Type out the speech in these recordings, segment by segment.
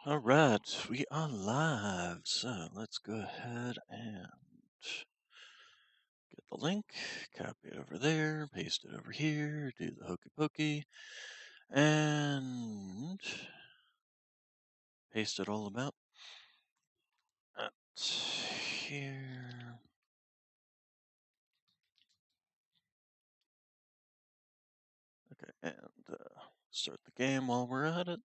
All right, we are live. So let's go ahead and get the link, copy it over there, paste it over here, do the hokey pokey, and paste it all about here. Okay, and start the game while we're at it.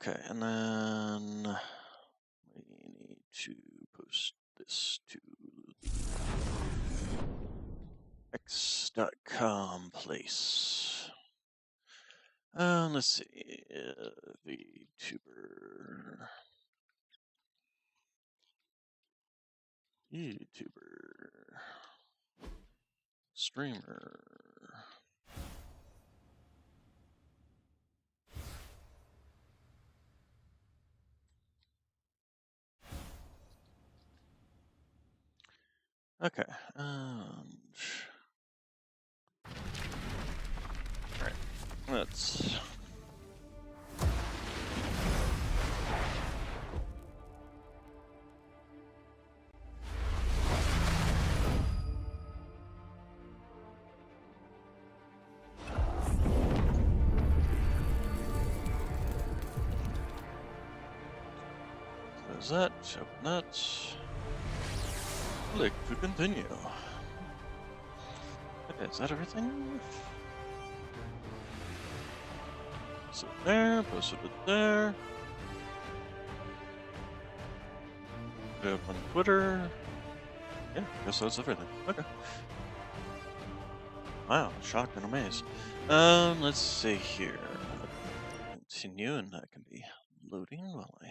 Okay, and then we need to post this to x.com place. Let's see, YouTuber, streamer. Okay, alright, let's... Close that, open that. Click to continue. Okay, is that everything? So there, posted it there. Put it up on Twitter. Yeah, I guess that's everything. Okay. Wow, shocked and amazed. Let's see here. Continue, and that can be loading while I...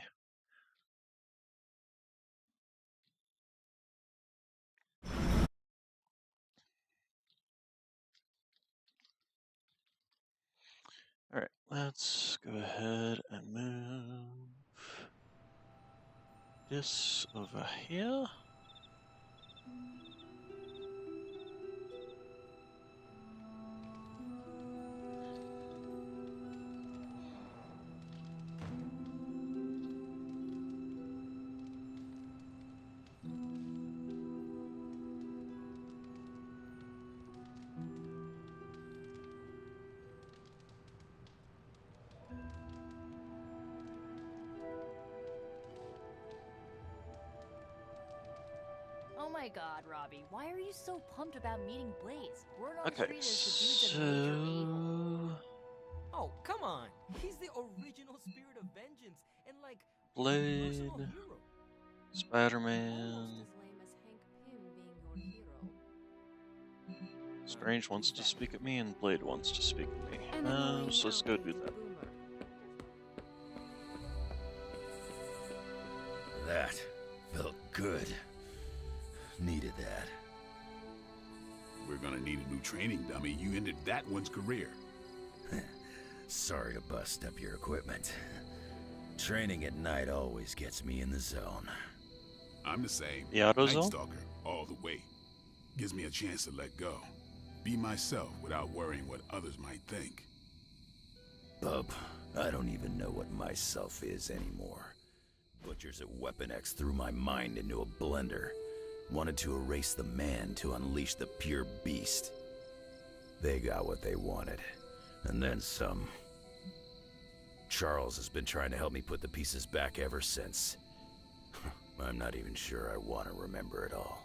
Alright, let's go ahead and move this over here. Oh my god, Robbie, why are you so pumped about meeting Blaze? We're on Okay, street as the dude's a major a-hole. Oh, come on. He's the original spirit of vengeance and like Blade, personal hero. Spider-Man. Almost as lame as Hank Pym being your hero. Strange wants to speak at me, and Blade wants to speak at me. And annoying So let's go do outdated that. boomer. That felt good. Needed that. We're gonna need a new training dummy. You ended that one's career. Sorry to bust up your equipment. Training at night always gets me in the zone. I'm the same. The auto Night zone? Stalker, all the way. Gives me a chance to let go. Be myself without worrying what others might think. Bub, I don't even know what myself is anymore. Butchers at Weapon X threw my mind into a blender. Wanted to erase the man to unleash the pure beast. They got what they wanted. And then some. Charles has been trying to help me put the pieces back ever since. I'm not even sure I want to remember it all.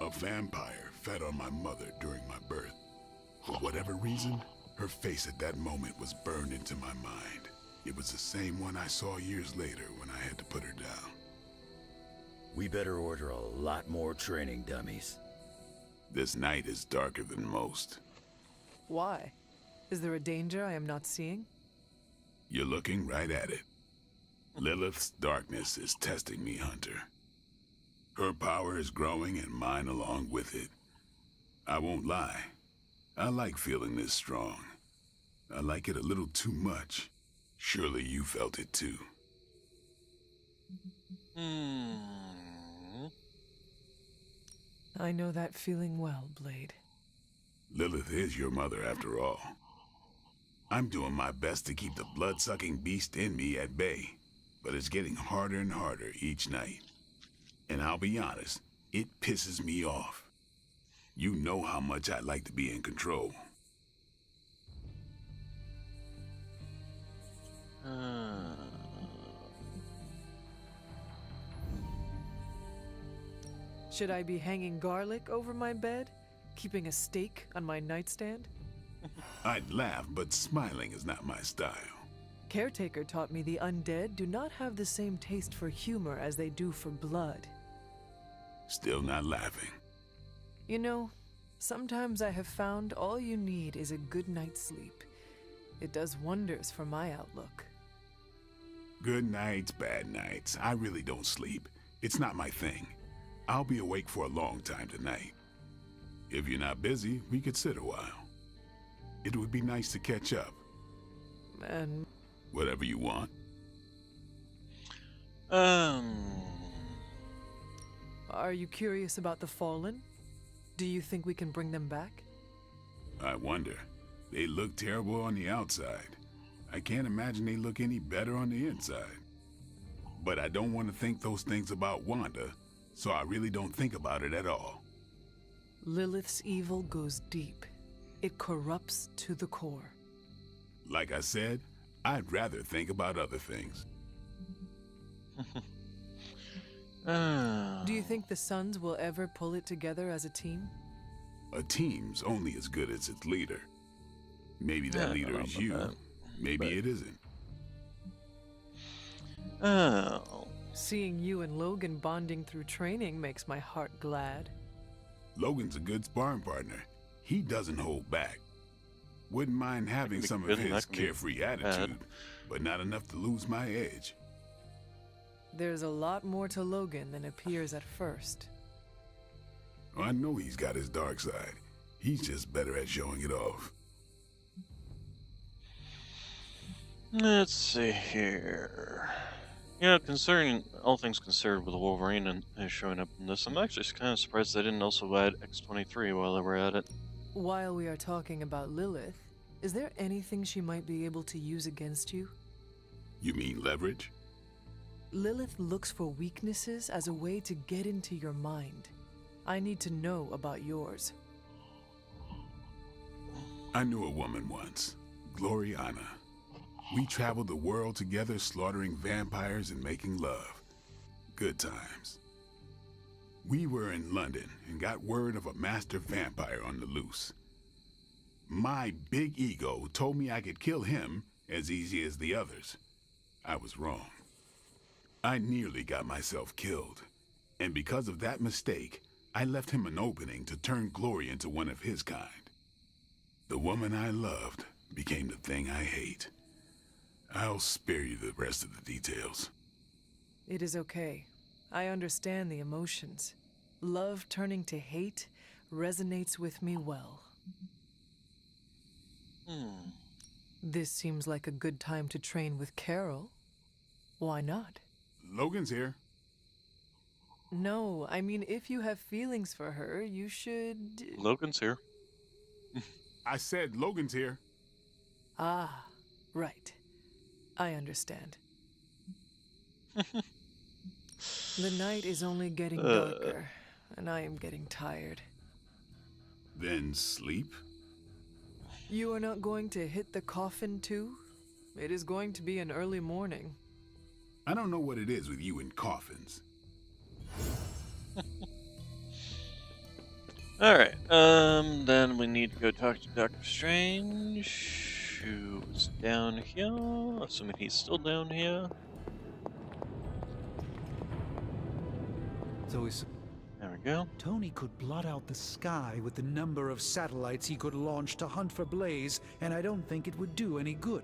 A vampire fed on my mother during my birth. For whatever reason, her face at that moment was burned into my mind. It was the same one I saw years later when I had to put her down. We better order a lot more training dummies. This night is darker than most. Why? Is there a danger I am not seeing? You're looking right at it. Lilith's darkness is testing me, Hunter. Her power is growing and mine along with it. I won't lie. I like feeling this strong. I like it a little too much. Surely you felt it too. I know that feeling well, Blade. Lilith is your mother after all. I'm doing my best to keep the blood-sucking beast in me at bay, but it's getting harder and harder each night. And I'll be honest, it pisses me off. You know how much I like to be in control. Should I be hanging garlic over my bed? Keeping a steak on my nightstand? I'd laugh, but smiling is not my style. Caretaker taught me the undead do not have the same taste for humor as they do for blood. Still not laughing. You know, sometimes I have found all you need is a good night's sleep. It does wonders for my outlook. Good nights, bad nights. I really don't sleep. It's not my thing. I'll be awake for a long time tonight. If you're not busy, we could sit a while. It would be nice to catch up. And Whatever you want. are you curious about the Fallen? Do you think we can bring them back? I wonder. They look terrible on the outside. I can't imagine they look any better on the inside. But I don't want to think those things about Wanda, so I really don't think about it at all. Lilith's evil goes deep. It corrupts to the core. Like I said, I'd rather think about other things. Do you think the Suns will ever pull it together as a team? A team's only as good as its leader. Maybe that Yeah, I leader don't is know you. about that, Maybe but- it isn't. Oh. Seeing you and Logan bonding through training makes my heart glad. Logan's a good sparring partner. He doesn't hold back. Wouldn't mind having be some good of and that his can be carefree bad. attitude, but not enough to lose my edge. There's a lot more to Logan than appears at first. I know he's got his dark side. He's just better at showing it off. Let's see here. Yeah, concerning all things considered with Wolverine and showing up in this, I'm actually kind of surprised they didn't also add X-23 while they were at it. While we are talking about Lilith, is there anything she might be able to use against you? You mean leverage? Lilith looks for weaknesses as a way to get into your mind. I need to know about yours. I knew a woman once, Gloriana. We traveled the world together, slaughtering vampires and making love. Good times. We were in London and got word of a master vampire on the loose. My big ego told me I could kill him as easy as the others. I was wrong. I nearly got myself killed, and because of that mistake, I left him an opening to turn Glory into one of his kind. The woman I loved became the thing I hate. I'll spare you the rest of the details. It is okay. I understand the emotions. Love turning to hate resonates with me well. This seems like a good time to train with Carol. Why not? Logan's here. No, I mean, if you have feelings for her, you should... Logan's here. I said Logan's here. Ah, right. I understand. The night is only getting darker, and I am getting tired. Then sleep? You are not going to hit the coffin too? It is going to be an early morning. I don't know what it is with you and coffins. Alright, then we need to go talk to Doctor Strange, who's down here, assuming he's still down here. So is There we go. Tony could blot out the sky with the number of satellites he could launch to hunt for Blaze, and I don't think it would do any good.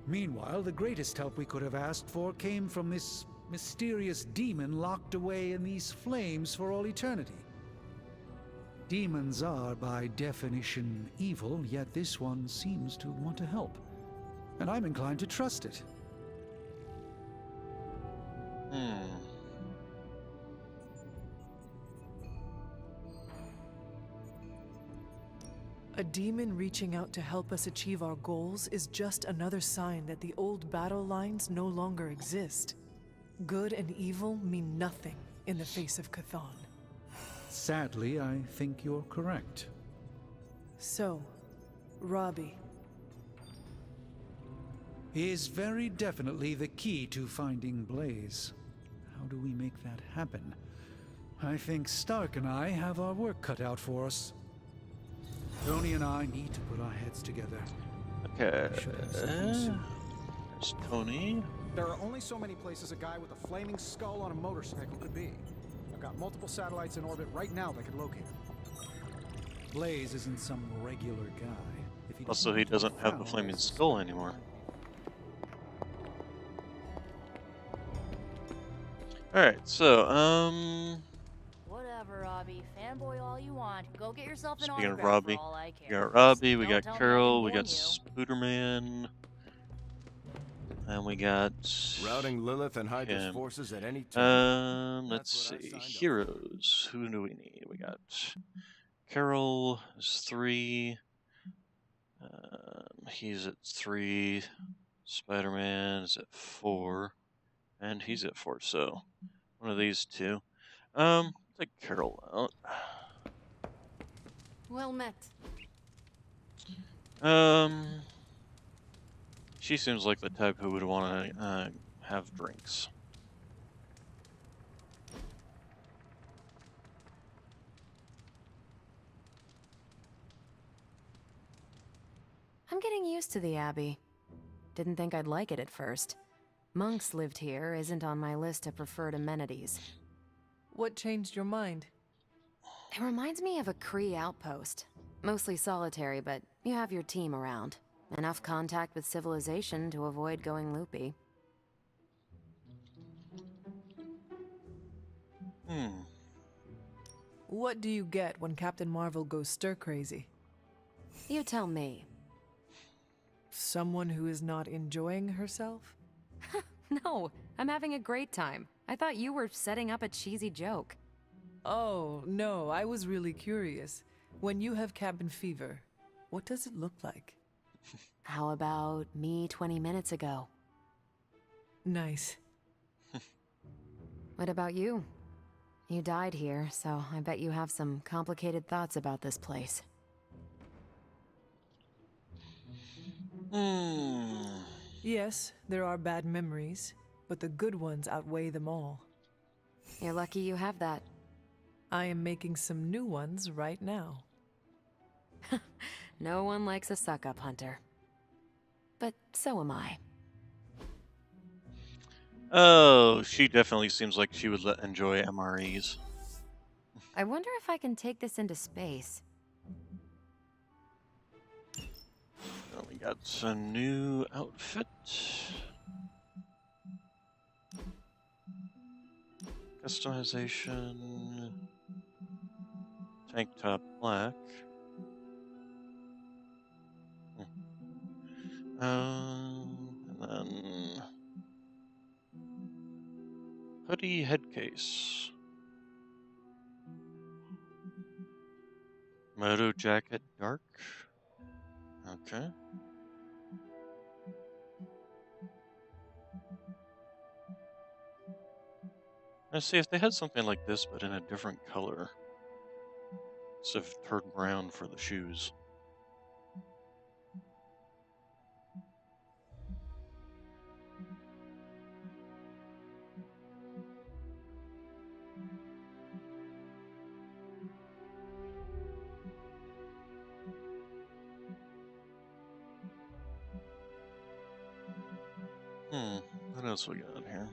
Meanwhile, the greatest help we could have asked for came from this mysterious demon locked away in these flames for all eternity. Demons are, by definition, evil, yet this one seems to want to help. And I'm inclined to trust it. A demon reaching out to help us achieve our goals is just another sign that the old battle lines no longer exist. Good and evil mean nothing in the face of Chthon. Sadly, I think you're correct. So, Robbie. He is very definitely the key to finding Blaze. How do we make that happen? I think Stark and I have our work cut out for us. Tony and I need to put our heads together. Okay. We should have something soon. There's Tony. There are only so many places a guy with a flaming skull on a motorcycle could be. I've got multiple satellites in orbit right now that could locate him. Blaze isn't some regular guy. If he Also, he doesn't have the flaming skull anymore. Alright, so, Whatever, Robbie. Fanboy all you want. Go get yourself an speaking of autograph Robbie, for all I we care. got Robbie, we Don't got tell me I Carol, we didn't got warn you. Spooderman, and we got... Routing Lilith and Hydra's him. forces at any time. Let's That's what I see. signed up for. Heroes. Who do we need? We got Carol is 3. He's at 3. Spider-Man is at 4. And he's at 4, so one of these two. Take Carol out. Well met. She seems like the type who would want to have drinks. I'm getting used to the Abbey. Didn't think I'd like it at first. Monks lived here isn't on my list of preferred amenities. What changed your mind? It reminds me of a Kree outpost. Mostly solitary, but you have your team around. Enough contact with civilization to avoid going loopy. What do you get when Captain Marvel goes stir-crazy? You tell me. Someone who is not enjoying herself? No, I'm having a great time. I thought you were setting up a cheesy joke. Oh, no, I was really curious. When you have cabin fever, what does it look like? How about me 20 minutes ago? Nice. What about you? You died here, so I bet you have some complicated thoughts about this place. Yes, there are bad memories, but the good ones outweigh them all. You're lucky you have that. I am making some new ones right now. No one likes a suck-up hunter. But so am I. Oh, she definitely seems like she would enjoy MREs. I wonder if I can take this into space. Well, we got a new outfit. Customization. Tank top black. And then hoodie headcase. Moto jacket dark. Okay. Let's see if they had something like this, but in a different color. Instead of turd brown for the shoes. What else we got here?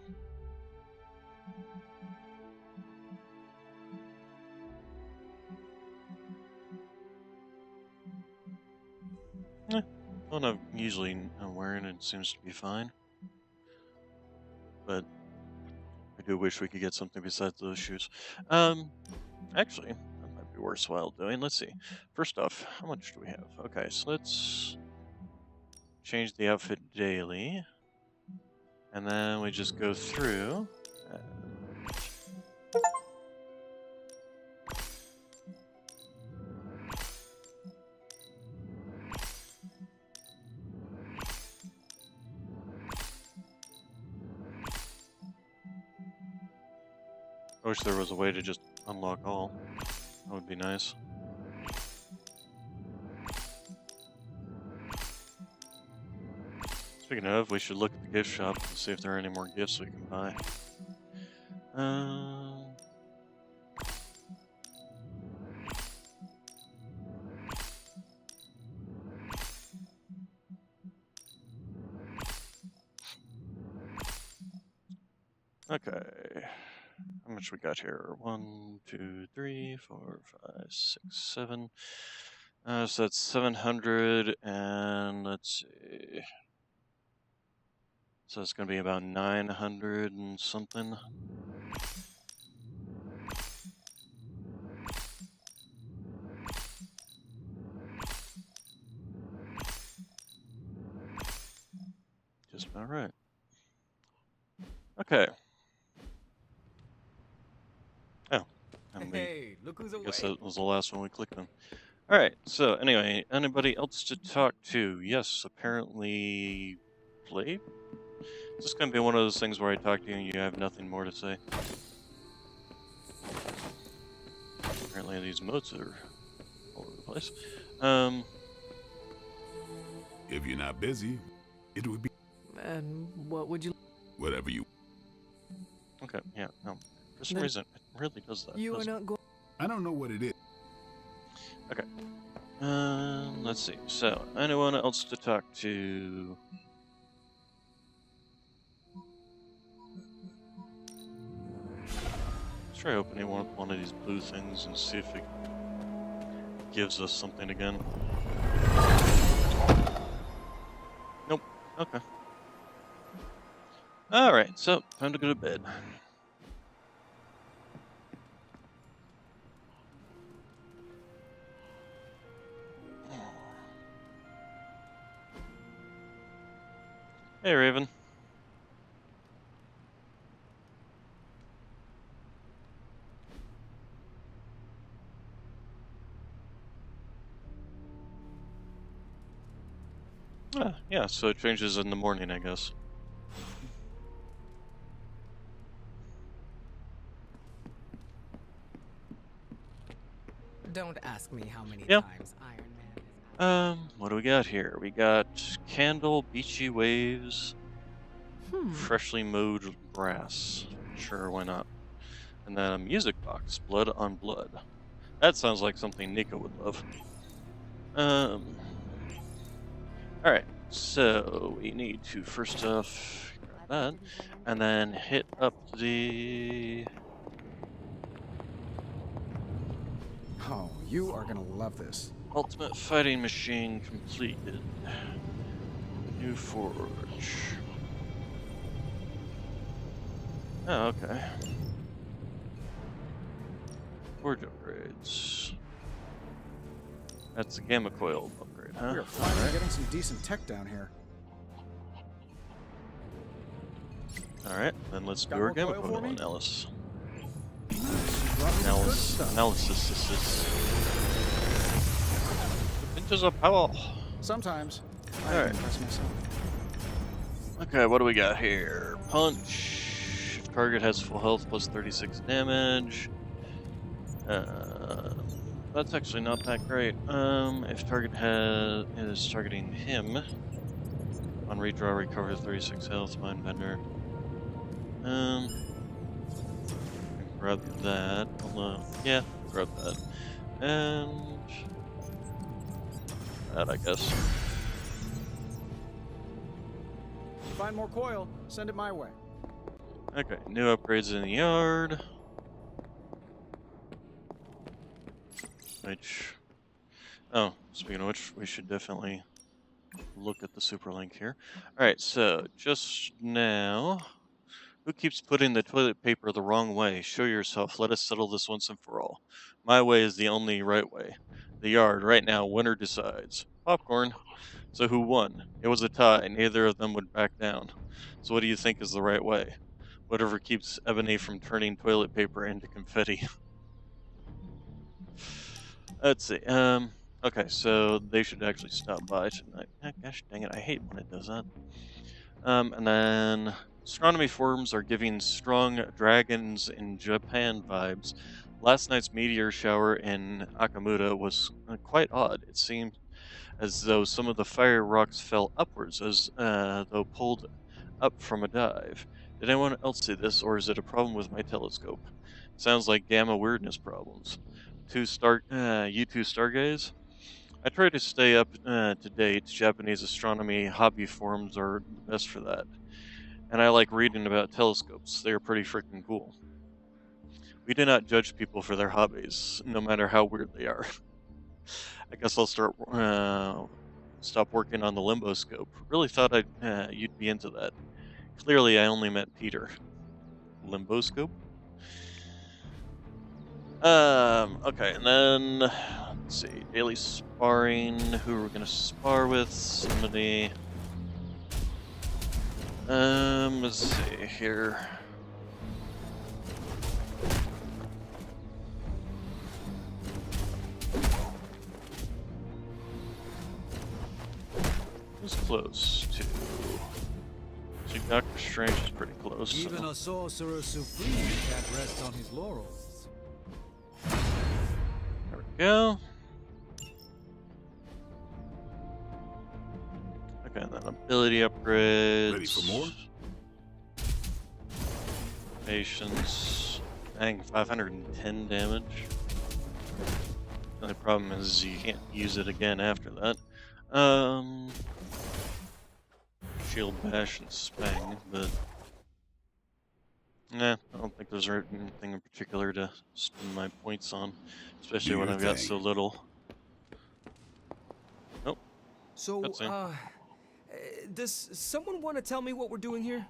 What I'm usually wearing, it seems to be fine. But I do wish we could get something besides those shoes. Actually, that might be worthwhile doing. Let's see. First off, how much do we have? Okay, so let's change the outfit daily. And then we just go through. I wish there was a way to just unlock all. That would be nice. Speaking of, we should look at the gift shop and see if there are any more gifts we can buy. Okay. How much we got here? 1, 2, 3, 4, 5, 6, 7. So that's 700, and let's see. So it's going to be about 900 and something. Just about right. Okay. Oh. Hey, look who's away. I guess that was the last one we clicked on. Alright, so anyway, anybody else to talk to? Yes, apparently Blade? Is this going to be one of those things where I talk to you and you have nothing more to say? Apparently these moats are all over the place. If you're not busy, it would be And what would you... whatever you... Okay, yeah, no. For some Then- reason, it really does that. You are doesn't it? not going... I don't know what it is. Okay. Let's see. So, anyone else to talk to? Let's try opening one of these blue things and see if it gives us something again. Nope. Okay. Alright, so, time to go to bed. Hey, Raven. Yeah, so it changes in the morning, I guess. Don't ask me how many Yep. times Iron Man is... What do we got here? We got candle, beachy waves, Hmm. freshly mowed grass. Sure, why not? And then a music box, blood on blood. That sounds like something Nico would love. Alright, so we need to first off grab that, and then hit up the... Oh, you are gonna love this. Ultimate Fighting Machine completed. New Forge. Oh, okay. Forge upgrades. That's the gamma coil upgrade, huh? We are finally getting some decent tech down here. Alright, then let's Got do our more gamma coil for coil me? analysis. Brought me some good stuff. Analysis. Pinches of power. Sometimes I Alright. impress myself. Okay, what do we got here? Punch. If target has full health plus 36 damage. That's actually not that great. If target is targeting him, on redraw recover 36 health, Mindbender. Grab that. Yeah, grab that. And that, I guess. Find more coil, send it my way. Okay, new upgrades in the yard. Oh, speaking of which, we should definitely look at the super link here. Alright, so just now, who keeps putting the toilet paper the wrong way? Show yourself. Let us settle this once and for all. My way is the only right way. The yard, right now, winner decides. Popcorn. So who won? It was a tie. Neither of them would back down. So what do you think is the right way? Whatever keeps Ebony from turning toilet paper into confetti. Let's see. Okay, so they should actually stop by tonight. Gosh dang it, I hate when it does that. And then Astronomy forums are giving strong dragons in Japan vibes. Last night's meteor shower in Akamura was quite odd. It seemed as though some of the fire rocks fell upwards, as though pulled up from a dive. Did anyone else see this, or is it a problem with my telescope? Sounds like gamma weirdness problems. You two stargaze? I try to stay up to date. Japanese astronomy hobby forums are the best for that. And I like reading about telescopes. They are pretty freaking cool. We do not judge people for their hobbies, no matter how weird they are. I guess I'll stop working on the limbo scope. Really thought you'd be into that. Clearly, I only met Peter. Limbo scope? Okay, and then let's see, daily sparring. Who are we gonna spar with? Somebody. Let's see here. Who's close to? See, Doctor Strange is pretty close. Even So. a sorcerer supreme can't rest on his laurels. There we go. Okay, and then ability upgrades. Ready for more? Patience. Dang, 510 damage. The only problem is you can't use it again after that. Shield bash and spang, but nah, I don't think there's anything in particular to spend my points on, especially Do when your I've got thing. so little. Nope. So, Cutscene. does someone want to tell me what we're doing here?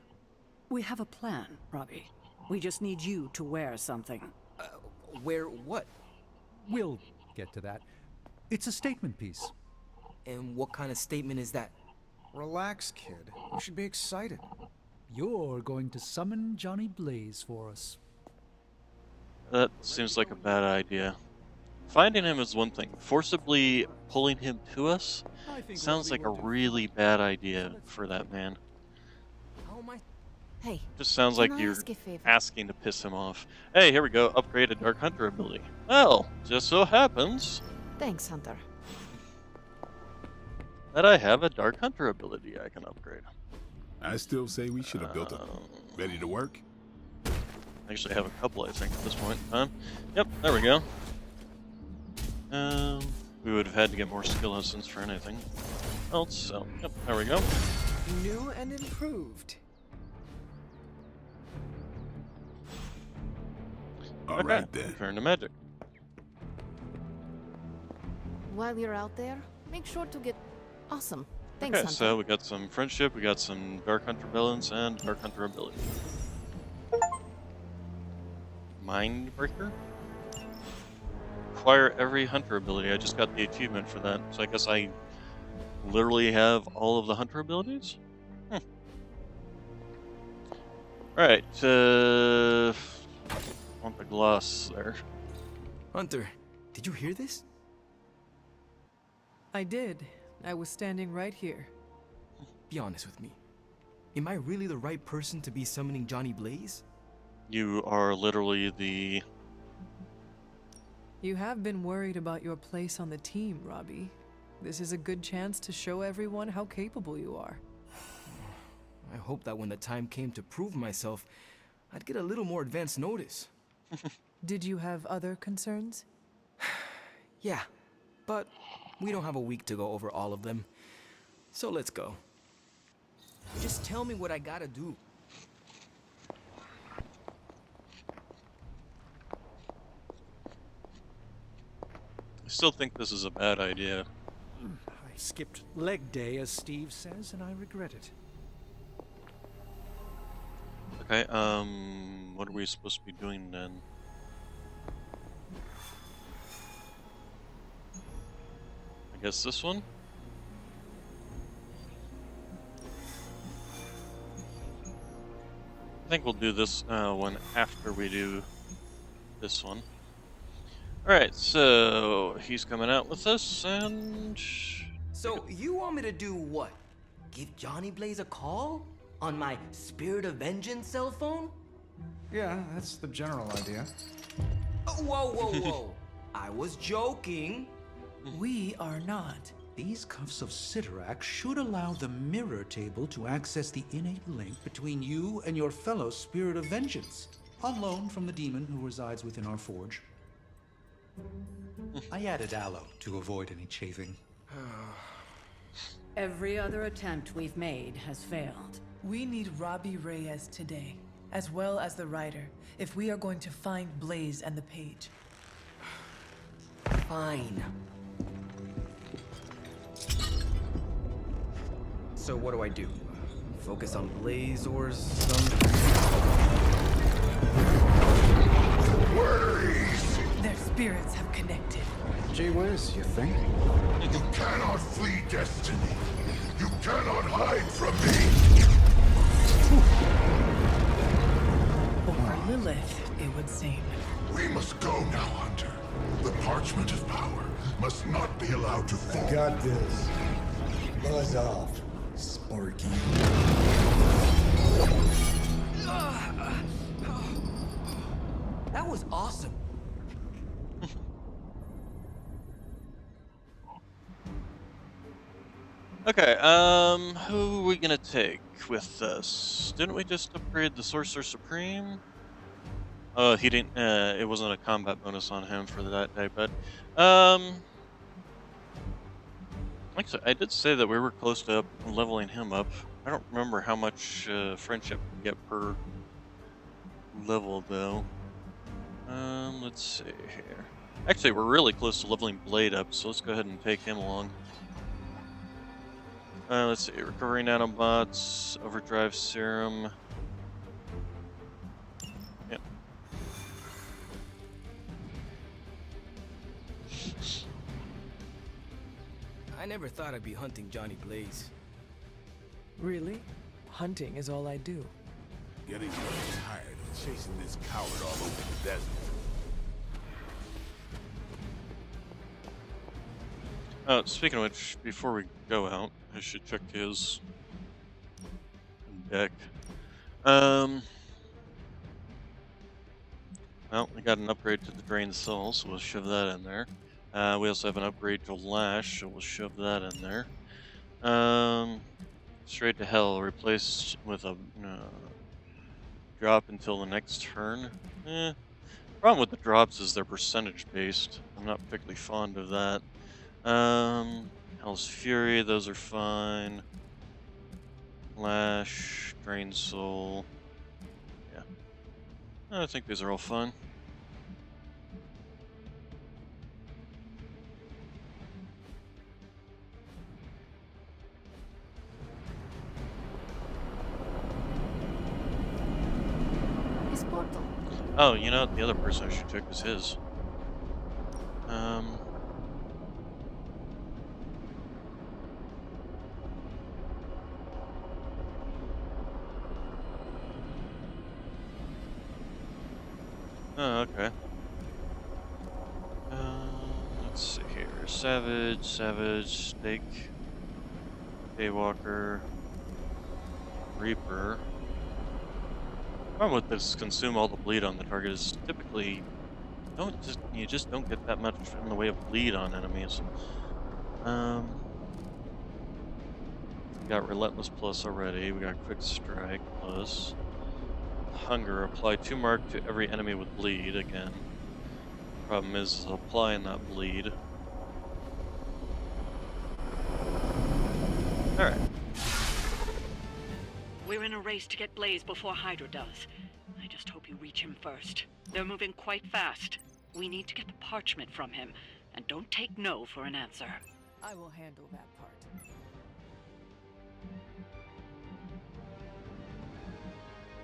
We have a plan, Robbie. We just need you to wear something. Where what? We'll get to that. It's a statement piece. And what kind of statement is that? Relax, kid. You should be excited. You're going to summon Johnny Blaze for us. That seems like a bad idea. Finding him is one thing. Forcibly pulling him to us sounds like a really bad idea for that man. How am I? Hey, Just sounds can like I you're ask a favor? asking to piss him off. Hey, here we go. Upgrade a Dark Hunter ability. Well, just so happens Thanks, Hunter. that I have a Dark Hunter ability I can upgrade. I still say we should have built it. Ready to work? Actually, I have a couple, I think, at this point in time. Yep, there we go. We would have had to get more skill lessons for anything else, so, yep, there we go. New and improved. All Okay, right then. turn to magic. While you're out there, make sure to get awesome. Thanks, Okay, Hunter. so we got some friendship, we got some Dark Hunter balance, and Dark Hunter ability. Mindbreaker? Acquire every Hunter ability. I just got the achievement for that, so I guess I literally have all of the Hunter abilities? Right, want the gloss there. Hunter, did you hear this? I did. I was standing right here. Be honest with me. Am I really the right person to be summoning Johnny Blaze? You are literally the... You have been worried about your place on the team, Robbie. This is a good chance to show everyone how capable you are. I hope that when the time came to prove myself, I'd get a little more advance notice. Did you have other concerns? Yeah, but we don't have a week to go over all of them. So let's go. Just tell me what I gotta do. I still think this is a bad idea. I skipped leg day, as Steve says, and I regret it. Okay, what are we supposed to be doing then? I guess this one? I think we'll do this one after we do this one. Alright, so he's coming out with this, and... So you want me to do what? Give Johnny Blaze a call? On my Spirit of Vengeance cell phone? Yeah, that's the general idea. Whoa, whoa, whoa. I was joking. We are not. These cuffs of Sidorak should allow the mirror table to access the innate link between you and your fellow Spirit of Vengeance, on loan from the demon who resides within our forge. I added aloe to avoid any chafing. Every other attempt we've made has failed. We need Robbie Reyes today, as well as the writer, if we are going to find Blaze and the page. Fine. So what do I do? Focus on Blaze or something? Their spirits have connected. Gee whiz, you think? You cannot flee destiny. You cannot hide from me. Or Lilith, it would seem. We must go now, Hunter. The parchment of power must not be allowed to fall. I got this. Buzz off, Sparky. That was awesome. Okay, who are we gonna take with us? Didn't we just upgrade the Sorcerer Supreme? Oh, he didn't, it wasn't a combat bonus on him for that day, but, actually, I did say that we were close to leveling him up. I don't remember how much, friendship we get per level, though. Let's see here. Actually, we're really close to leveling Blade up, so let's go ahead and take him along. Let's see, recovery nanobots, overdrive serum. Yep. I never thought I'd be hunting Johnny Blaze. Really? Hunting is all I do. Getting tired of chasing this coward all over the desert. Speaking of which, before we go out, I should check his deck. Well, we got an upgrade to the Drain Soul, so we'll shove that in there. We also have an upgrade to Lash, so we'll shove that in there. Straight to Hell, replaced with a drop until the next turn. Problem with the drops is they're percentage based. I'm not particularly fond of that. Hell's Fury, those are fine. Lash, Drain Soul. Yeah. I think these are all fine. His portal. Oh, you know, the other person I should check is his. Oh, okay. Let's see here. Savage, Snake, Daywalker, Reaper. Problem with this consume all the bleed on the target is typically you just don't get that much in the way of bleed on enemies. We got Relentless Plus already. We got Quick Strike Plus. Hunger, apply 2 mark to every enemy with bleed again. Problem is applying that bleed. Alright. We're in a race to get Blaze before Hydra does. I just hope you reach him first. They're moving quite fast. We need to get the parchment from him, and don't take no for an answer. I will handle that part.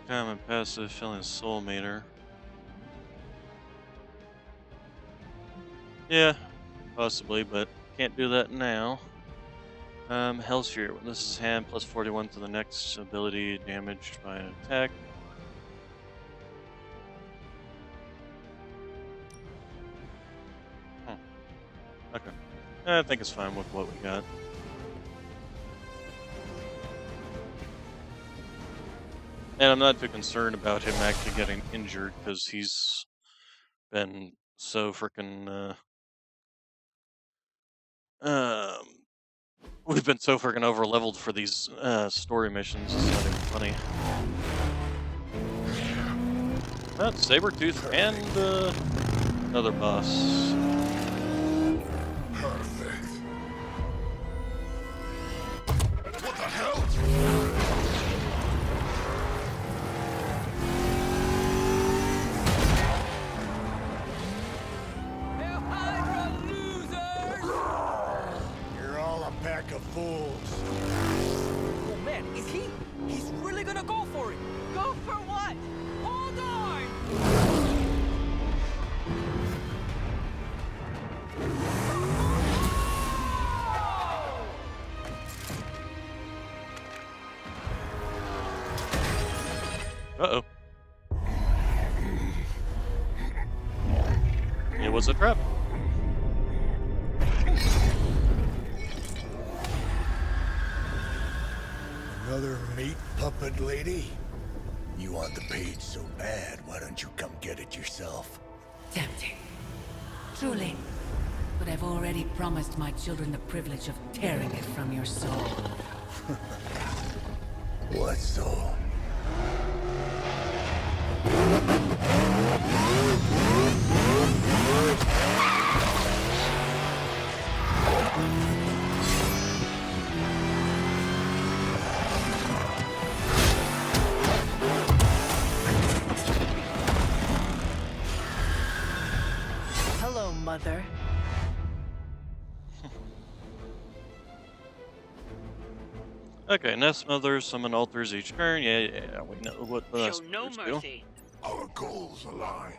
Common passive, filling Soul Meter. Yeah, possibly, but can't do that now. Hell's Fury. When this is hand, plus 41 to the next ability damaged by an attack. Okay. I think it's fine with what we got. And I'm not too concerned about him actually getting injured because he's been so freaking um we've been so freaking over leveled for these story missions. It's not even funny. That's Sabretooth and another boss. Perfect. What the hell? You're all a pack of fools. Oh man, is he? He's really gonna go for it! Go for what? Hold on! Uh-oh. It was a trap. Another meat puppet lady? You want the page so bad, why don't you come get it yourself? Tempting. Truly. But I've already promised my children the privilege of tearing it from your soul. What soul? Hello, Mother. Okay, Nest Mother, summon altars each turn. Yeah, we know what the Show Nest no Mothers do. mercy. Our goals align.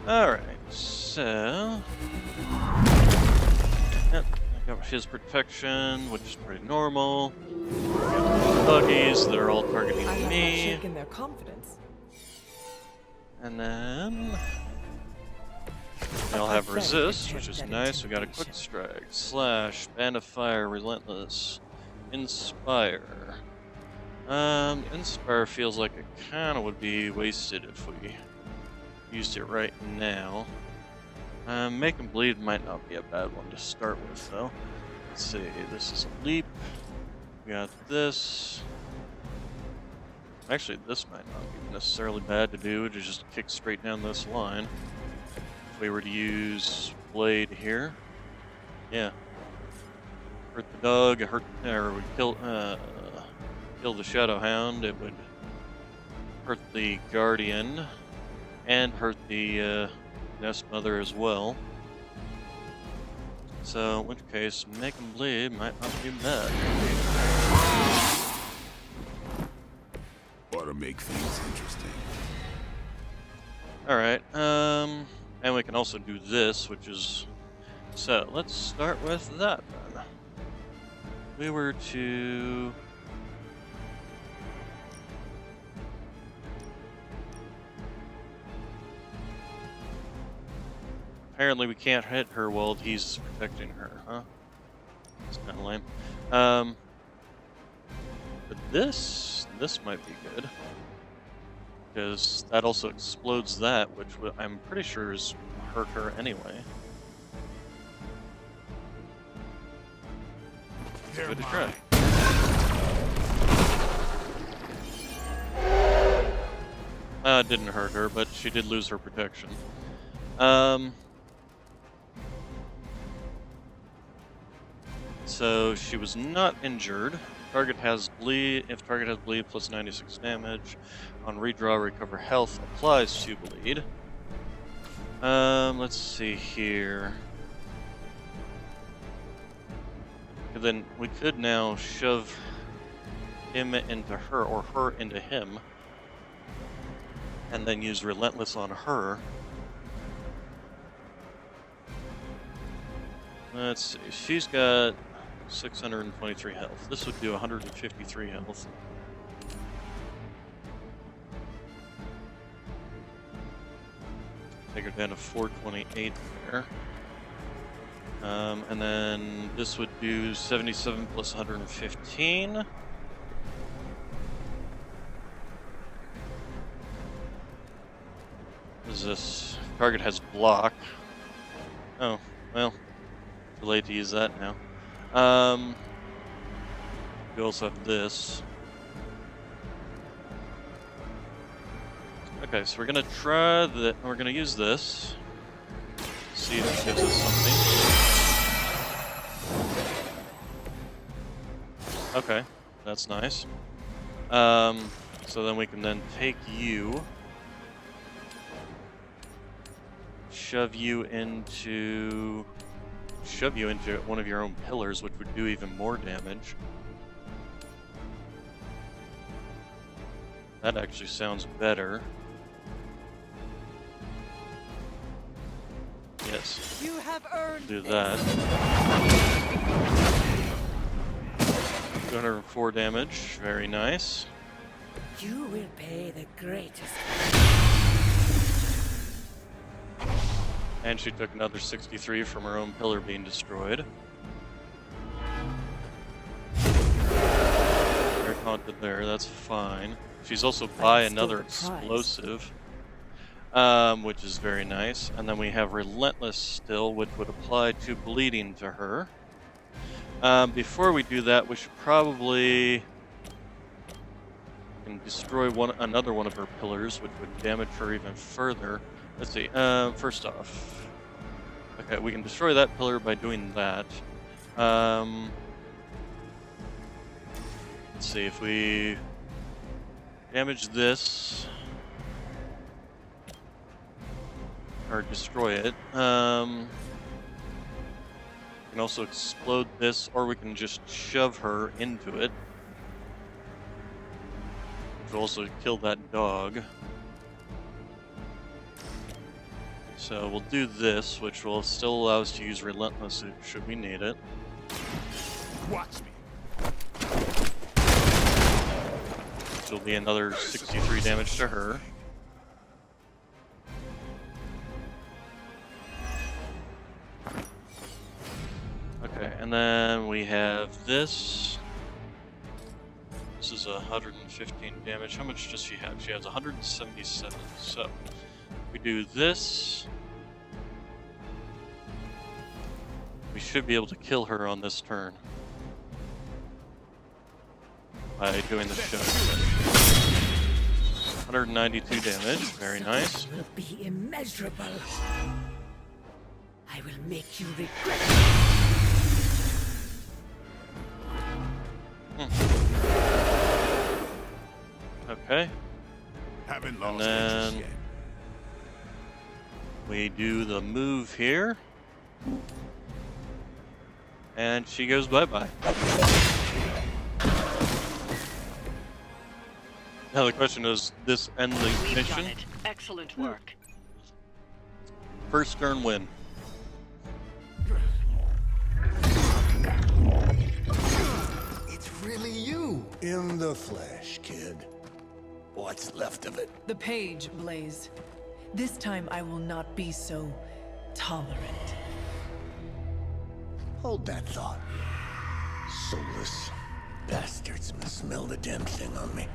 Alright, so... Yep, I got his protection, which is pretty normal. Buggies that are all targeting I have not me. shaken their confidence. And then... They'll have resist, which is nice. We got a quick strike, slash, band of fire, relentless, inspire. Inspire feels like it kind of would be wasted if we used it right now. Make 'em bleed might not be a bad one to start with, though. Let's see. This is a leap. We got this. Actually, this might not be necessarily bad to do. To just kick straight down this line. If we were to use blade here, yeah, hurt the dog, or would kill the Shadow Hound. It would hurt the Guardian and hurt the Nest Mother as well. So, in which case, make 'em bleed might not be bad. Ought to make things interesting. Alright, and we can also do this, which is... So, let's start with that then. If we were to... Apparently we can't hit her while he's protecting her, huh? It's kind of lame. But this might be good. Because that also explodes that, which I'm pretty sure is hurt her anyway. Good to try. It didn't hurt her, but she did lose her protection. So she was not injured. Target has bleed. If target has bleed, plus 96 damage. On redraw, recover health applies to bleed. Let's see here. And then we could now shove him into her, or her into him, and then use Relentless on her. Let's see. She's got 623 health. This would do 153 health. Take her down to 428 there. And then this would do 77 plus 115. What is this? Target has block. Oh, well, too late to use that now. We also have this. Okay, so we're gonna try that. We're gonna use this. See if it gives us something. Okay, that's nice. So then we can then take you, shove you into one of your own pillars, which would do even more damage. That actually sounds better. Yes. You have earned Do that. 204 damage. Very nice. You will pay the greatest. And she took another 63 from her own pillar being destroyed. They're haunted there, that's fine. She's also by another explosive, which is very nice. And then we have Relentless still, which would apply to bleeding to her. Before we do that, we should probably destroy another one of her pillars, which would damage her even further. Let's see. First off, okay, we can destroy that pillar by doing that. Let's see if we damage this or destroy it. We can also explode this, or we can just shove her into it, which will also kill that dog. So we'll do this, which will still allow us to use Relentless should we need it. Watch me. Which will be another 63 damage to her. Okay, and then we have this. This is 115 damage. How much does she have? She has 177. So we do this. We should be able to kill her on this turn by doing the shove. 192 damage. Very nice. Will be immeasurable. I will make you regret. Okay. Haven't And lost interest then yet. we do the move here. And she goes bye-bye. Now the question is, this end the We've mission? done it. Excellent work. First turn win. It's really you. In the flesh, kid. What's left of it? the page, Blaze. This time I will not be so tolerant. Hold that thought. Soulless bastards must smell the damn thing on me.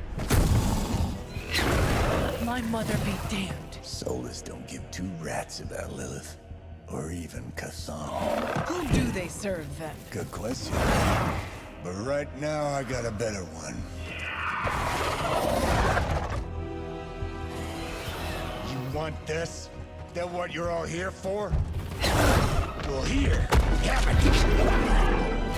My mother be damned. Soulless don't give two rats about Lilith. Or even Kassan. Who do they serve then? Good question. But right now, I got a better one. You want this? That what you're all here for? Well, here, have it!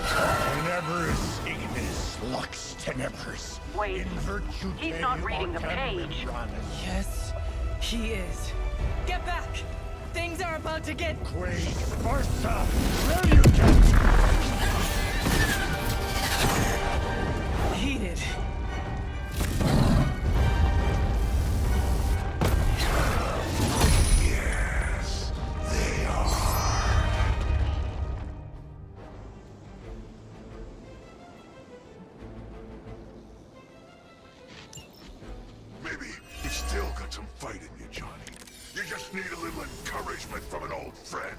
Tenebris ignis lux tenebris. Wait, In virtue he's not reading the page. Yes, he is. Get back! Things are about to get... Quaid Farsa! Where you get? heated. Yes, they are. Maybe you still got some fight in you, Johnny. You just need a little encouragement from an old friend.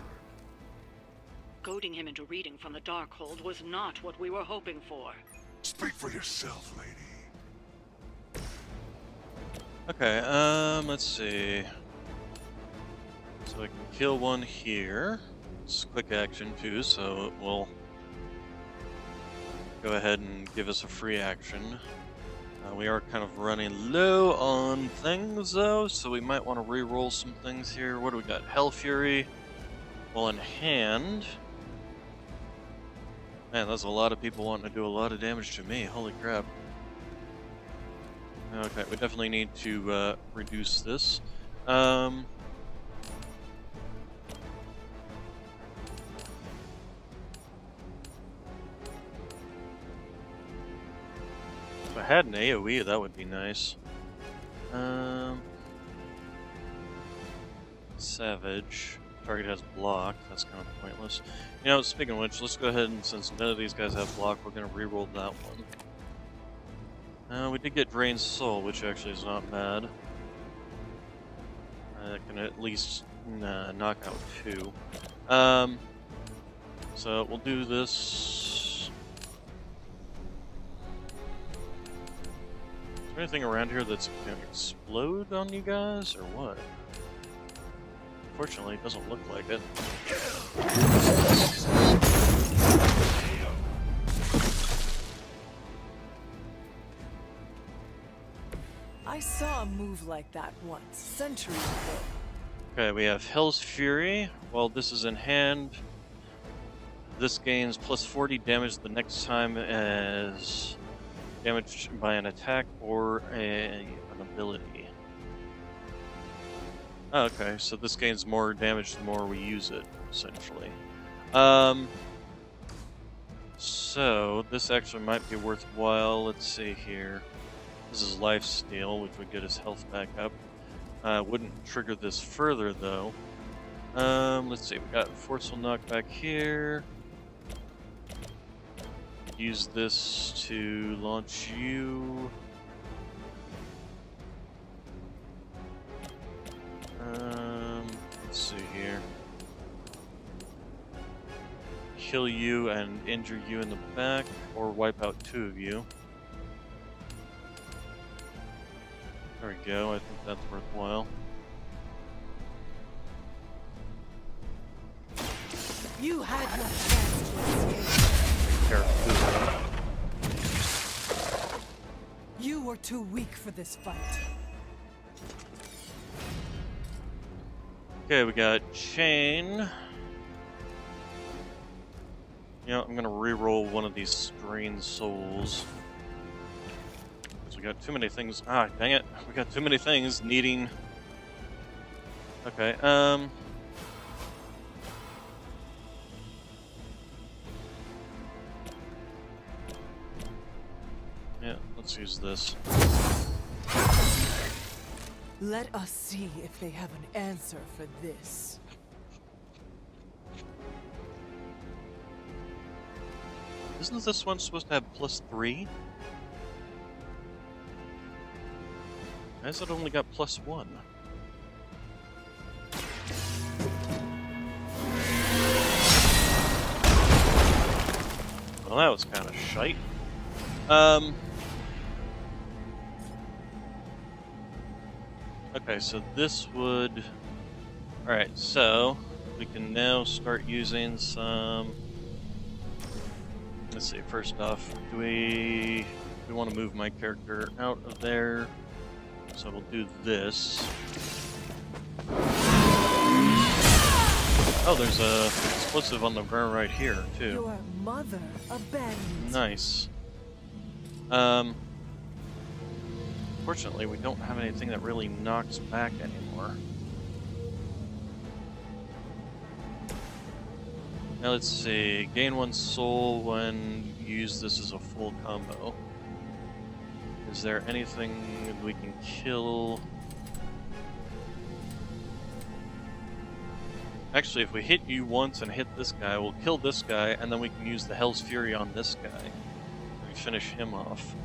goading him into reading from the Darkhold was not what we were hoping for. Speak for yourself, lady. Okay, let's see. So I can kill one here. It's quick action too, so it will go ahead and give us a free action. We are kind of running low on things though, so we might want to re-roll some things here. What do we got? Hell Fury. Well, in hand. Man, that's a lot of people wanting to do a lot of damage to me. Holy crap. Okay, we definitely need to reduce this. If I had an AoE, that would be nice. Savage. Target has block. That's kind of pointless. You know, speaking of which, let's go ahead and, since none of these guys have block, we're going to re-roll that one. We did get Drained Soul, which actually is not bad. I can at least knock out 2. So we'll do this. Is there anything around here that's going to explode on you guys, or what? Unfortunately, it doesn't look like it. I saw a move like that once, centuries ago. Okay, we have Hell's Fury. While this is in hand, this gains plus 40 damage the next time as damaged by an attack or an ability. Oh, okay, so this gains more damage the more we use it, essentially. So this actually might be worthwhile. Let's see here. This is Lifesteal, which would get his health back up. Wouldn't trigger this further, though. Let's see, we got Forceful Knockback here. Use this to launch you. Let's see here. Kill you and injure you in the back, or wipe out 2 of you. There we go, I think that's worthwhile. You had your chance to escape. You were too weak for this fight. Okay, we got Chain. You know, I'm gonna re-roll one of these Drained Souls. Because we got too many things. Ah, dang it. We got too many things needing. Okay, yeah, let's use this. Let us see if they have an answer for this. Isn't this one supposed to have plus 3? Why has it only got plus 1? Well, that was kind of shite. Okay, so this would... Alright, so we can now start using some... Let's see, first off, do we want to move my character out of there? So we'll do this. Oh, there's a explosive on the ground right here, too. Your mother abandoned. Nice. Fortunately, we don't have anything that really knocks back anymore. Now let's see. Gain 1 soul when you use this as a full combo. Is there anything we can kill? Actually, if we hit you once and hit this guy, we'll kill this guy, and then we can use the Hell's Fury on this guy. And finish him off.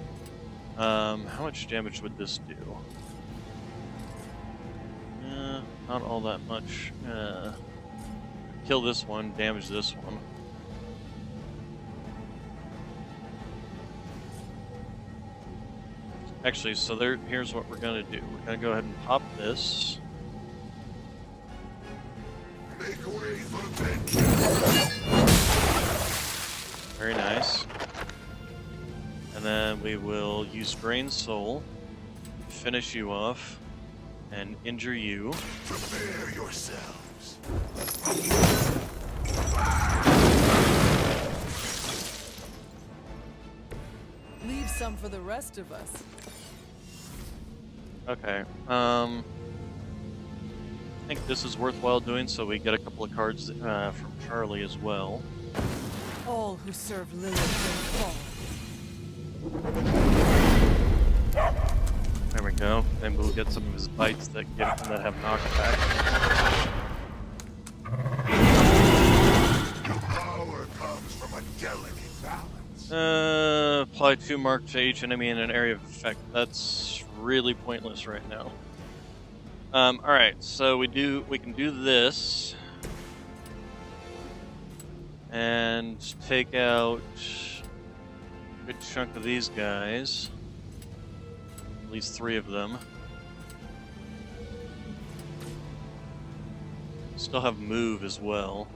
How much damage would this do? Not all that much. Kill this one, damage this one. Actually, so here's what we're gonna do. We're gonna go ahead and pop this. Make way for vengeance. Very nice. And then we will use Brain Soul, finish you off, and injure you. Prepare yourselves. Leave some for the rest of us. Okay. I think this is worthwhile doing, so we get a couple of cards from Charlie as well. All who serve Lilith will fall. There we go. Then we'll get some of his bites that have knockback. Power comes from a delicate balance. Apply 2 mark to each enemy in an area of effect. That's really pointless right now. Alright, so we can do this. And take out a good chunk of these guys. At least 3 of them. Still have move as well.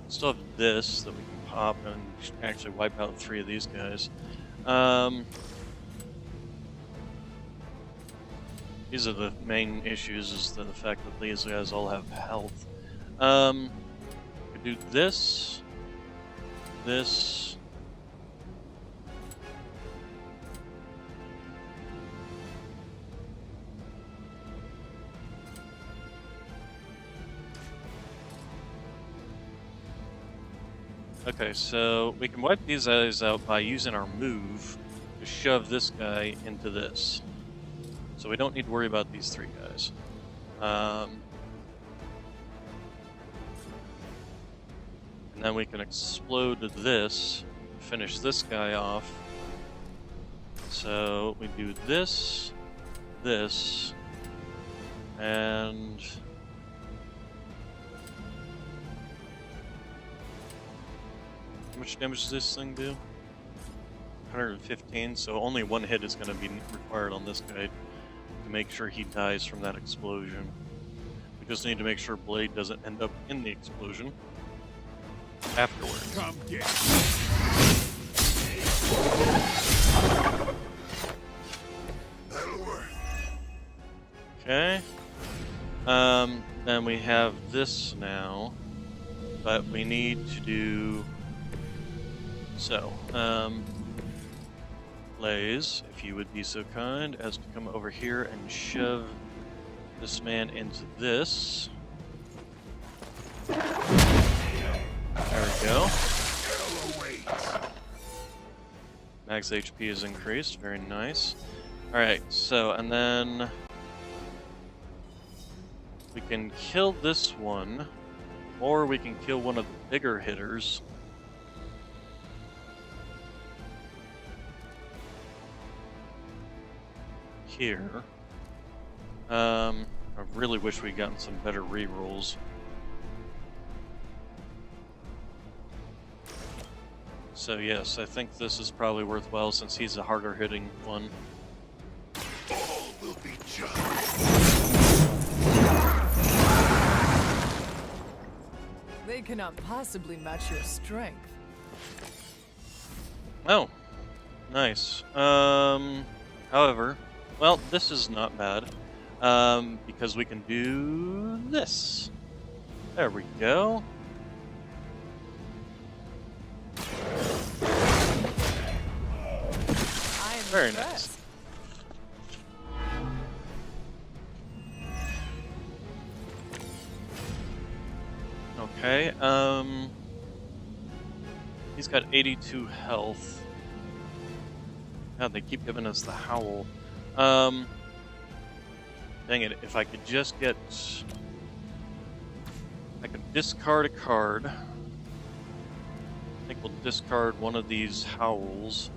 Still have this that we can pop and actually wipe out 3 of these guys. These are the main issues, is the fact that these guys all have health. We could do this. This. Okay, so we can wipe these guys out by using our move to shove this guy into this. So we don't need to worry about these 3 guys. And then we can explode this, finish this guy off. So we do this, and how much damage does this thing do? 115, so only 1 hit is going to be required on this guy to make sure he dies from that explosion. We just need to make sure Blade doesn't end up in the explosion afterwards. Come get That'll work. Okay. Then we have this now, but we need to do so. Blaze, if you would be so kind as to come over here and shove this man into this. There we go. Max HP is increased, very nice. Alright, so, and then we can kill this one, or we can kill one of the bigger hitters. Here. I really wish we'd gotten some better rerolls. So yes, I think this is probably worthwhile since he's a harder hitting one. All will be judged. They cannot possibly match your strength. Oh, nice. However, well, this is not bad, because we can do this. There we go. Very nice. Okay, he's got 82 health. God, they keep giving us the howl. Dang it, if I could just get... I could discard a card. I think we'll discard one of these howls.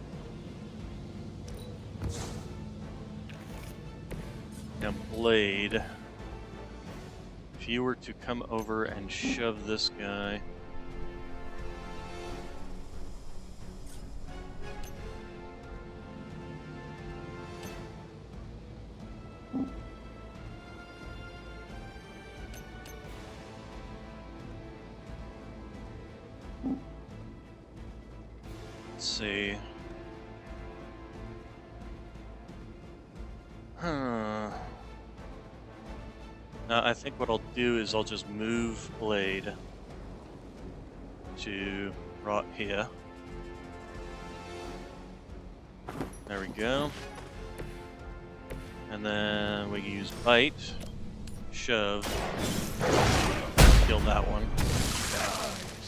Now, Blade. If you were to come over and shove this guy... see. Huh. Now, I think what I'll do is I'll just move Blade to right here. There we go. And then we can use Bite, Shove, kill that one.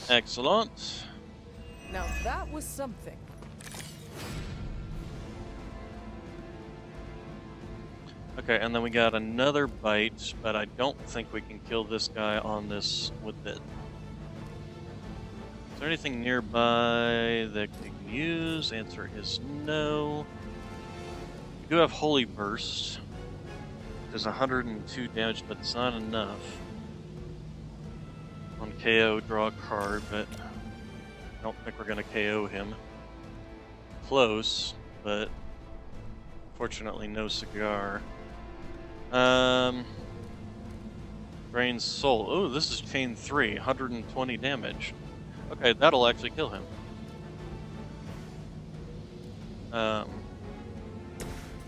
Excellent. Now that was something. Okay, and then we got another Bite, but I don't think we can kill this guy on this with it. Is there anything nearby that we can use? Answer is no. We do have Holy Burst. Does 102 damage, but it's not enough. On KO, draw a card, but I don't think we're going to KO him. Close, but fortunately no cigar. Drain Soul. Oh, this is chain 3, 120 damage. Okay, that'll actually kill him.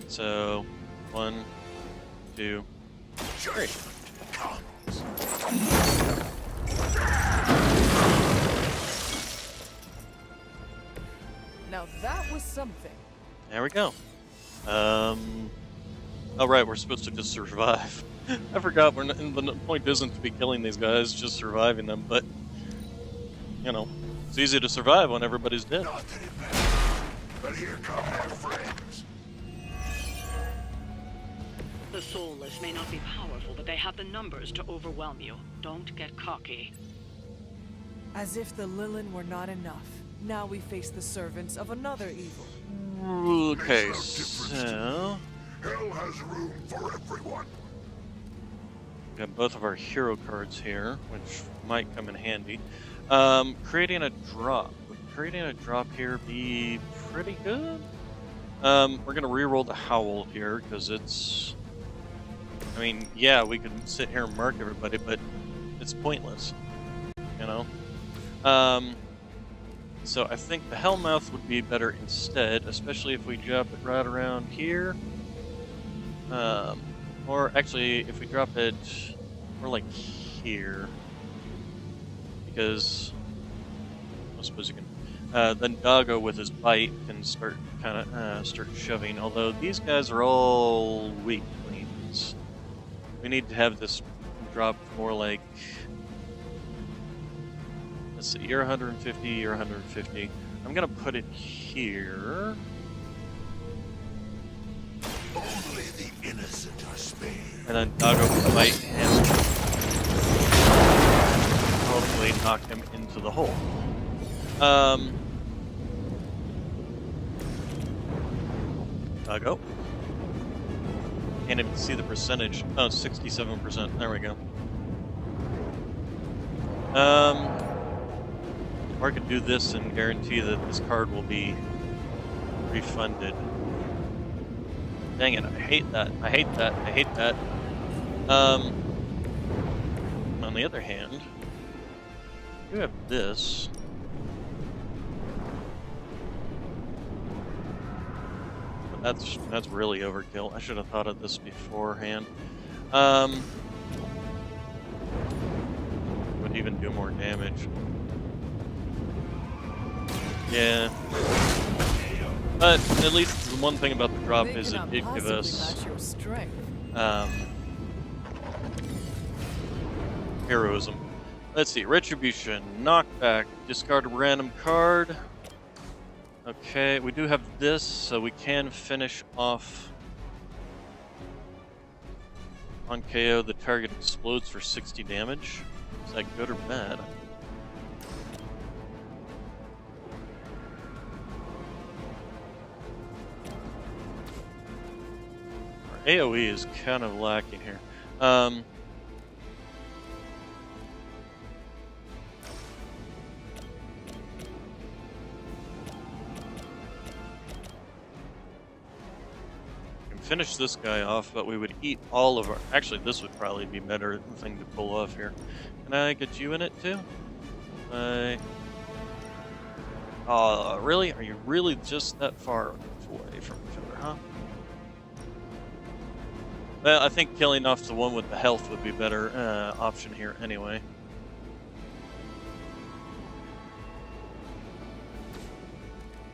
So 1, 2, 3. Now that was something. There we go. Oh right, we're supposed to just survive. I forgot we're not, the point isn't to be killing these guys, just surviving them, but you know, it's easy to survive when everybody's dead. But here come my friends. The soulless may not be powerful, but they have the numbers to overwhelm you. Don't get cocky. As if the Lilin were not enough. Now we face the servants of another evil. Okay, so Hell has room for everyone. we got both of our hero cards here, which might come in handy. Creating a drop. Would creating a drop here be pretty good? We're gonna reroll the Howl here because it's. I mean, yeah, we could sit here and mark everybody, but it's pointless. You know. So I think the Hellmouth would be better instead, especially if we drop it right around here. Or actually, if we drop it more like here, because I suppose you can. Then Doggo with his bite can start start shoving. Although these guys are all weak lanes, we need to have this drop more like. Let's see, you're 150, you're 150. I'm gonna put it here. Only the innocent are spared. And then Doggo can bite him. Hopefully knock him into the hole. Doggo. Can't even see the percentage. Oh, 67%. There we go. Or I could do this and guarantee that this card will be refunded. Dang it, I hate that. I hate that. I hate that. On the other hand, you have this. But that's really overkill. I should have thought of this beforehand. Would even do more damage. Yeah. But at least the one thing about the drop is it did give us heroism. Let's see, Retribution, Knockback, discard a random card. Okay, we do have this, so we can finish off on KO. The target explodes for 60 damage. Is that good or bad? AoE is kind of lacking here. We can finish this guy off, but we would eat all of our... Actually, this would probably be better thing to pull off here. Can I get you in it too? Really? Are you really just that far away from each other, huh? Well, I think killing off the one with the health would be better option here anyway.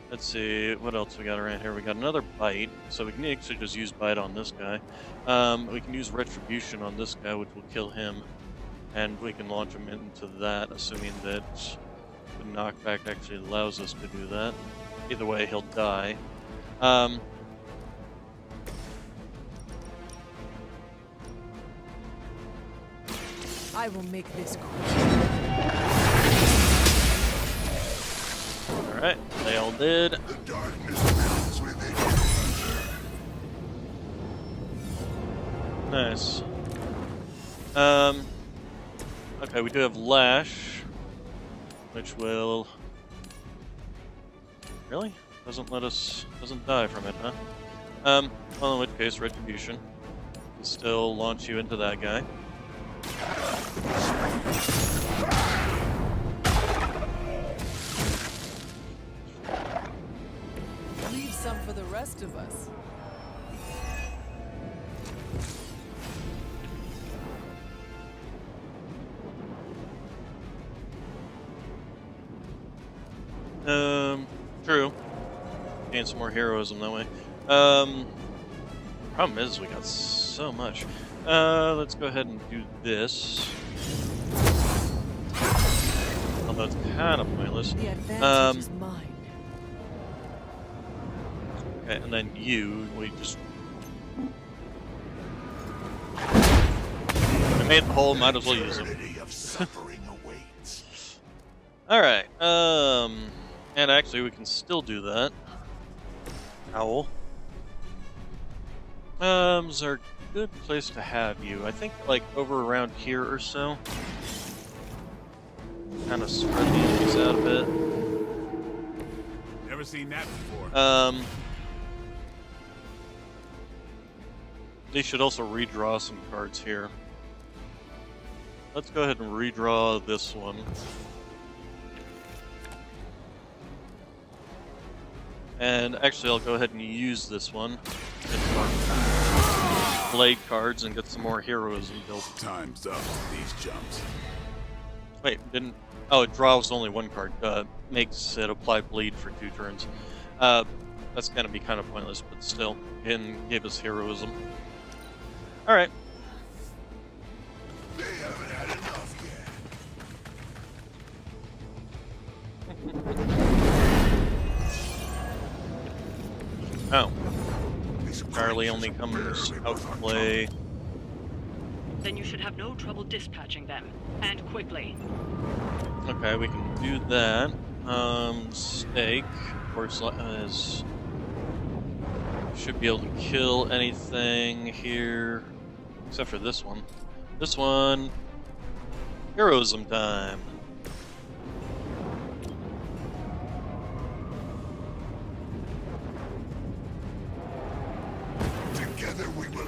Let's see, what else we got around here? We got another bite, so we can actually just use bite on this guy. We can use retribution on this guy, which will kill him. And we can launch him into that, assuming that the knockback actually allows us to do that. Either way, he'll die. I will make this quick. Alright, they all did. The darkness melts within you. Nice. Okay, we do have Lash, which will... Really? Doesn't die from it, huh? Well, in which case, Retribution can still launch you into that guy. Leave some for the rest of us. True. Gain some more heroism that way. Problem is, we got so much. Let's go ahead and do this. Although it's kind of pointless. The advantage is mine. Okay, and then you, we just... We made the hole, might as well use them. Alright, and actually we can still do that. Owl. Is there a good place to have you? I think, like, over around here or so. Kind of spread the enemies out a bit. Never seen that before. They should also redraw some cards here. Let's go ahead and redraw this one. And actually, I'll go ahead and use this one. Get some more blade cards and get some more heroism built. Time's up. These jumps. Wait, didn't... Oh, it draws only one card. Makes it apply bleed for 2 turns. That's gonna be kind of pointless, but still, again, gave us heroism. Alright. They haven't had enough yet. Oh. Charlie only comes out to play. Then you should have no trouble dispatching them, and quickly. Okay, we can do that. Steak, of course, should be able to kill anything here, except for this one. This one, heroism time. Together we will.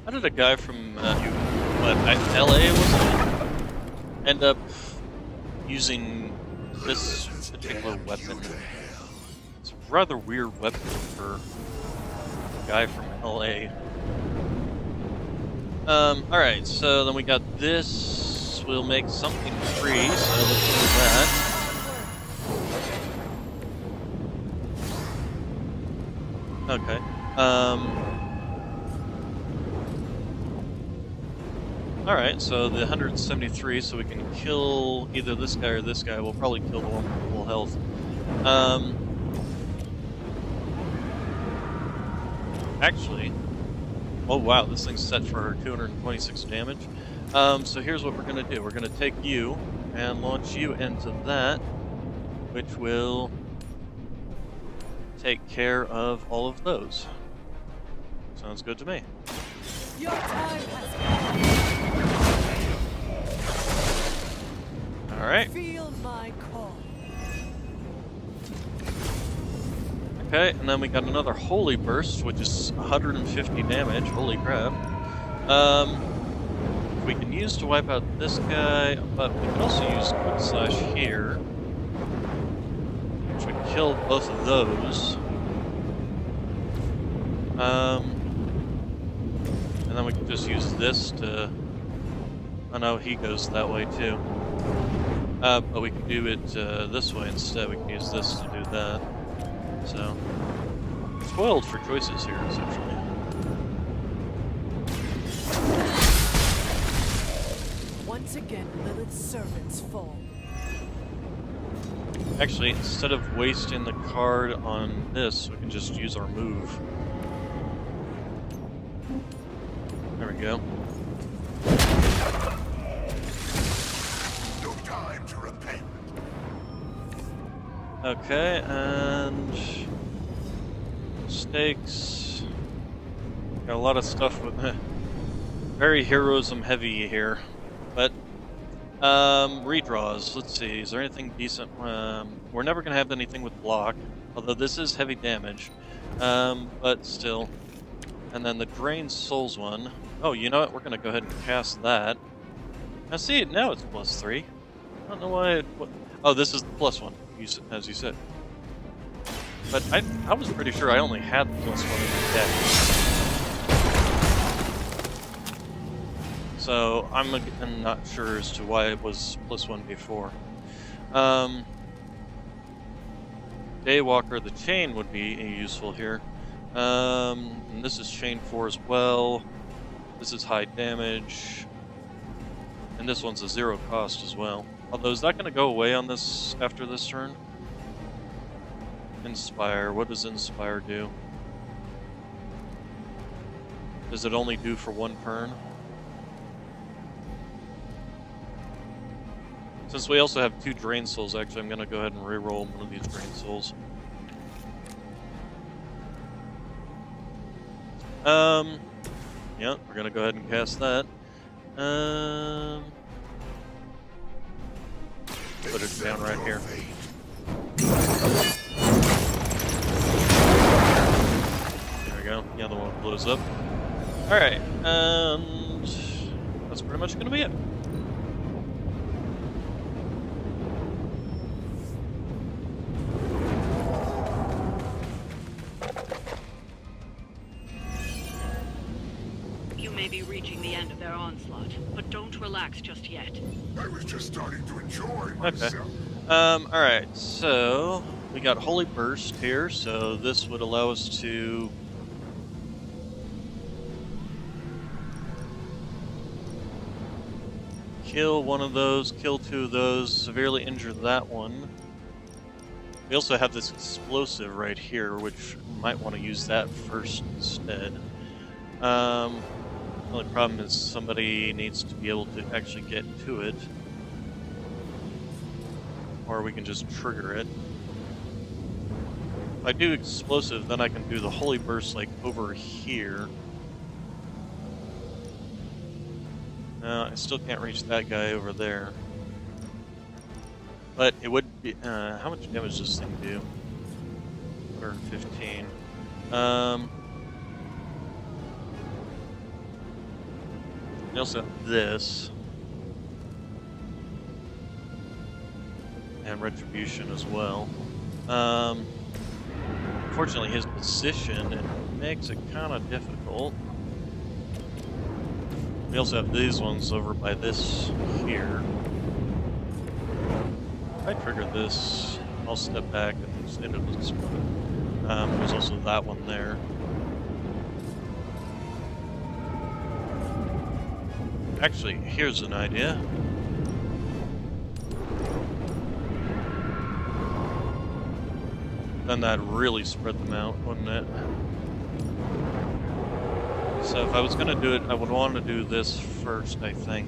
How did a guy from LA was it? End up using this particular weapon? It's a rather weird weapon for a guy from LA. Alright, so then we got this. We'll make something free, so let's do that. Okay. Alright, so the 173, so we can kill either this guy or this guy. We'll probably kill the one with full health. Actually, oh wow, this thing's set for 226 damage. So here's what we're gonna do. We're gonna take you and launch you into that, which will take care of all of those. Sounds good to me. Your time has Alright. Feel my call. Okay, and then we got another Holy Burst, which is 150 damage. Holy crap. We can use to wipe out this guy, but we can also use Quick Slash here, which would kill both of those. And then we can just use this to... Oh no, he goes that way too. But we can do it this way instead. We can use this to do that. So, spoiled for choices here, essentially. Once again, Lilith's servants fall. Actually, instead of wasting the card on this, we can just use our move. There we go. No time to repent. Okay, and stakes. Got a lot of stuff with very heroism heavy here, but redraws. Let's see. Is there anything decent? We're never gonna have anything with block, although this is heavy damage, but still. And then the drain souls one. Oh, you know what? We're gonna go ahead and cast that. Now see it now. It's +3. I don't know why. Oh, this is the +1. As you said. But I was pretty sure I only had the +1 in my deck. So I'm not sure as to why it was +1 before. Daywalker, the chain would be useful here. And this is chain 4 as well. This is high damage. And this one's a 0 cost as well. Although, is that going to go away on this after this turn? Inspire. What does Inspire do? Does it only do for 1 turn? Since we also have 2 Drain Souls, actually, I'm going to go ahead and reroll one of these Drain Souls. Yeah, we're going to go ahead and cast that. Put it down right here. There we go. The other one blows up. Alright, and that's pretty much going to be it. You may be reaching the end of their onslaught, but don't relax just yet. I was just starting to enjoy Okay. myself. Alright, so we got Holy Burst here, so this would allow us to kill one of those, kill 2 of those, severely injure that one. We also have this explosive right here, which we might want to use that first instead. The only problem is somebody needs to be able to actually get to it. Or we can just trigger it. If I do explosive, then I can do the Holy Burst like over here. No, I still can't reach that guy over there. But it would be, how much damage does this thing do? 115. We also have this. And Retribution as well. Unfortunately, his position, it makes it kind of difficult. We also have these ones over by this here. If I trigger this, I'll step back and stand up this one. There's also that one there. Actually, here's an idea. Then that really spread them out, wouldn't it? So if I was going to do it, I would want to do this first, I think.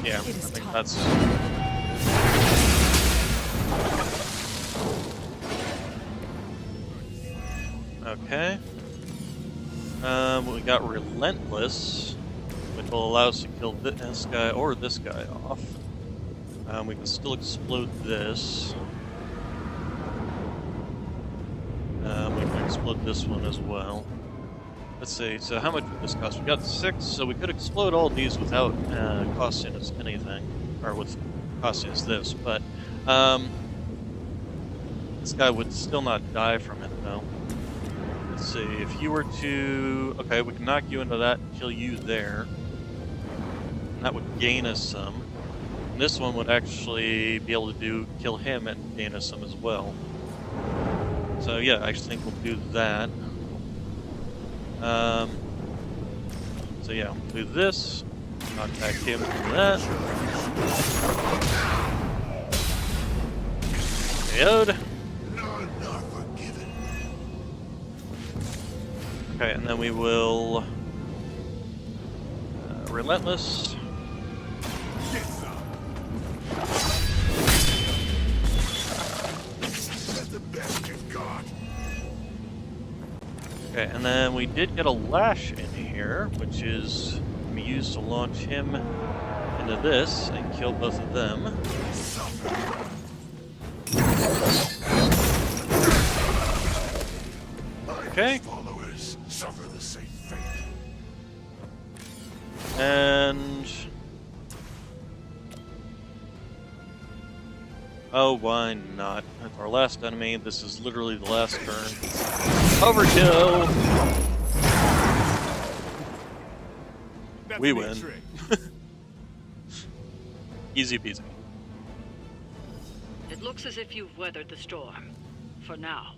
Yeah, I think that's... Okay. We got Relentless, which will allow us to kill this guy or this guy off. We can still explode this. We can explode this one as well. Let's see, so how much would this cost? We got 6, so we could explode all these without costing us anything. Or with costing us this, but this guy would still not die from it, though. Let's see, if you were to... Okay, we can knock you into that and kill you there. And that would gain us some. And this one would actually be able to kill him and gain us some as well. So yeah, I think we'll do that. So yeah, we'll do this. Knock back him from that. KO'd. Okay, and then we will Relentless. Okay, and then we did get a lash in here, which is we used to launch him into this and kill both of them. Okay. Followers suffer the same fate. And oh, why not? That's our last enemy. This is literally the last turn. Overkill! We win. Easy peasy. It looks as if you've weathered the storm. For now.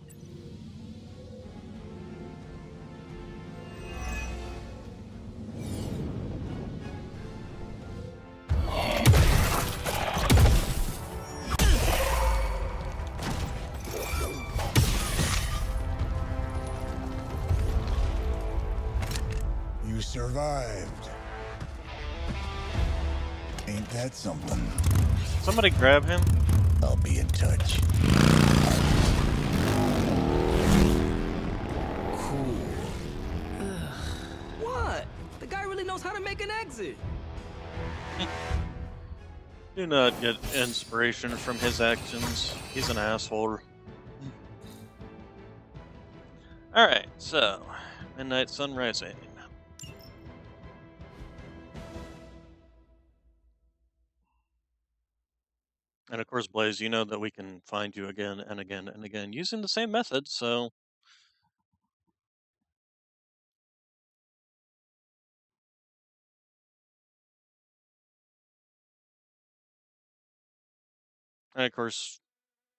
You survived. Ain't that something? Somebody grab him. I'll be in touch. Cool. What? The guy really knows how to make an exit. Do not get inspiration from his actions. He's an asshole. Alright, so Midnight Sun Rising. And of course, Blaze, you know that we can find you again and again and again using the same method, so... And of course,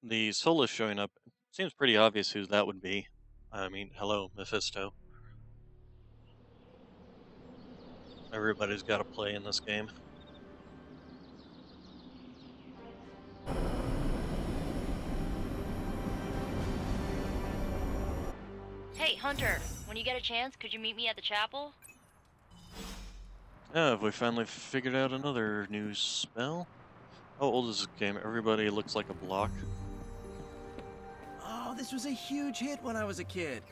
the Solus showing up, seems pretty obvious who that would be. I mean, hello, Mephisto. Everybody's got to play in this game. Hey, Hunter, when you get a chance, could you meet me at the chapel? Yeah, have we finally figured out another new spell? How old is this game? Everybody looks like a block. Oh, this was a huge hit when I was a kid.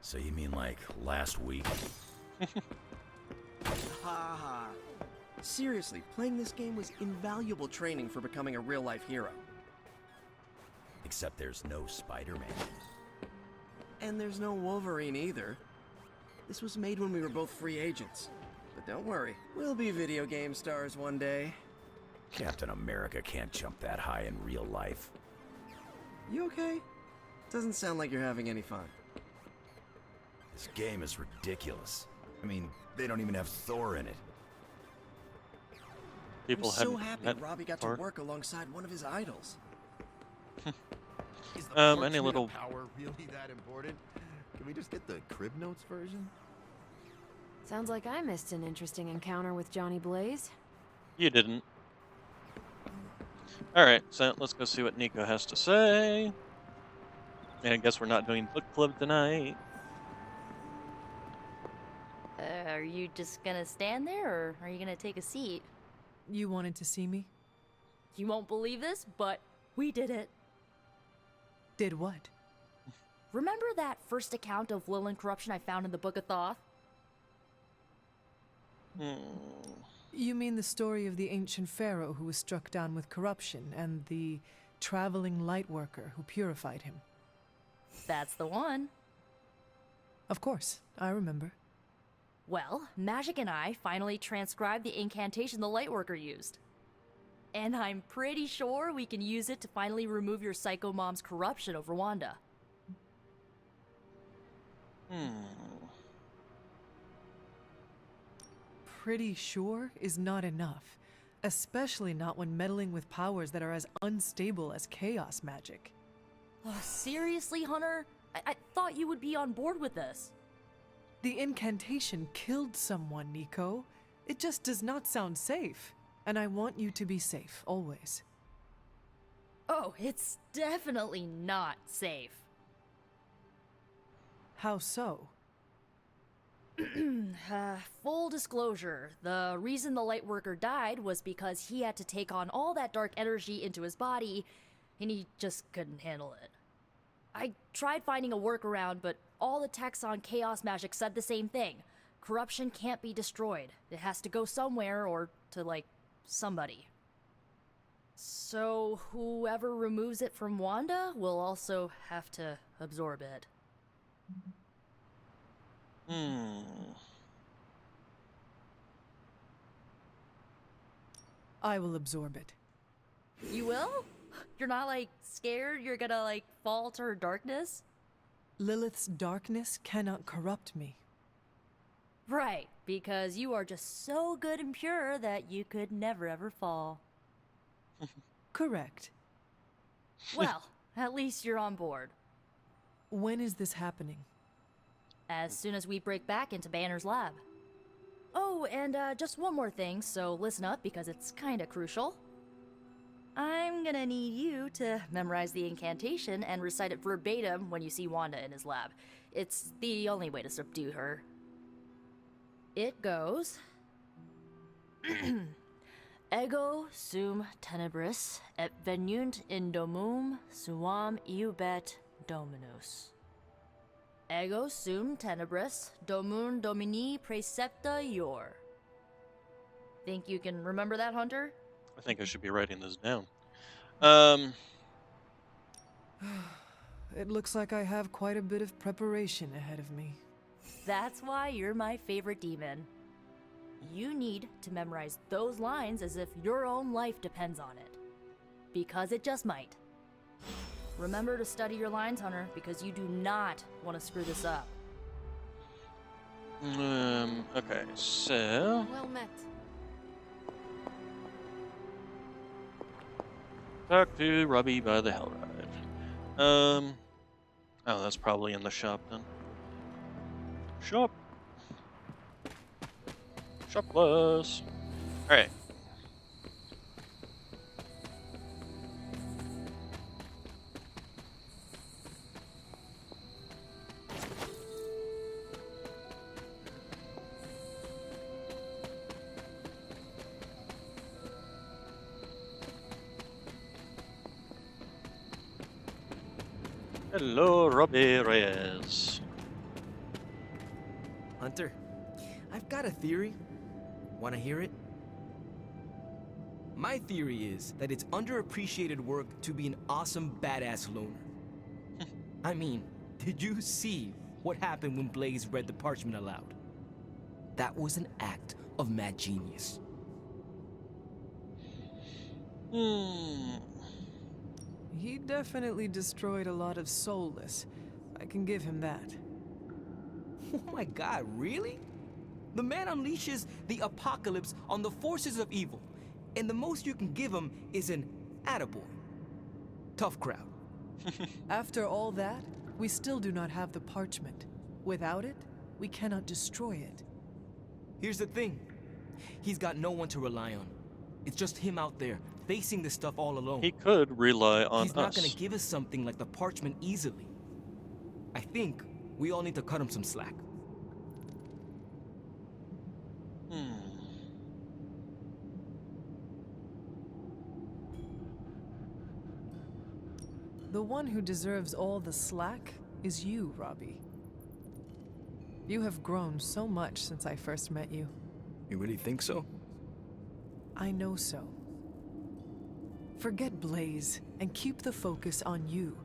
So you mean like last week? Ha ha. Seriously, playing this game was invaluable training for becoming a real-life hero. Except there's no Spider-Man. And there's no Wolverine either. This was made when we were both free agents. But don't worry, we'll be video game stars one day. Captain America can't jump that high in real life. You okay? Doesn't sound like you're having any fun. This game is ridiculous. I mean, they don't even have Thor in it. People I'm so happy Robbie got to work alongside one of his idols. Is the any parchment little power really that important? Can we just get the Crib Notes version? Sounds like I missed an interesting encounter with Johnny Blaze. You didn't. Alright, so let's go see what Nico has to say. And I guess we're not doing book club tonight. Are you just gonna stand there, or are you gonna take a seat? You wanted to see me? You won't believe this, but we did it. Did what? remember that first account of Lilin corruption I found in the Book of Thoth? You mean the story of the ancient pharaoh who was struck down with corruption and the traveling lightworker who purified him? That's the one. Of course, I remember. Well, Magic and I finally transcribed the incantation the lightworker used. And I'm pretty sure we can use it to finally remove your psycho mom's corruption over Wanda. Pretty sure is not enough, especially not when meddling with powers that are as unstable as chaos magic. Oh, seriously, Hunter? I thought you would be on board with this. The incantation killed someone, Nico. It just does not sound safe. And I want you to be safe, always. Oh, it's definitely not safe. How so? Full disclosure, the reason the Lightworker died was because he had to take on all that dark energy into his body, and he just couldn't handle it. I tried finding a workaround, but all the texts on chaos magic said the same thing. Corruption can't be destroyed. It has to go somewhere or to, like, somebody. So whoever removes it from Wanda will also have to absorb it. I will absorb it. You will? You're not, like, scared you're gonna, like, fall to her darkness? Lilith's darkness cannot corrupt me. Right, because you are just so good and pure that you could never ever fall. Correct. Well, at least you're on board. When is this happening? As soon as we break back into Banner's lab. Oh, and just one more thing, so listen up because it's kinda crucial. I'm gonna need you to memorize the incantation and recite it verbatim when you see Wanda in his lab. It's the only way to subdue her. It goes... Ego sum tenebris et venunt in domum suam iubet dominus. Ego sum tenebris domum domini praecepta ior. Think you can remember that, Hunter? I think I should be writing this down. It looks like I have quite a bit of preparation ahead of me. That's why you're my favorite demon. You need to memorize those lines as if your own life depends on it. Because it just might. Remember to study your lines, Hunter, because you do not want to screw this up. Okay, so... Well met. Talk to Robbie by the Hell Ride. Oh, that's probably in the shop then. Shop! Shop plus! Alright. Hello, Robbie Reyes. Hunter, I've got a theory. Want to hear it? My theory is that it's underappreciated work to be an awesome badass loner. I mean, did you see what happened when Blaze read the parchment aloud? That was an act of mad genius. He definitely destroyed a lot of soulless. I can give him that. Oh my god, really? The man unleashes the apocalypse on the forces of evil, and the most you can give him is an attaboy. Tough crowd. After all that, we still do not have the parchment. Without it, we cannot destroy it. Here's the thing. He's got no one to rely on. It's just him out there, facing this stuff all alone. He could rely on us. He's not gonna give us something like the parchment easily. I think we all need to cut him some slack. The one who deserves all the slack is you, Robbie. You have grown so much since I first met you. You really think so? I know so. Forget Blaze and keep the focus on you.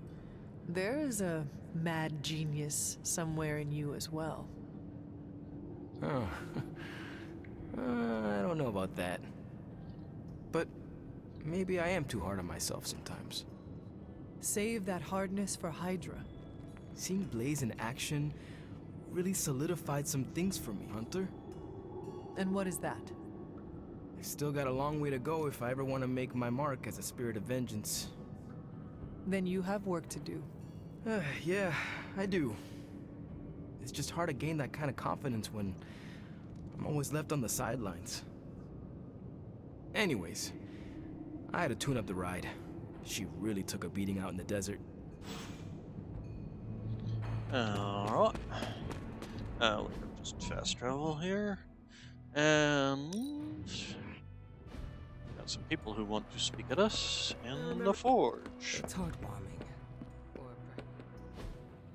There is a mad genius somewhere in you as well. Oh. I don't know about that. But maybe I am too hard on myself sometimes. Save that hardness for Hydra. Seeing Blaze in action really solidified some things for me, Hunter. And what is that? I still got a long way to go if I ever want to make my mark as a spirit of vengeance. Then you have work to do. Yeah, I do. It's just hard to gain that kind of confidence when I'm always left on the sidelines. Anyways, I had to tune up the ride. She really took a beating out in the desert. Alright. We'll just fast travel here. And got some people who want to speak at us in the forge. It's heartwarming.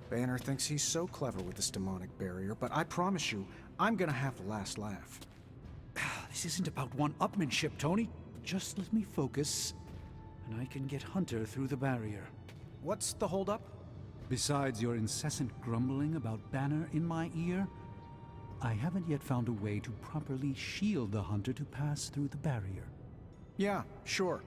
Banner thinks he's so clever with this demonic barrier, but I promise you, I'm gonna have the last laugh. This isn't about one-upmanship, Tony. Just let me focus, and I can get Hunter through the barrier. What's the holdup? Besides your incessant grumbling about Banner in my ear, I haven't yet found a way to properly shield the Hunter to pass through the barrier. Yeah, sure.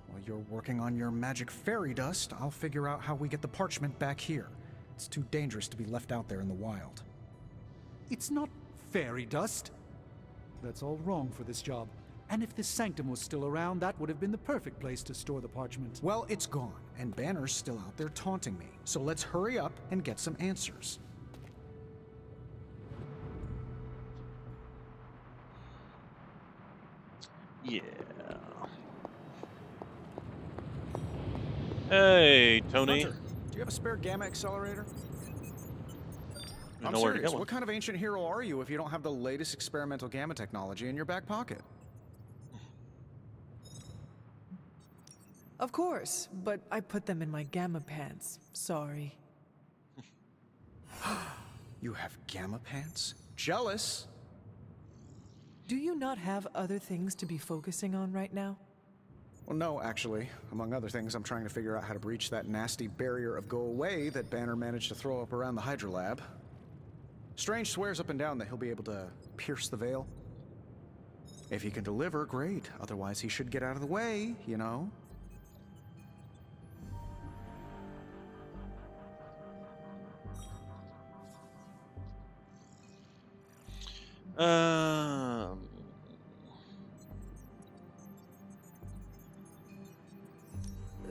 While you're working on your magic fairy dust, I'll figure out how we get the parchment back here. It's too dangerous to be left out there in the wild. It's not fairy dust. That's all wrong for this job. And if this sanctum was still around, that would have been the perfect place to store the parchment. Well, it's gone, and Banner's still out there taunting me. So let's hurry up and get some answers. Yeah. Hey, Tony. Hunter, do you have a spare gamma accelerator? You I'm know where to serious. get one. What kind of ancient hero are you if you don't have the latest experimental gamma technology in your back pocket? Of course, but I put them in my gamma pants. Sorry. You have gamma pants? Jealous? Do you not have other things to be focusing on right now? Well, no, actually. Among other things, I'm trying to figure out how to breach that nasty barrier of go away that Banner managed to throw up around the Hydra lab. Strange swears up and down that he'll be able to pierce the veil. If he can deliver, great. Otherwise, he should get out of the way, you know?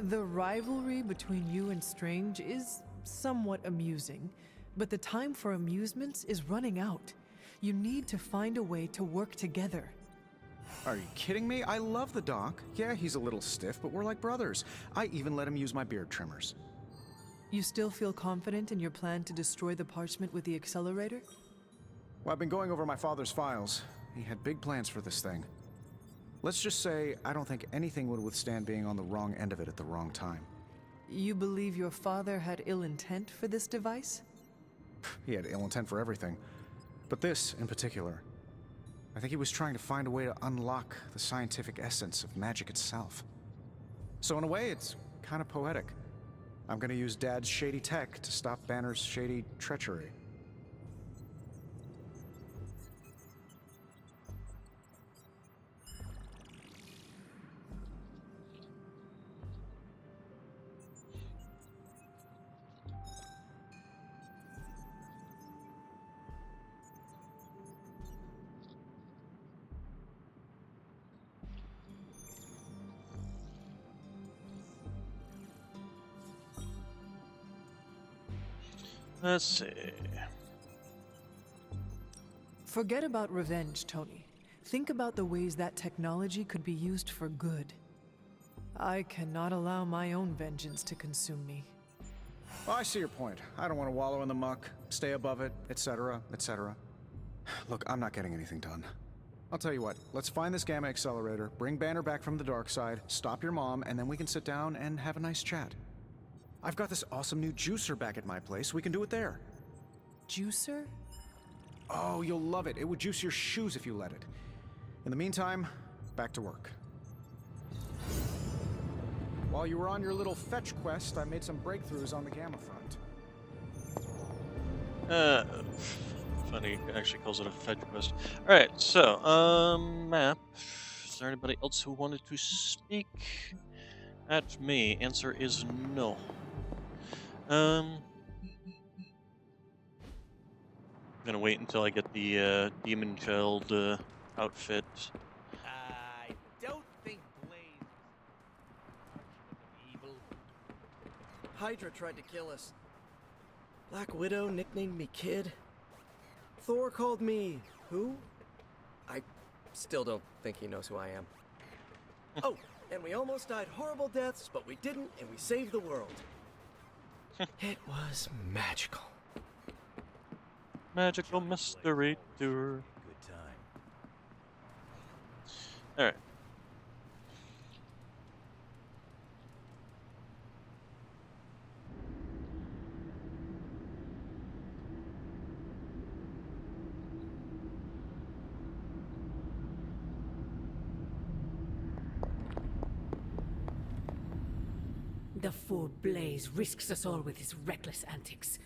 The rivalry between you and Strange is somewhat amusing, but the time for amusements is running out. You need to find a way to work together. Are you kidding me? I love the Doc. Yeah, he's a little stiff, but we're like brothers. I even let him use my beard trimmers. You still feel confident in your plan to destroy the parchment with the accelerator? Well, I've been going over my father's files. He had big plans for this thing. Let's just say I don't think anything would withstand being on the wrong end of it at the wrong time. You believe your father had ill intent for this device? He had ill intent for everything. But this, in particular. I think he was trying to find a way to unlock the scientific essence of magic itself. So in a way, it's kind of poetic. I'm gonna use Dad's shady tech to stop Banner's shady treachery. Let's see. Forget about revenge, Tony. Think about the ways that technology could be used for good. I cannot allow my own vengeance to consume me. Well, I see your point. I don't want to wallow in the muck, stay above it, etc., etc. Look, I'm not getting anything done. I'll tell you what, let's find this gamma accelerator, bring Banner back from the dark side, stop your mom, and then we can sit down and have a nice chat. I've got this awesome new juicer back at my place. We can do it there. Juicer? Oh, you'll love it. It would juice your shoes if you let it. In the meantime, back to work. While you were on your little fetch quest, I made some breakthroughs on the gamma front. Funny, it actually calls it a fetch quest. Alright, so, map. Is there anybody else who wanted to speak at me? Answer is no. I'm gonna wait until I get the demon child outfit. I don't think Blaze is evil. Hydra tried to kill us. Black Widow nicknamed me Kid. Thor called me... who? I still don't think he knows who I am. Oh, and we almost died horrible deaths, but we didn't, and we saved the world. It was magical. Magical mystery tour. Good time. Alright. The fool Blaze risks us all with his reckless antics,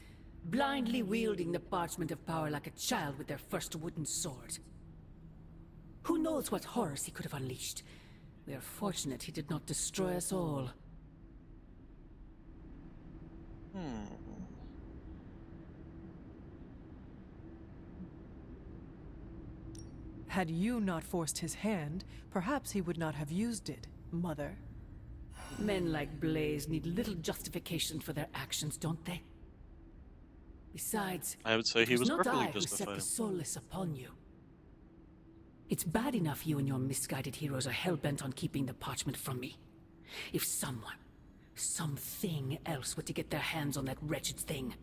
blindly wielding the parchment of power like a child with their first wooden sword. Who knows what horrors he could have unleashed? We are fortunate he did not destroy us all. Had you not forced his hand, perhaps he would not have used it, Mother. Men like Blaze need little justification for their actions, don't they? Besides, I would say it he was not perfectly I who set justified. the soulless upon you. It's bad enough you and your misguided heroes are hell-bent on keeping the parchment from me. If someone, something else were to get their hands on that wretched thing.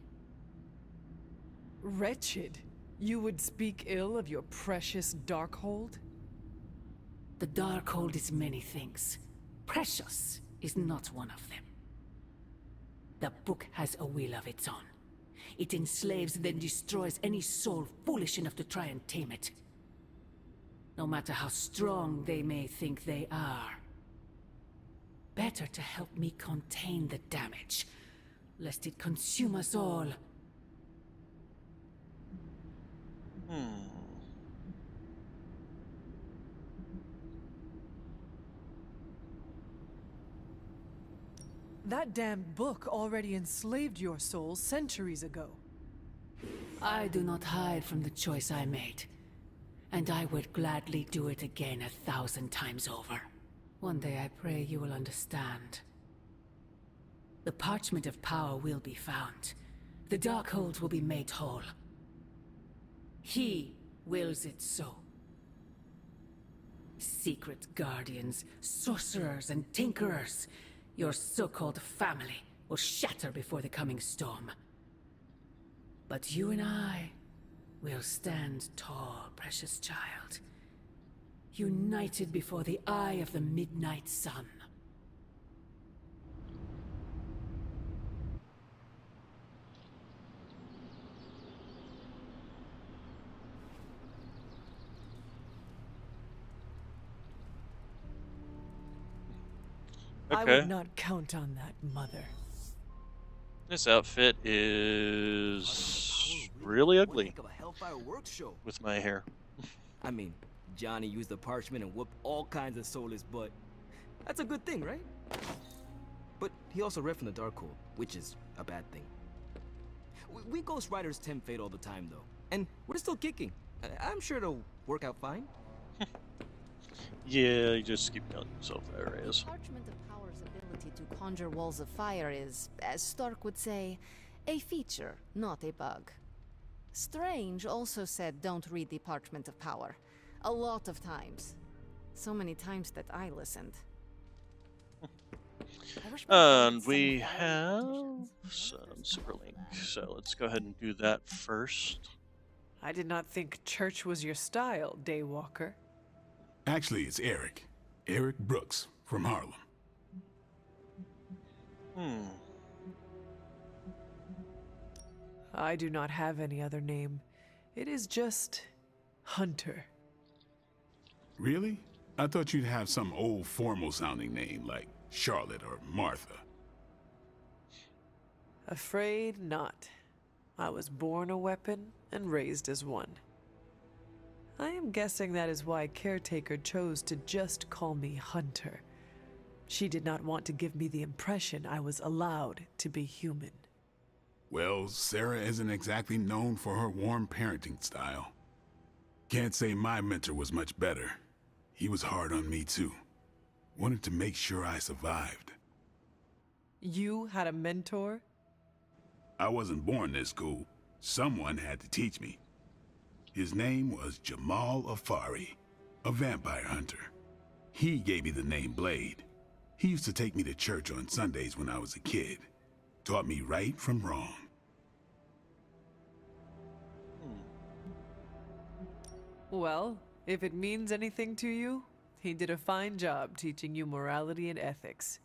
Wretched? You would speak ill of your precious Darkhold? The Darkhold is many things. Precious is not one of them. The book has a will of its own. It enslaves, then destroys any soul foolish enough to try and tame it. No matter how strong they may think they are. Better to help me contain the damage, lest it consume us all. That damned book already enslaved your soul centuries ago. I do not hide from the choice I made. And I would gladly do it again 1,000 times over. One day I pray you will understand. The parchment of power will be found. The Darkhold will be made whole. He wills it so. Secret guardians, sorcerers, and tinkerers, your so-called family will shatter before the coming storm. But you and I will stand tall, precious child. United before the eye of the midnight sun. I would not count on that, Mother. This outfit is really ugly with my hair. I mean, Johnny used the parchment and whooped all kinds of soulless butt. That's a good thing, right? But he also read from the Darkhold, which is a bad thing. We Ghost Riders tempt fate all the time, though. And we're still kicking. I'm sure it'll work out fine. Yeah, you just keep counting yourself areas. Parchment of Power's ability to conjure walls of fire is, as Stark would say, a feature, not a bug. Strange also said don't read the Parchment of Power. A lot of times. So many times that I listened. And we have some Superlink, so let's go ahead and do that first. I did not think church was your style, Daywalker. Actually, it's Eric. Eric Brooks from Harlem. I do not have any other name. It is just Hunter. Really? I thought you'd have some old formal-sounding name like Charlotte or Martha. Afraid not. I was born a weapon and raised as one. I am guessing that is why Caretaker chose to just call me Hunter. She did not want to give me the impression I was allowed to be human. Well, Sarah isn't exactly known for her warm parenting style. Can't say my mentor was much better. He was hard on me too. Wanted to make sure I survived. You had a mentor? I wasn't born this cool. Someone had to teach me. His name was Jamal Afari, a vampire hunter. He gave me the name Blade. He used to take me to church on Sundays when I was a kid. Taught me right from wrong. Well, if it means anything to you, he did a fine job teaching you morality and ethics.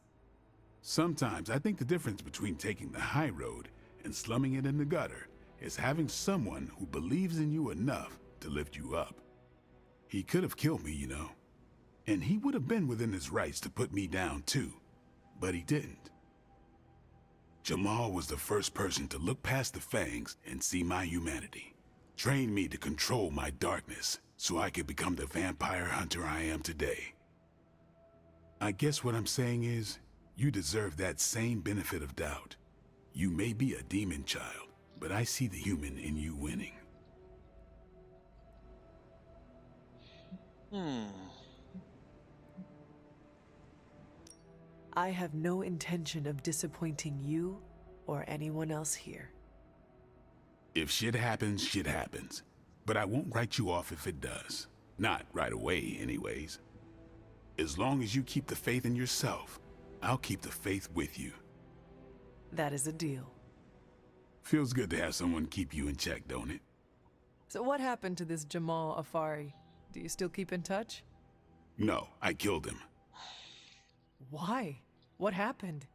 Sometimes I think the difference between taking the high road and slumming it in the gutter is having someone who believes in you enough to lift you up. He could have killed me, you know. And he would have been within his rights to put me down too. But he didn't. Jamal was the first person to look past the fangs and see my humanity. Trained me to control my darkness so I could become the vampire hunter I am today. I guess what I'm saying is, you deserve that same benefit of doubt. You may be a demon child, but I see the human in you winning. I have no intention of disappointing you or anyone else here. If shit happens, shit happens. But I won't write you off if it does. Not right away, anyways. As long as you keep the faith in yourself, I'll keep the faith with you. That is a deal. Feels good to have someone keep you in check, don't it? So what happened to this Jamal Afari? Do you still keep in touch? No, I killed him. Why? What happened?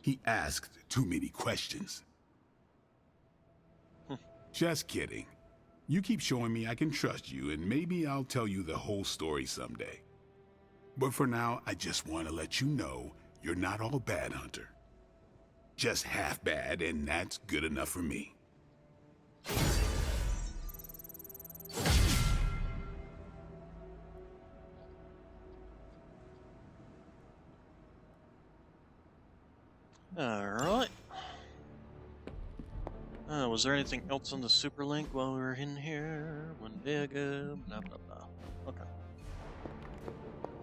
He asked too many questions. Just kidding. You keep showing me I can trust you, and maybe I'll tell you the whole story someday. But for now, I just want to let you know you're not all bad, Hunter. Just half bad, and that's good enough for me. Alright. Was there anything else on the super link while we were in here? One Vega, blah blah blah. Okay.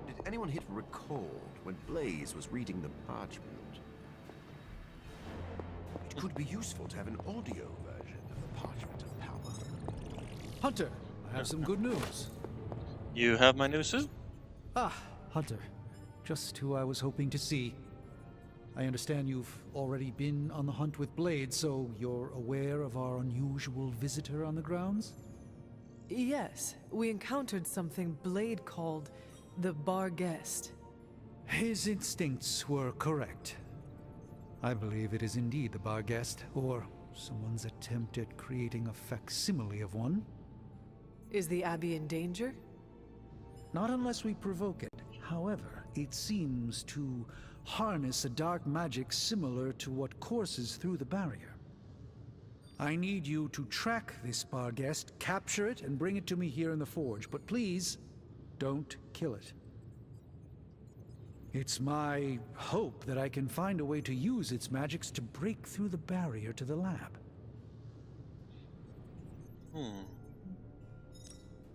Did anyone hit record when Blaze was reading the parchment? It could be useful to have an audio version of the Parchment of Power. Hunter, I have some good news. You have my new suit? Ah, Hunter. Just who I was hoping to see. I understand you've already been on the hunt with Blade, so you're aware of our unusual visitor on the grounds? Yes, we encountered something Blade called the Bar Guest. His instincts were correct. I believe it is indeed the Bar Guest, or someone's attempt at creating a facsimile of one. Is the Abbey in danger? Not unless we provoke it. However, it seems to harness a dark magic similar to what courses through the barrier. I need you to track this Bar Guest, capture it, and bring it to me here in the forge. But please, don't kill it. It's my hope that I can find a way to use its magics to break through the barrier to the lab.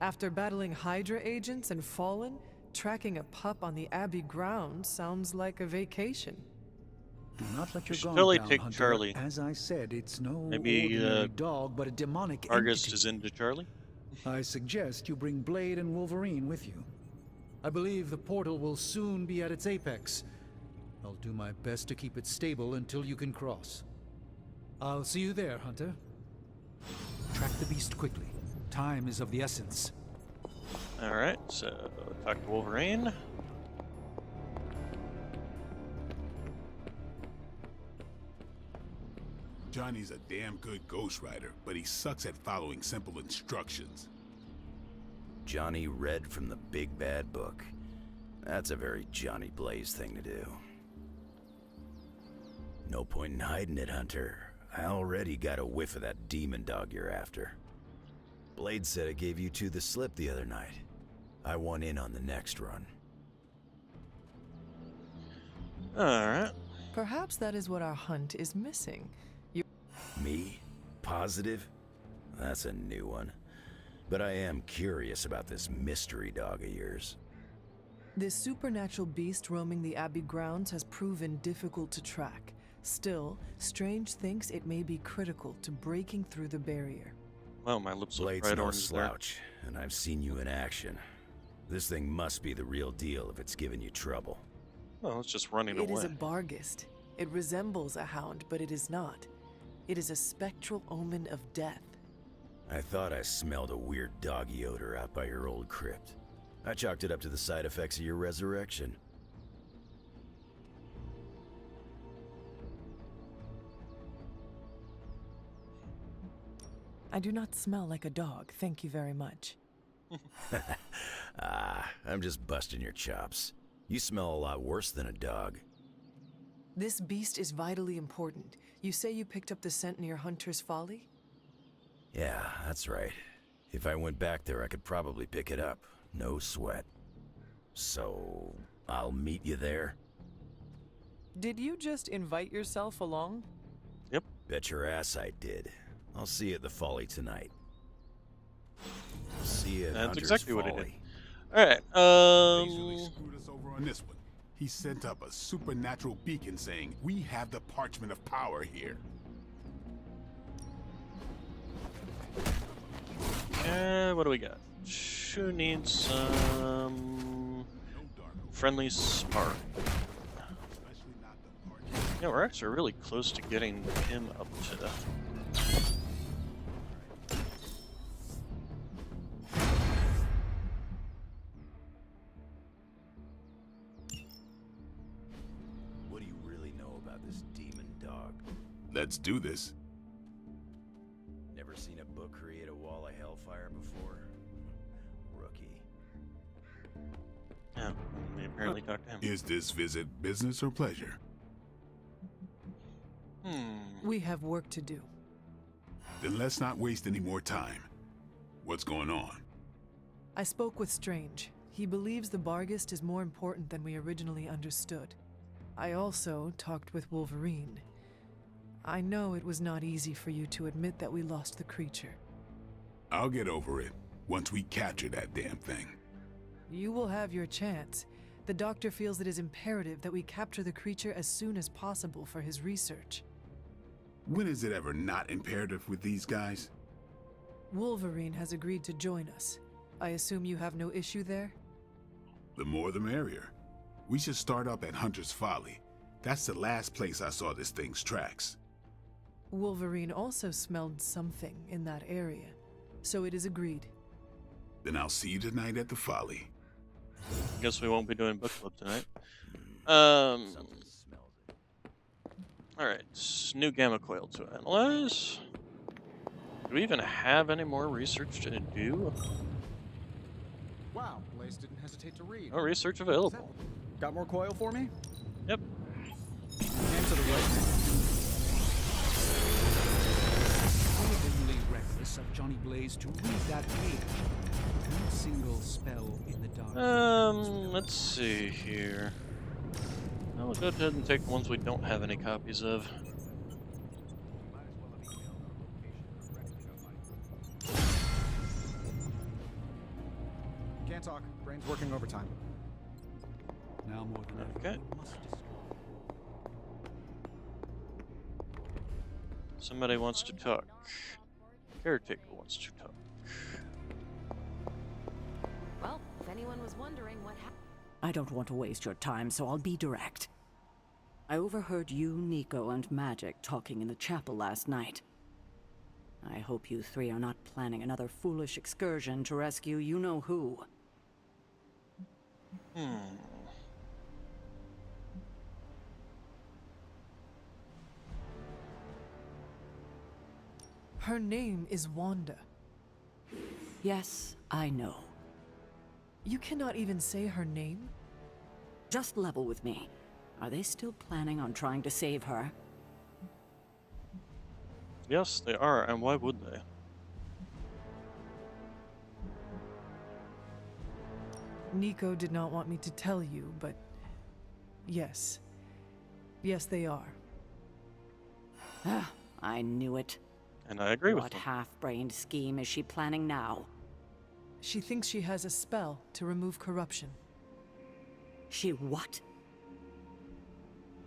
After battling Hydra agents and Fallen, tracking a pup on the Abbey grounds sounds like a vacation. Do not let We your should guard totally down, take Hunter. Charlie. As I said, it's no Maybe, ordinary dog, but a demonic Argus entity. is into Charlie? I suggest you bring Blade and Wolverine with you. I believe the portal will soon be at its apex. I'll do my best to keep it stable until you can cross. I'll see you there, Hunter. Track the beast quickly. Time is of the essence. Alright, so talk to Wolverine. Johnny's a damn good ghostwriter, but he sucks at following simple instructions. Johnny read from the big bad book. That's a very Johnny Blaze thing to do. No point in hiding it, Hunter. I already got a whiff of that demon dog you're after. Blade said I gave you two the slip the other night. I want in on the next run. Alright. Perhaps that is what our hunt is missing. Me? Positive? That's a new one. But I am curious about this mystery dog of yours. This supernatural beast roaming the Abbey grounds has proven difficult to track. Still, Strange thinks it may be critical to breaking through the barrier. Well, my lips look Blade's right no orange slouch, and I've seen you in action. This thing must be the real deal if it's giving you trouble. there. Oh, it's just running away. It is a Barghest. It resembles a hound, but it is not. It is a spectral omen of death. I thought I smelled a weird doggy odor out by your old crypt. I chalked it up to the side effects of your resurrection. I do not smell like a dog, thank you very much. I'm just busting your chops. You smell a lot worse than a dog. This beast is vitally important. You say you picked up the scent near Hunter's Folly? Yeah, that's right. If I went back there, I could probably pick it up. No sweat. So, I'll meet you there? Did you just invite yourself along? Yep. Bet your ass I did. I'll see you at the Folly tonight. See you at That's Hunter's exactly what he did. Folly. Alright, Basically screwed us over on this one. He sent up a supernatural beacon saying, "We have the parchment of power here." what do we got? Sure needs some friendly spark. Yeah, we're actually really close to getting him up to. What do you really know about this demon dog? Let's do this. Never seen a book create a wall of hellfire before? Rookie. Yeah, we apparently talked to him. Is this visit business or pleasure? We have work to do. Then let's not waste any more time. What's going on? I spoke with Strange. He believes the Barghest is more important than we originally understood. I also talked with Wolverine. I know it was not easy for you to admit that we lost the creature. I'll get over it once we capture that damn thing. You will have your chance. The doctor feels it is imperative that we capture the creature as soon as possible for his research. When is it ever not imperative with these guys? Wolverine has agreed to join us. I assume you have no issue there? The more the merrier. We should start up at Hunter's Folly. That's the last place I saw this thing's tracks. Wolverine also smelled something in that area, so it is agreed. Then I'll see you tonight at the Folly. Guess we won't be doing book club tonight. Alright, new gamma coil to analyze. Do we even have any more research to do? Wow, Blaze didn't hesitate to read. No research available. Got more coil for me? Yep. And to the right. Horribly reckless of Johnny Blaze to read that page. One single spell in the dark. Let's see here. I'll go ahead and take the ones we don't have any copies of. Can't talk. Brain's working overtime. Now more than ever. Okay. Somebody wants to talk. Caretaker wants to talk. Well, if anyone was wondering what happened. I don't want to waste your time, so I'll be direct. I overheard you, Nico, and Magic talking in the chapel last night. I hope you three are not planning another foolish excursion to rescue you-know-who. Her name is Wanda. Yes, I know. You cannot even say her name? Just level with me. Are they still planning on trying to save her? Yes, they are, and why would they? Nico did not want me to tell you, but yes. Yes, they are. Ah, I knew it. And I agree with What them. half-brained scheme is she planning now? She thinks she has a spell to remove corruption. She what?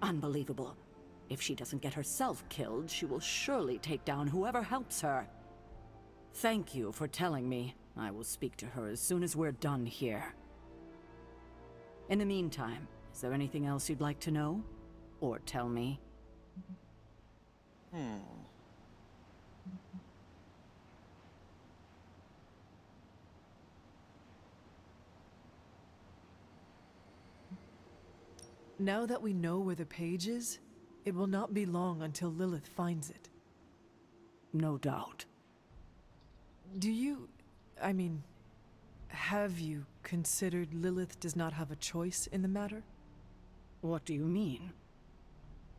Unbelievable. If she doesn't get herself killed, she will surely take down whoever helps her. Thank you for telling me. I will speak to her as soon as we're done here. In the meantime, is there anything else you'd like to know? Or tell me? Now that we know where the page is, it will not be long until Lilith finds it. No doubt. Do you... have you considered Lilith does not have a choice in the matter? What do you mean?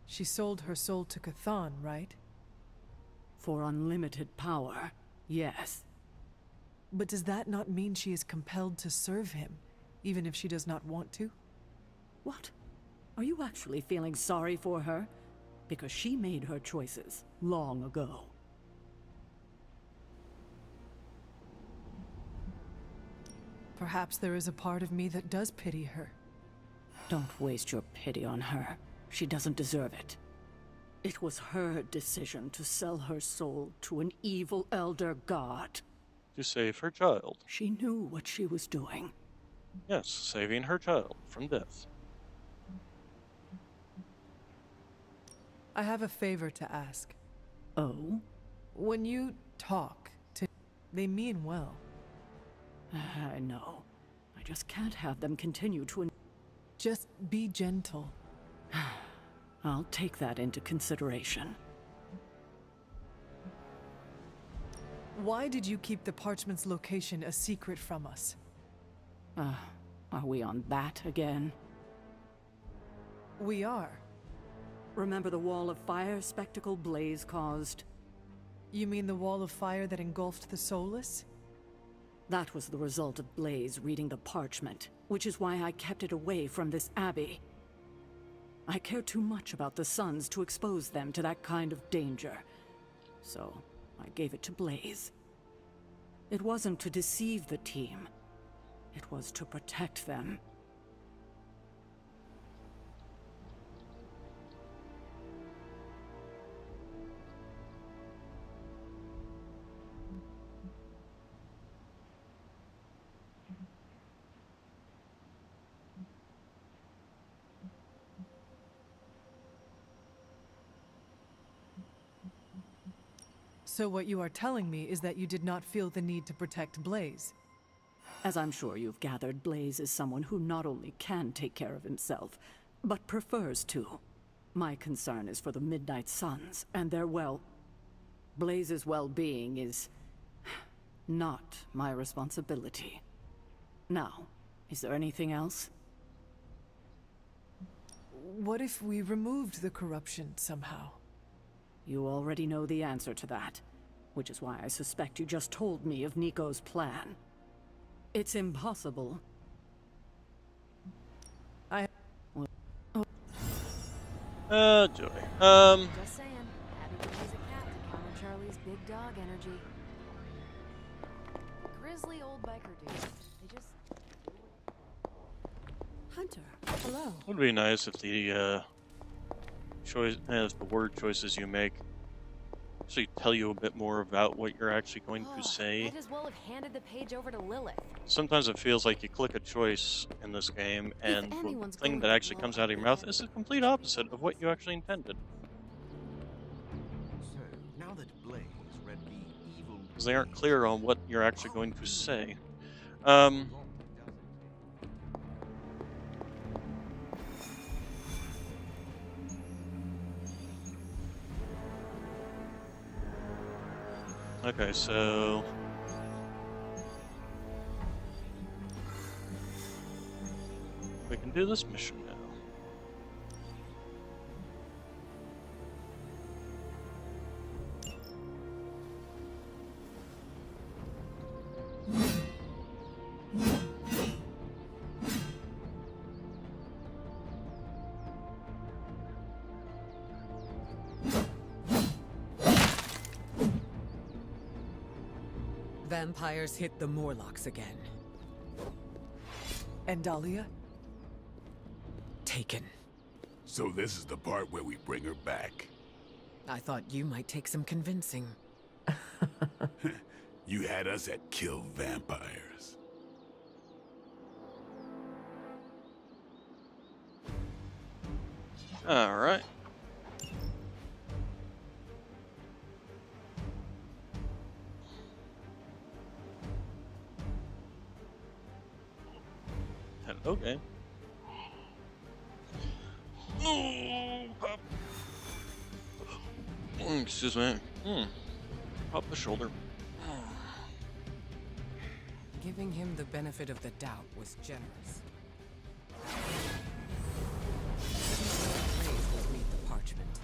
She sold her soul to Cthon, right? For unlimited power, yes. But does that not mean she is compelled to serve him, even if she does not want to? What? Are you actually feeling sorry for her? Because she made her choices long ago. Perhaps there is a part of me that does pity her. Don't waste your pity on her. She doesn't deserve it. It was her decision to sell her soul to an evil elder god. To save her child. She knew what she was doing. Yes, saving her child from death. I have a favor to ask. Oh? When you talk to... they mean well. I know. I just can't have them continue to... Just be gentle. I'll take that into consideration. Why did you keep the parchment's location a secret from us? Are we on that again? We are. Remember the wall of fire spectacle Blaze caused? You mean the wall of fire that engulfed the Soulless? That was the result of Blaze reading the parchment, which is why I kept it away from this abbey. I care too much about the Sons to expose them to that kind of danger. So, I gave it to Blaze. It wasn't to deceive the team. It was to protect them. So what you are telling me is that you did not feel the need to protect Blaze. As I'm sure you've gathered, Blaze is someone who not only can take care of himself, but prefers to. My concern is for the Midnight Suns and their Blaze's well-being is not my responsibility. Now, is there anything else? What if we removed the corruption somehow? You already know the answer to that, which is why I suspect you just told me of Nico's plan. It's impossible. Joy. Just saying. Abby could use a cat to counter Charlie's big dog energy. Grizzly old biker dudes. They just... Hunter, hello. Would be nice if the if the word choices you make actually tell you a bit more about what you're actually going to say. Might as well have handed the page over to Lilith. Sometimes it feels like you click a choice in this game, and the thing that actually comes out of your mouth is the complete opposite of what you actually intended. So, now that Blaze read the evil... Because they aren't clear on what you're actually going to say. Okay, so we can do this mission now. Vampires hit the Morlocks again. And Dahlia? Taken. So this is the part where we bring her back. I thought you might take some convincing. You had us at kill vampires. All right. Okay. Oh, pop. Excuse me. Pop the shoulder. Giving him the benefit of the doubt was generous. Blaze will read the parchment.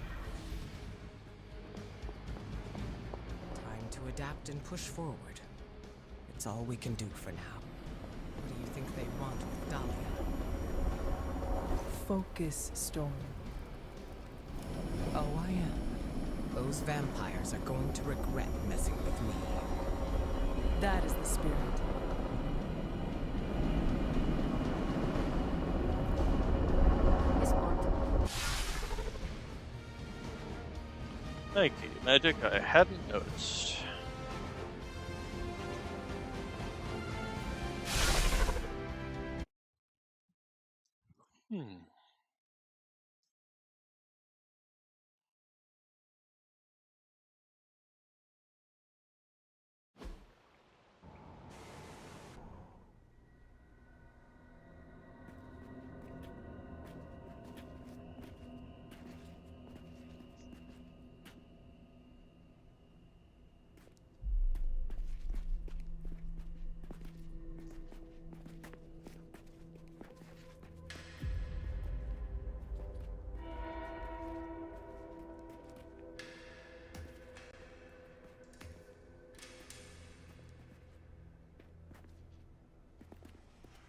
Time to adapt and push forward. It's all we can do for now. What do you think they want with Dahlia? Focus, Storm. Oh, I am. Those vampires are going to regret messing with me. That is the spirit. Is marked. Thank you, magic. I hadn't noticed.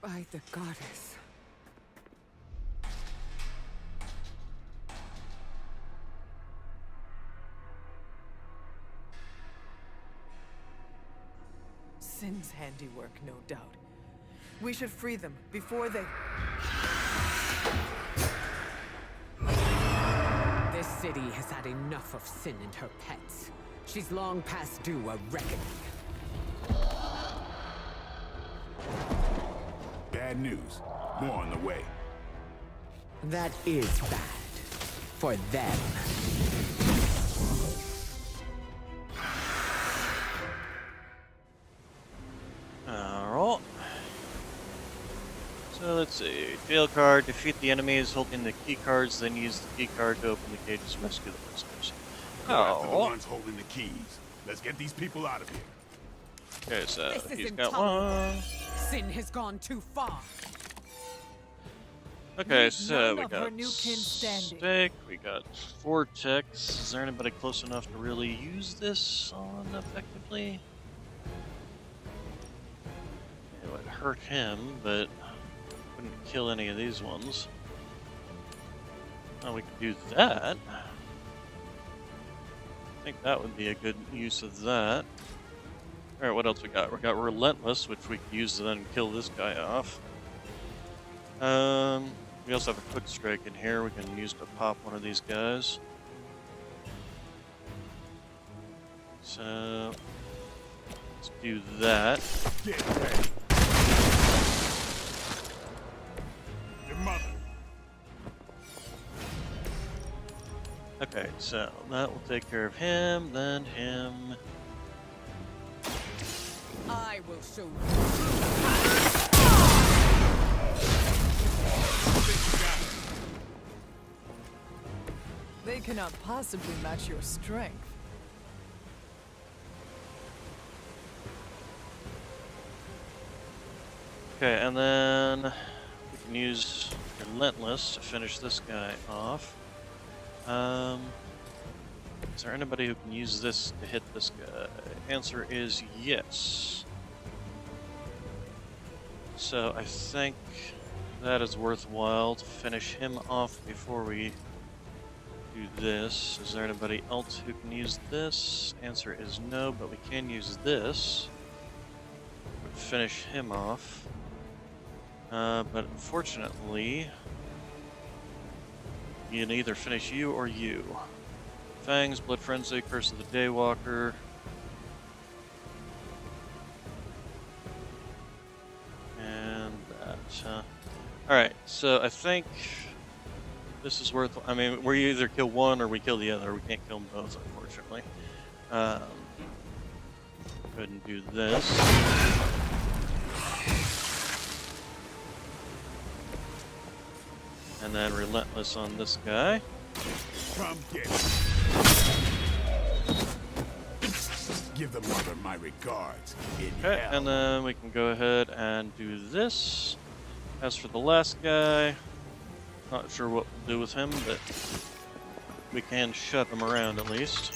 By the goddess. Sin's handiwork, no doubt. We should free them before they... This city has had enough of Sin and her pets. She's long past due a reckoning. Bad news. More on the way. That is bad. For them. Alright. So let's see. Jail card. Defeat the enemies holding the key cards, then use the key card to open the cages and rescue the prisoners. Go after the ones holding the keys. Let's get these people out of here. Okay, so This is he's got intolerable. one. Sin has gone too far. Okay, Leave so none we of her got new kin standing. Stick, we got Vortex. Is there anybody close enough to really use this on effectively? It would hurt him, but wouldn't kill any of these ones. Oh, we could do that. I think that would be a good use of that. Alright, what else we got? We got Relentless, which we could use to then kill this guy off. We also have a Quick Strike in here we can use to pop one of these guys. So, let's do that. Get ready. Your mother. Okay, so that will take care of him, then him. I will show you. They cannot possibly match your strength. Okay, and then we can use Relentless to finish this guy off. Is there anybody who can use this to hit this guy? Answer is yes. So I think that is worthwhile to finish him off before we do this. Is there anybody else who can use this? Answer is no, but we can use this. Would finish him off. But unfortunately, you can either finish you or you. Fangs, Blood Frenzy, Curse of the Daywalker. And that. Alright, so I think this is worth. I mean, we either kill one or we kill the other. We can't kill them both, unfortunately. Go ahead and do this. And then Relentless on this guy. Come get it. Give the mother my regards. Okay, and then we can go ahead and do this. As for the last guy, not sure what we'll do with him, but we can shut him around at least.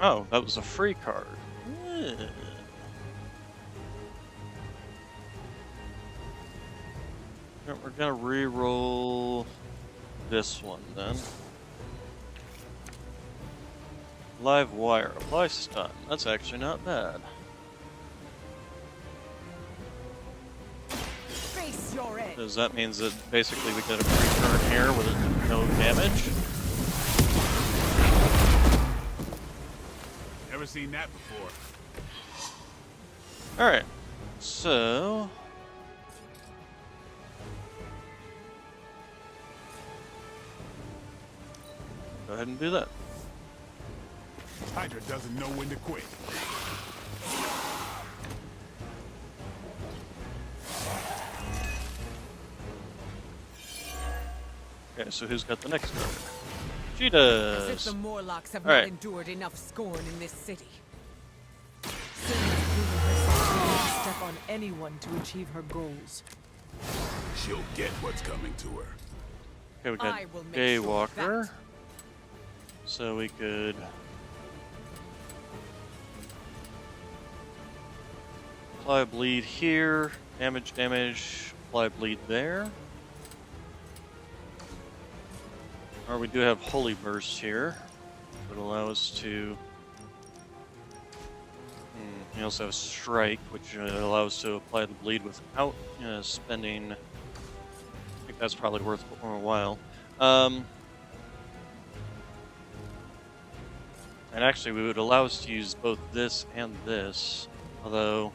Oh, that was a free card. We're gonna re-roll this one then. Live wire, apply stun. That's actually not bad. Face your edge. Because that means that basically we get a free turn here with no damage. Never seen that before. Alright, so... go ahead and do that. Hydra doesn't know when to quit. Okay, so who's got the next card? She does! As if the Morlocks have All not right. endured enough scorn in this city. Sin has proven herself willing to step on anyone to achieve her goals. She'll get what's coming to her. Okay, we got I will make sure of Daywalker. that. So we could... apply bleed here, damage, apply bleed there. Or we do have Holy Burst here. That would allow us to... we also have Strike, which allows us to apply the bleed without spending... I think that's probably worth a while. And actually, we would allow us to use both this and this, although...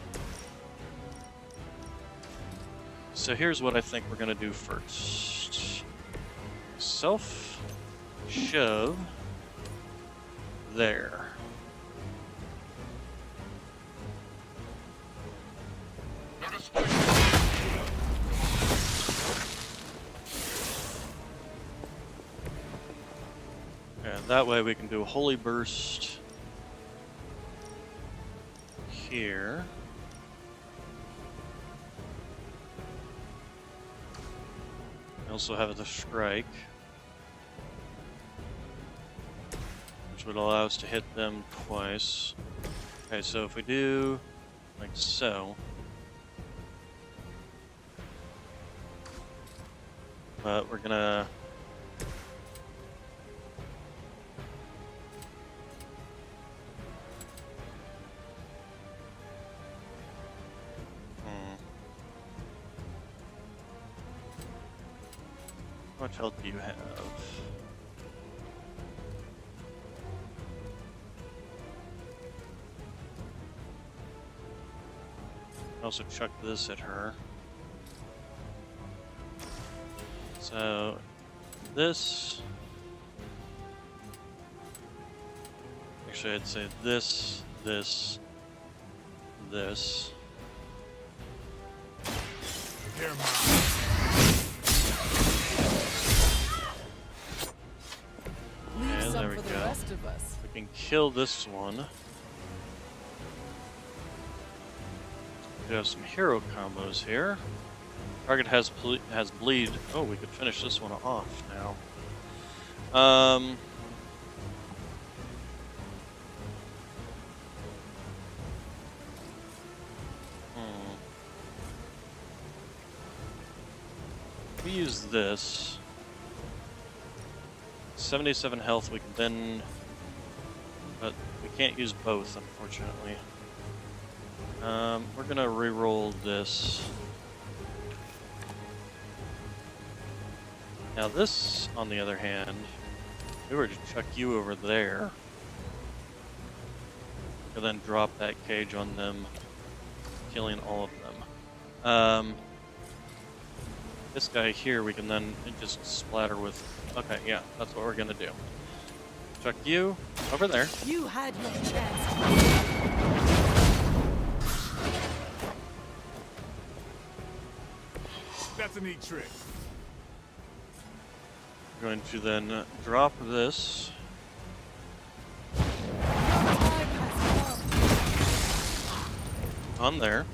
So here's what I think we're gonna do first. Self-shove there. And that way we can do a Holy Burst here. We also have the Strike, which would allow us to hit them twice. Okay, so if we do like so, but we're gonna how much health do you have? Also chuck this at her. So this. Actually, I'd say this, this, this. Leave And some there we for the go. rest of us. We can kill this one. We have some hero combos here. Target has bleed. Oh, we could finish this one off now. We use this. 77 health. We can then, but we can't use both, unfortunately. We're gonna re-roll this. Now this, on the other hand, if we were to chuck you over there, and then drop that cage on them, killing all of them. This guy here, we can then just splatter with. Okay, yeah, that's what we're gonna do. Chuck you over there. You had your chance. That's a neat trick. We're going to then drop this. On there.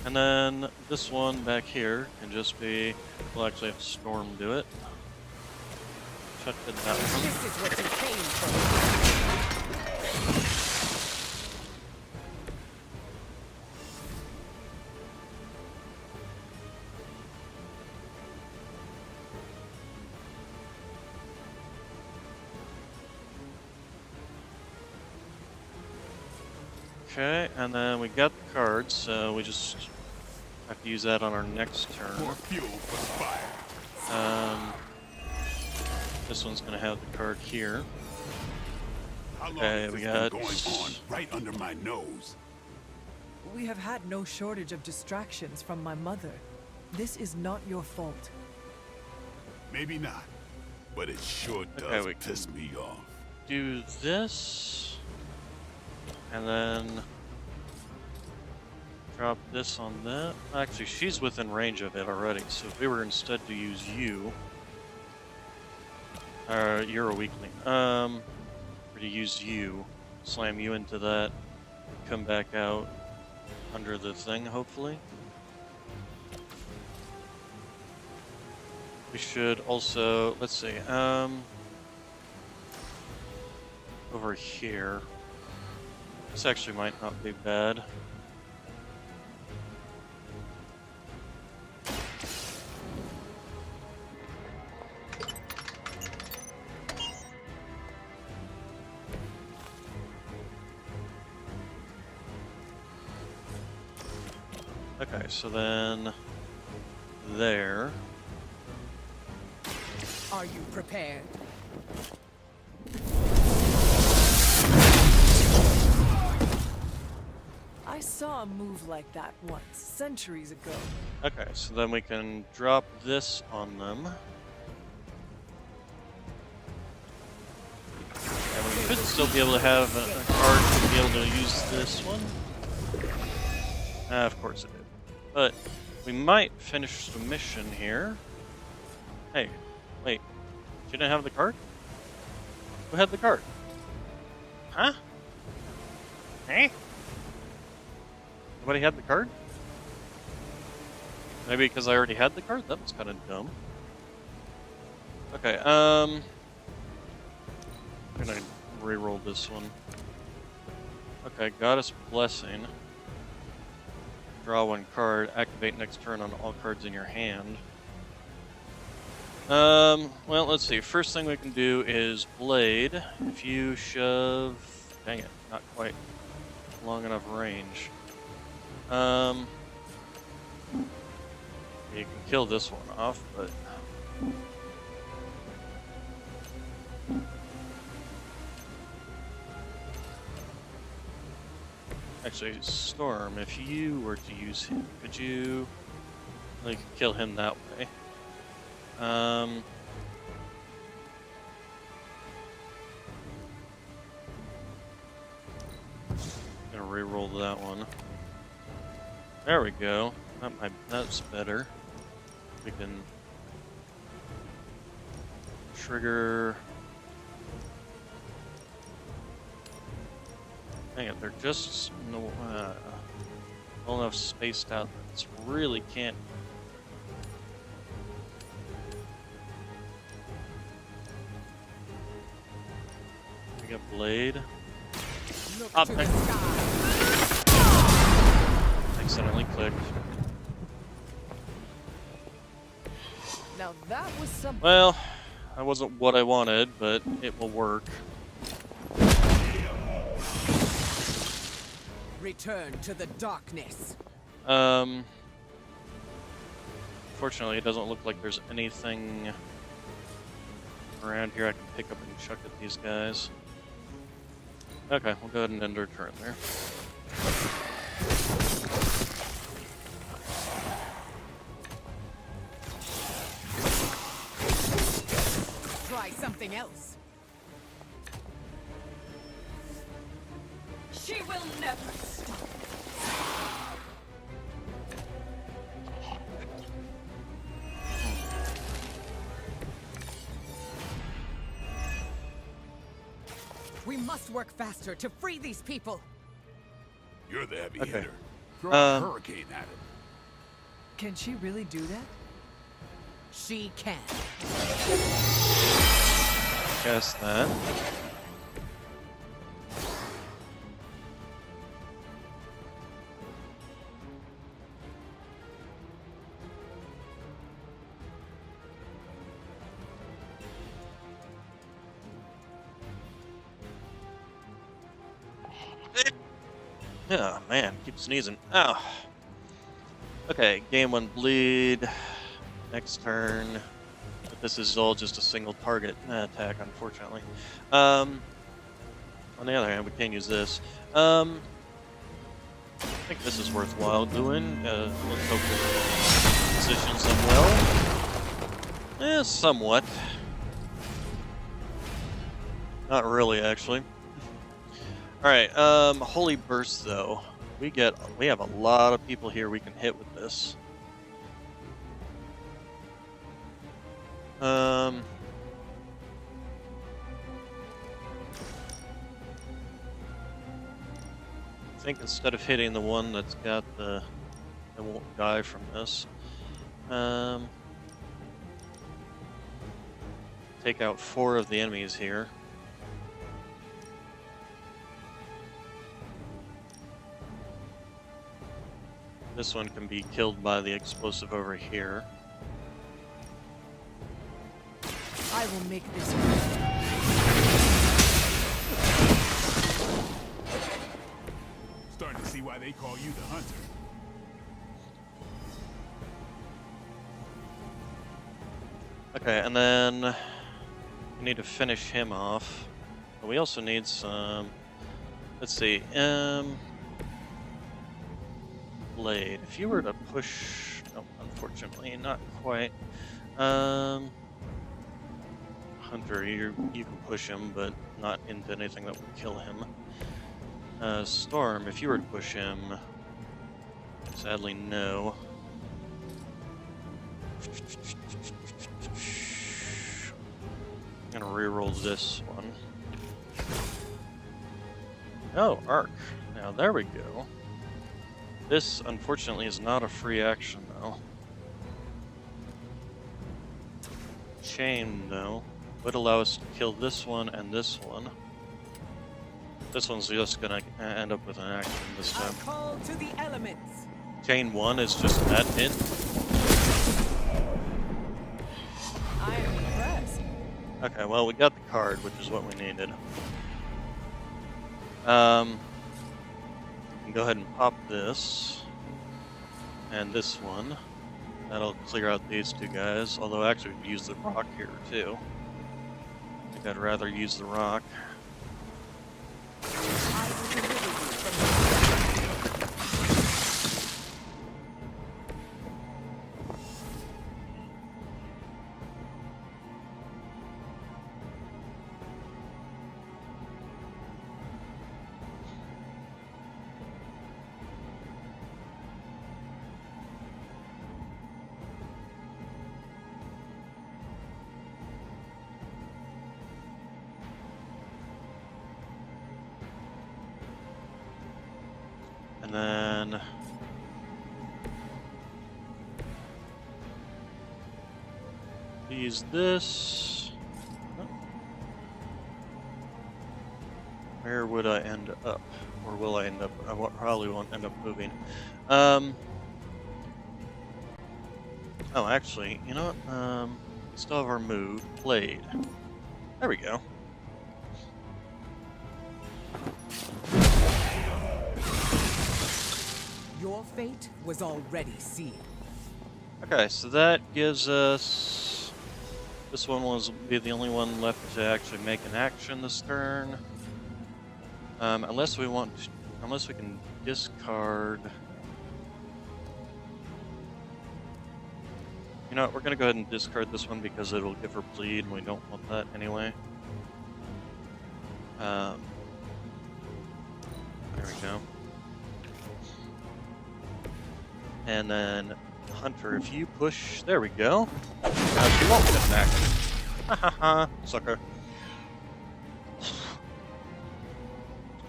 And then this one back here can just be, we'll actually have Storm do it. Chuck it that one. This is what you came for. Okay, and then we got the cards, so we just have to use that on our next turn. More fuel for the fire. This one's gonna have the card here. How long Okay, has we this got. been going on right under my nose? We have had no shortage of distractions from my mother. This is not your fault. Maybe not, but it sure Okay, does we piss me off. Do this, and then drop this on that. Actually, she's within range of it already, so if we were instead to use you, you're a weakling. Or to use you, slam you into that, come back out under the thing, hopefully. We should also, let's see, over here. This actually might not be bad. Okay, so then there. Are you prepared? I saw a move like that once, centuries ago. Okay, so then we can drop this on them. And we could still be able to have a card to be able to use this one. Of course it did. But we might finish the mission here. Hey, wait. She didn't have the card? Who had the card? Huh? Hey? Nobody had the card? Maybe because I already had the card? That was kind of dumb. Okay, I'm gonna re-roll this one. Okay, Goddess Blessing. Draw one card, activate next turn on all cards in your hand. Well, let's see. First thing we can do is Blade. If you shove... Dang it, not quite long enough range. You can kill this one off, but... Actually, Storm, if you were to use him, could you, like, kill him that way? Gonna re-roll that one. There we go. That's better. We can trigger. Dang it, they're just well enough spaced out that it's really can't. We got Blade. Accidentally clicked. Now that was something. Well, that wasn't what I wanted, but it will work. Return to the darkness. Fortunately, it doesn't look like there's anything around here I can pick up and chuck at these guys. Okay, we'll go ahead and end our turn there. Try something else. She will never stop. We must work faster to free these people. You're the heavy Okay. hitter. Throw a hurricane at him. Can she really do that? She can. Guess that. Oh man, keep sneezing. Oh. Okay, game 1 bleed. Next turn. But this is all just a single target attack, unfortunately. On the other hand, we can use this. I think this is worthwhile doing. Let's hope it positions them well. Somewhat. Not really, actually. Alright, Holy Burst though. We have a lot of people here we can hit with this. I think instead of hitting the one that's got the that won't die from this, take out 4 of the enemies here. This one can be killed by the explosive over here. I will make this. Starting to see why they call you the hunter. Okay, and then we need to finish him off. But we also need some. Let's see. Blade. If you were to push, no, unfortunately, not quite. Hunter, you can push him, but not into anything that would kill him. Storm, if you were to push him, sadly no. I'm gonna reroll this one. Oh, Arc. Now there we go. This, unfortunately, is not a free action, though. Chain, though, would allow us to kill this one and this one. This one's just gonna end up with an action this time. Call to the elements. Chain 1 is just that hit. I am impressed. Okay, well, we got the card, which is what we needed. Go ahead and pop this and this one. That'll clear out these 2 guys, although actually we use the rock here too. I think I'd rather use the rock. And then use this. Where would I end up? Or will I end up? Probably won't end up moving. Oh, actually, you know what? We still have our move. Blade. There we go. Your fate was already sealed. Okay, so that gives us... This one will be the only one left to actually make an action this turn. Unless we can discard... You know what, we're gonna go ahead and discard this one because it'll give her bleed and we don't want that anyway. There we go. And then, Hunter, if you push... There we go. She won't get an action. Hahaha, sucker.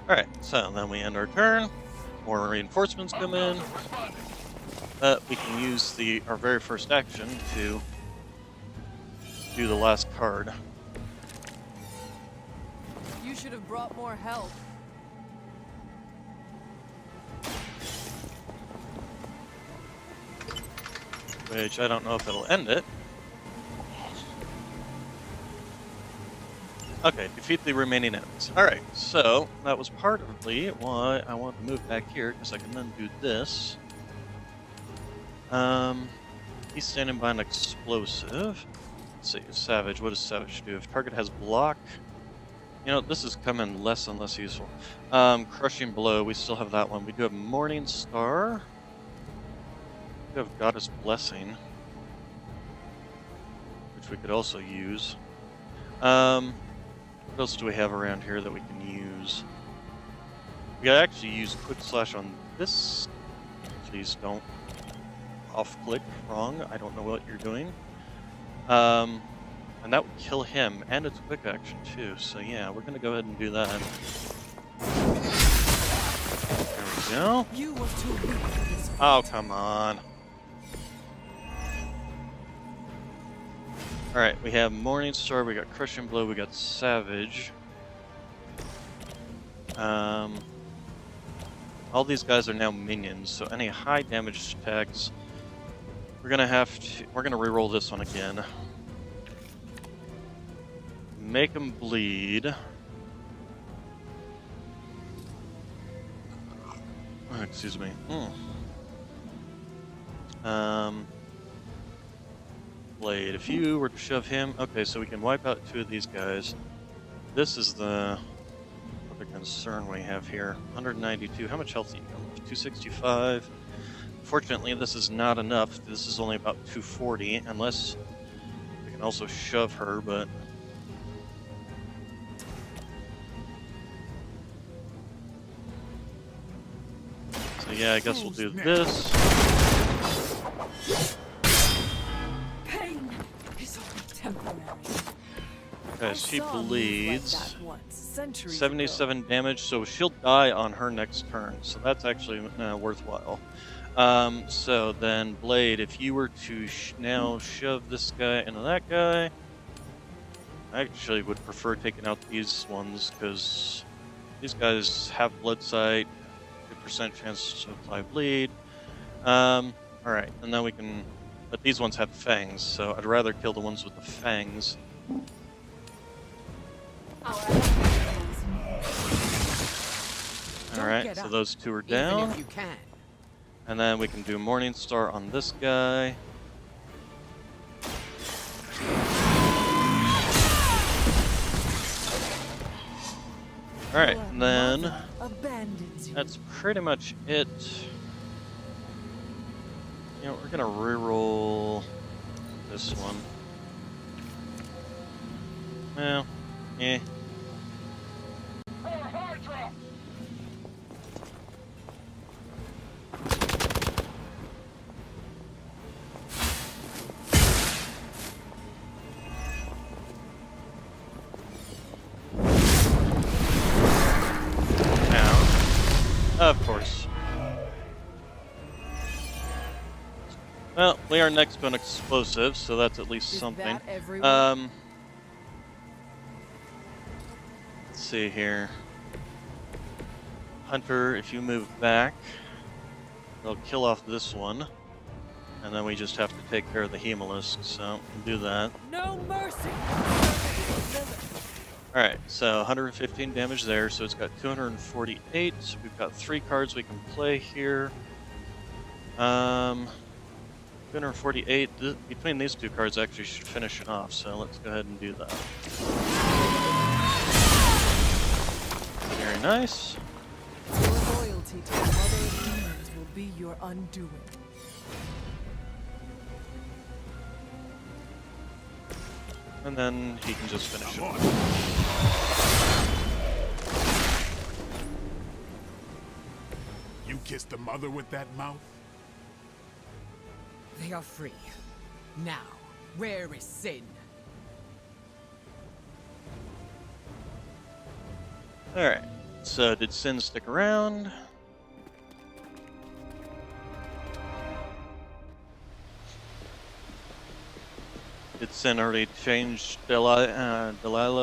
Alright, so then we end our turn. More reinforcements come in. We can use our very first action to do the last card. You should have brought more help. Which I don't know if it'll end it. Okay, defeat the remaining enemies. Alright, so that was partly why I want to move back here, because I can then do this. He's standing by an explosive. Let's see, Savage. What does Savage do? If target has block... You know, this is coming less and less useful. Crushing Blow, we still have that one. We do have Morning Star. We have Goddess Blessing, which we could also use. What else do we have around here that we can use? We could actually use Quick Slash on this. Please don't off-click wrong. I don't know what you're doing. And that would kill him, and it's quick action too. So yeah, we're gonna go ahead and do that. There we go. You were too weak for this fight. Oh, come on. Alright, we have Morning Star, we got Crushing Blow, we got Savage. All these guys are now minions, so any high damage attacks, we're gonna reroll this one again. Make them bleed. Oh, excuse me. Blade. If you were to shove him... Okay, so we can wipe out 2 of these guys. This is the other concern we have here. 192. How much health do you have? 265. Fortunately, this is not enough. This is only about 240, unless we can also shove her, but... So yeah, I guess we'll do this. Pain is only temporary. Okay, she bleeds. Once, centuries 77 ago. damage, so she'll die on her next turn, so that's actually worthwhile. So then, Blade, if you were to now shove this guy into that guy, I actually would prefer taking out these ones, because these guys have Blood Sight, 50% chance to apply bleed. Alright, and then we can... But these ones have fangs, so I'd rather kill the ones with the fangs. Alright, so those 2 are down. Even if you can. And then we can do Morning Star on this guy. Alright, and then that's pretty much it. You know, we're gonna reroll this one. Well, eh. Of course. Well, we are next to an explosive, so that's at least something. That everyone? Let's see here. Hunter, if you move back, they'll kill off this one. And then we just have to take care of the Hemolisk, so we'll do that. No mercy! Alright, so 115 damage there, so it's got 248. We've got 3 cards we can play here. 248. Between these 2 cards actually should finish it off, so let's go ahead and do that. Very nice. Your loyalty to the Mother of Demons will be your undoing. And then he can just finish it off. You kissed the mother with that mouth? They are free. Now, where is Sin? Alright, so did Sin stick around? Did Sin already change Delilah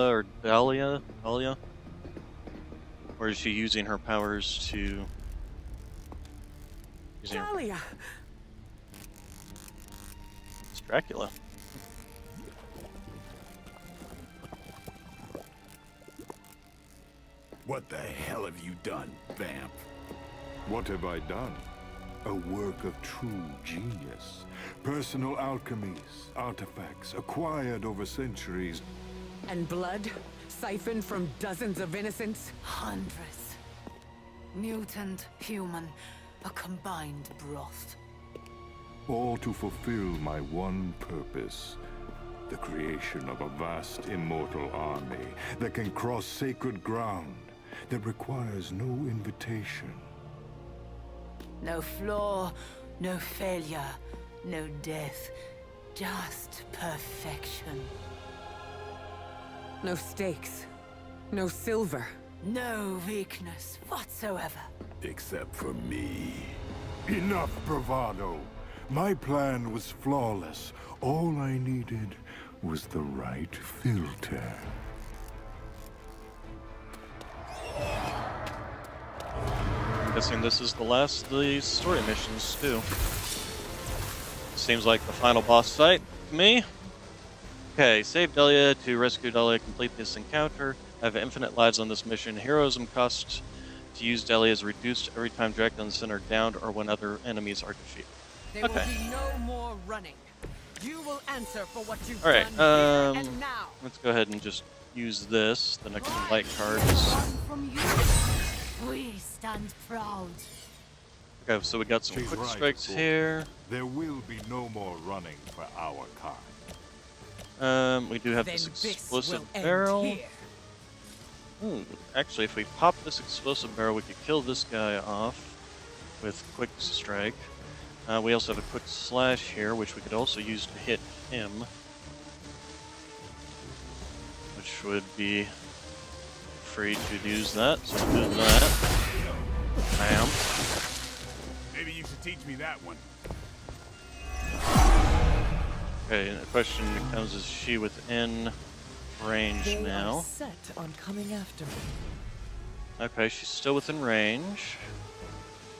or Dahlia? Or is she using her powers to... Dahlia! It's Dracula. What the hell have you done, Vamp? What have I done? A work of true genius. Personal alchemies, artifacts, acquired over centuries. And blood? Siphoned from dozens of innocents? Hundreds. Mutant, human, a combined broth. All to fulfill my one purpose. The creation of a vast immortal army that can cross sacred ground, that requires no invitation. No flaw, no failure, no death. Just perfection. No stakes. No silver. No weakness whatsoever. Except for me. Enough bravado. My plan was flawless. All I needed was the right filter. I'm guessing this is the last of the story missions, too. Seems like the final boss fight to me. Okay, save Delia to rescue Delia, complete this encounter. I have infinite lives on this mission. Heroism cost to use Delia is reduced every time Dracula and Sin are downed or when other enemies are defeated. There will be no more running. You will answer for what you've Alright, done here and now. let's go ahead and just use this. The next light cards. From you, we stand proud. Okay, so we got some She's quick right, strikes Boy. here. There will be no more running for our kind. We do have Then this this explosive will end barrel. here. Actually, if we pop this explosive barrel, we could kill this guy off with quick strike. We also have a quick slash here, which we could also use to hit him, which would be free to use that. So we'll do that. Bam. Maybe you should teach me that one. Okay, the question becomes: is she within range They now? are set on coming after me. Okay, she's still within range.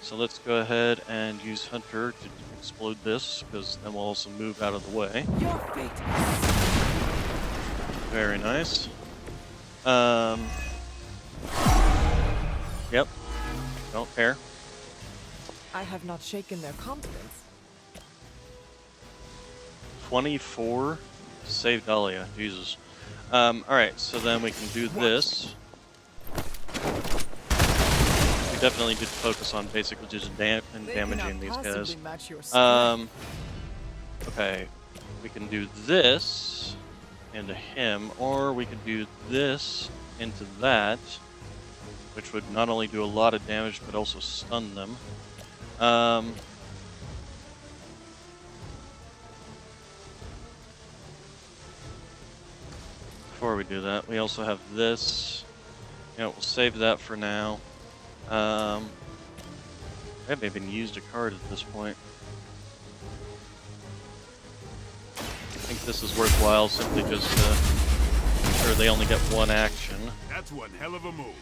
So let's go ahead and use Hunter to explode this, because then we'll also move out of the way. Your fate. Very nice. Yep. Don't care. I have not shaken their confidence. 24 to save Dahlia. Jesus. Alright, so then we can do this. We definitely did focus on basically just damaging these guys. Match your strength. Okay. We can do this into him, or we could do this into that, which would not only do a lot of damage, but also stun them. Before we do that, we also have this. You know, we'll save that for now. I haven't even used a card at this point. this is worthwhile simply just to make sure they only get one action. That's one hell of a move.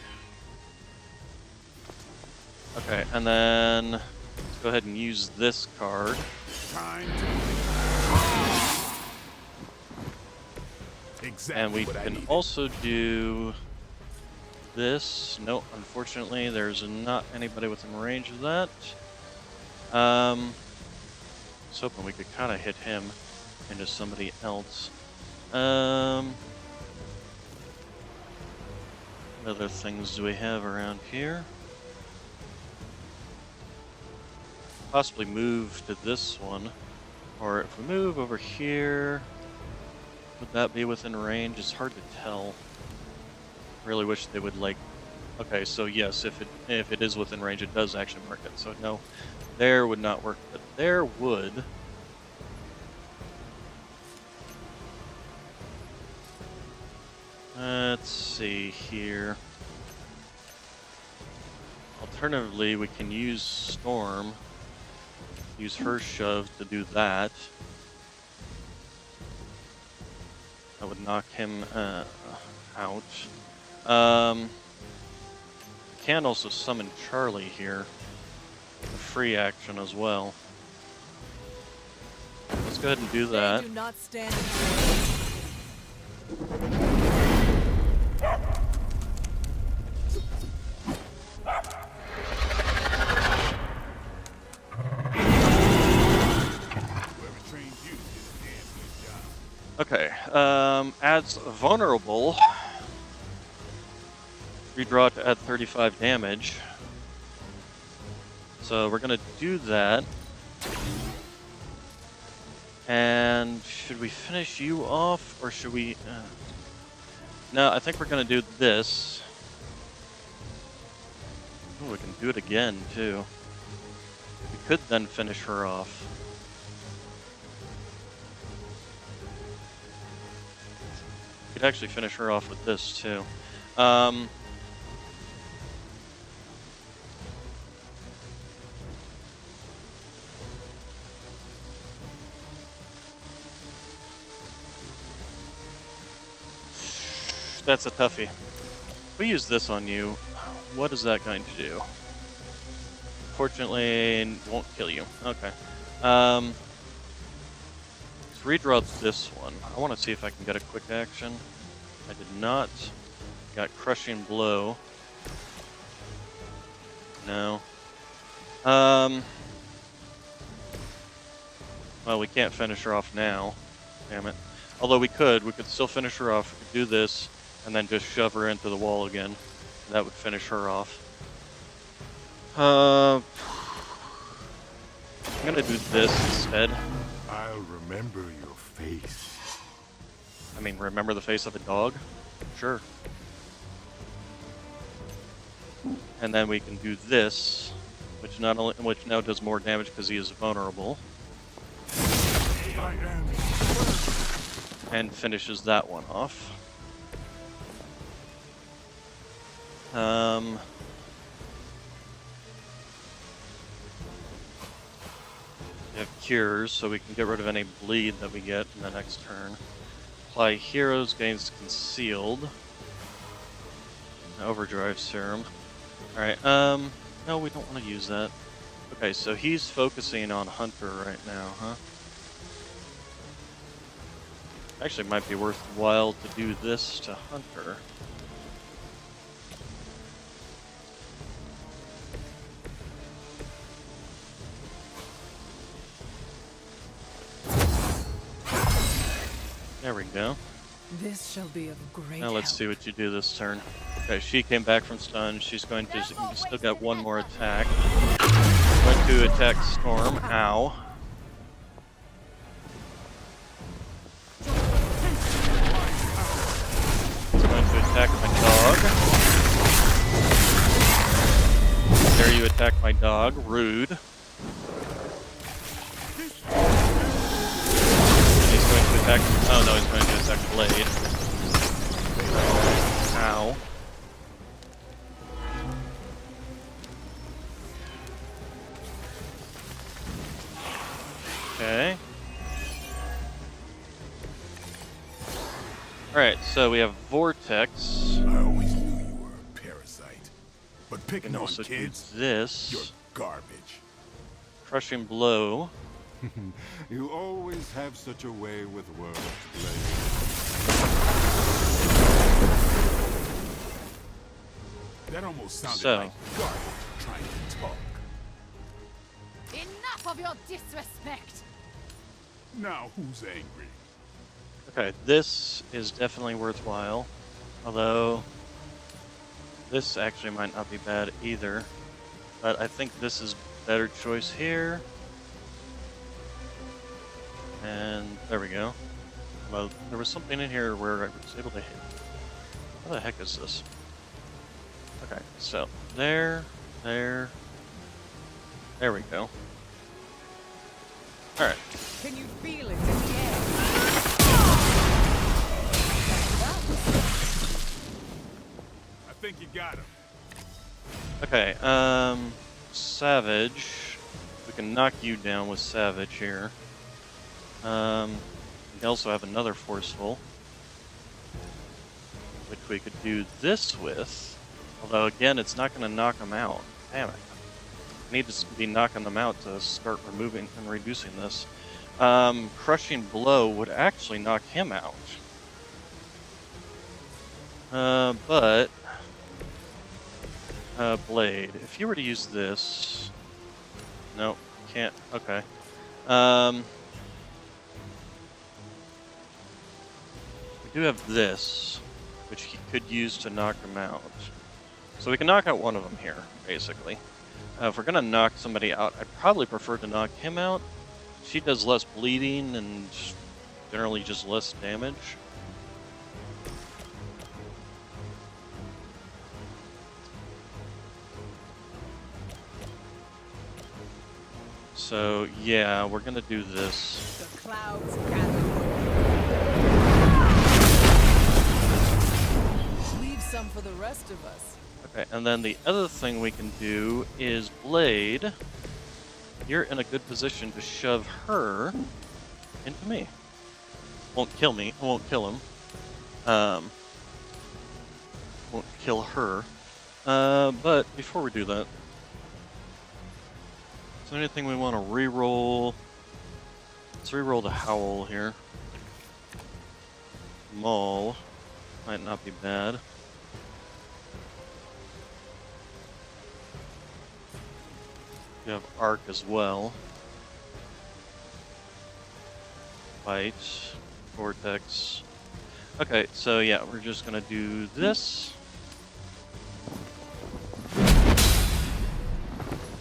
Okay, and then let's go ahead and use this card. Time to exactly And we what I can needed. also do this. No, unfortunately, there's not anybody within range of that. I was hoping we could kind of hit him into somebody else. What other things do we have around here? Possibly move to this one. Or if we move over here, would that be within range? It's hard to tell. Really wish they would like. Okay, so yes, if it is within range, it does actually mark it. So no, there would not work, but there would. Let's see here. Alternatively, we can use Storm. Use her shove to do that. That would knock him out. Can also summon Charlie here. A free action as well. Let's go ahead and do that. They do not stand Okay, adds vulnerable. Redraw to add 35 damage. So we're gonna do that. And should we finish you off, or should we? No, I think we're gonna do this. Oh, we can do it again too. We could then finish her off. We could actually finish her off with this too. That's a toughie. If we use this on you, what is that going to do? Fortunately, it won't kill you. Okay. Let's redraw this one. I want to see if I can get a quick action. I did not. Got Crushing Blow. No. Well, we can't finish her off now. Damn it. Although we could still finish her off. We could do this, and then just shove her into the wall again. And that would finish her off. I'm gonna do this instead. I'll remember your face. I mean, remember the face of a dog? Sure. And then we can do this, which now does more damage because he is vulnerable. And finishes that one off. We have cures, so we can get rid of any bleed that we get in the next turn. Apply heroes, gains concealed. Overdrive serum. Alright, no, we don't want to use that. Okay, so he's focusing on Hunter right now, huh? Actually, might be worthwhile to do this to Hunter. There we go. This shall be of great Now let's help. see what you do this turn. Okay, she came back from stun. She's going to still got one more attack. Going to attack Storm. Ow. It's going to attack my dog. There you attack my dog. Rude. He's going to attack. Oh no, he's going to attack Blade. Ow. Okay. Alright, so we have Vortex. I always knew you were a parasite. But We picking can on also do kids, this. you're garbage. Crushing Blow. You always have such a way with words, Blaze. That almost sounded So. like garbage trying to talk. Enough of your disrespect! Now who's angry? Okay, this is definitely worthwhile. Although, this actually might not be bad either. But I think this is better choice here. And there we go. Well, there was something in here where I was able to hit. What the heck is this? Okay, so there we go. Alright. Can you feel it in the air? I think you got him. Okay, Savage. We can knock you down with Savage here. We also have another Forceful, which we could do this with. Although, again, it's not going to knock them out. Damn it. I need to be knocking them out to start removing and reducing this. Crushing Blow would actually knock him out. But... Blade. If you were to use this... Nope, can't. Okay. We do have this, which he could use to knock him out. So we can knock out one of them here, basically. If we're gonna knock somebody out, I'd probably prefer to knock him out. She does less bleeding and generally just less damage. So yeah, we're gonna do this. The clouds gather. Leave some for the rest of us. Okay, and then the other thing we can do is Blade. You're in a good position to shove her into me. Won't kill me. Won't kill him. Won't kill her. But before we do that, is there anything we want to re-roll? Let's re-roll the Howl here. Maul might not be bad. You have Arc as well. Bite, Vortex. Okay, so yeah, we're just gonna do this.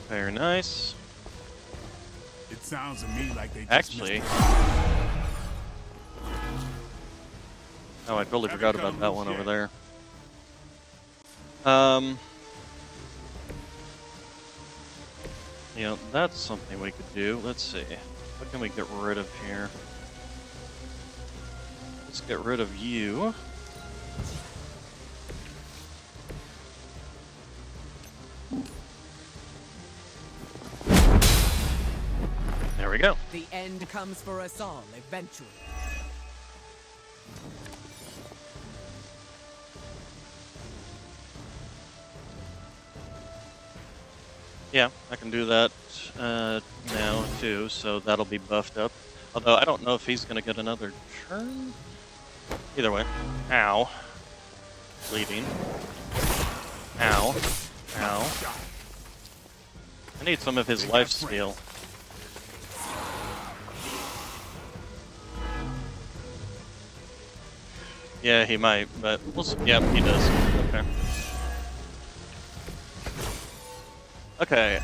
Very nice. It sounds to me like they just Actually, oh, I totally forgot about that one over there. You know, that's something we could do. Let's see. What can we get rid of here? Let's get rid of you. There we go. The end comes for us all eventually. Yeah, I can do that now too, so that'll be buffed up. Although I don't know if he's going to get another turn. Either way. Ow. Bleeding. Ow. Ow. I need some of his life steal. Yeah, he might, but we'll see. Yeah, he does. Okay. Okay,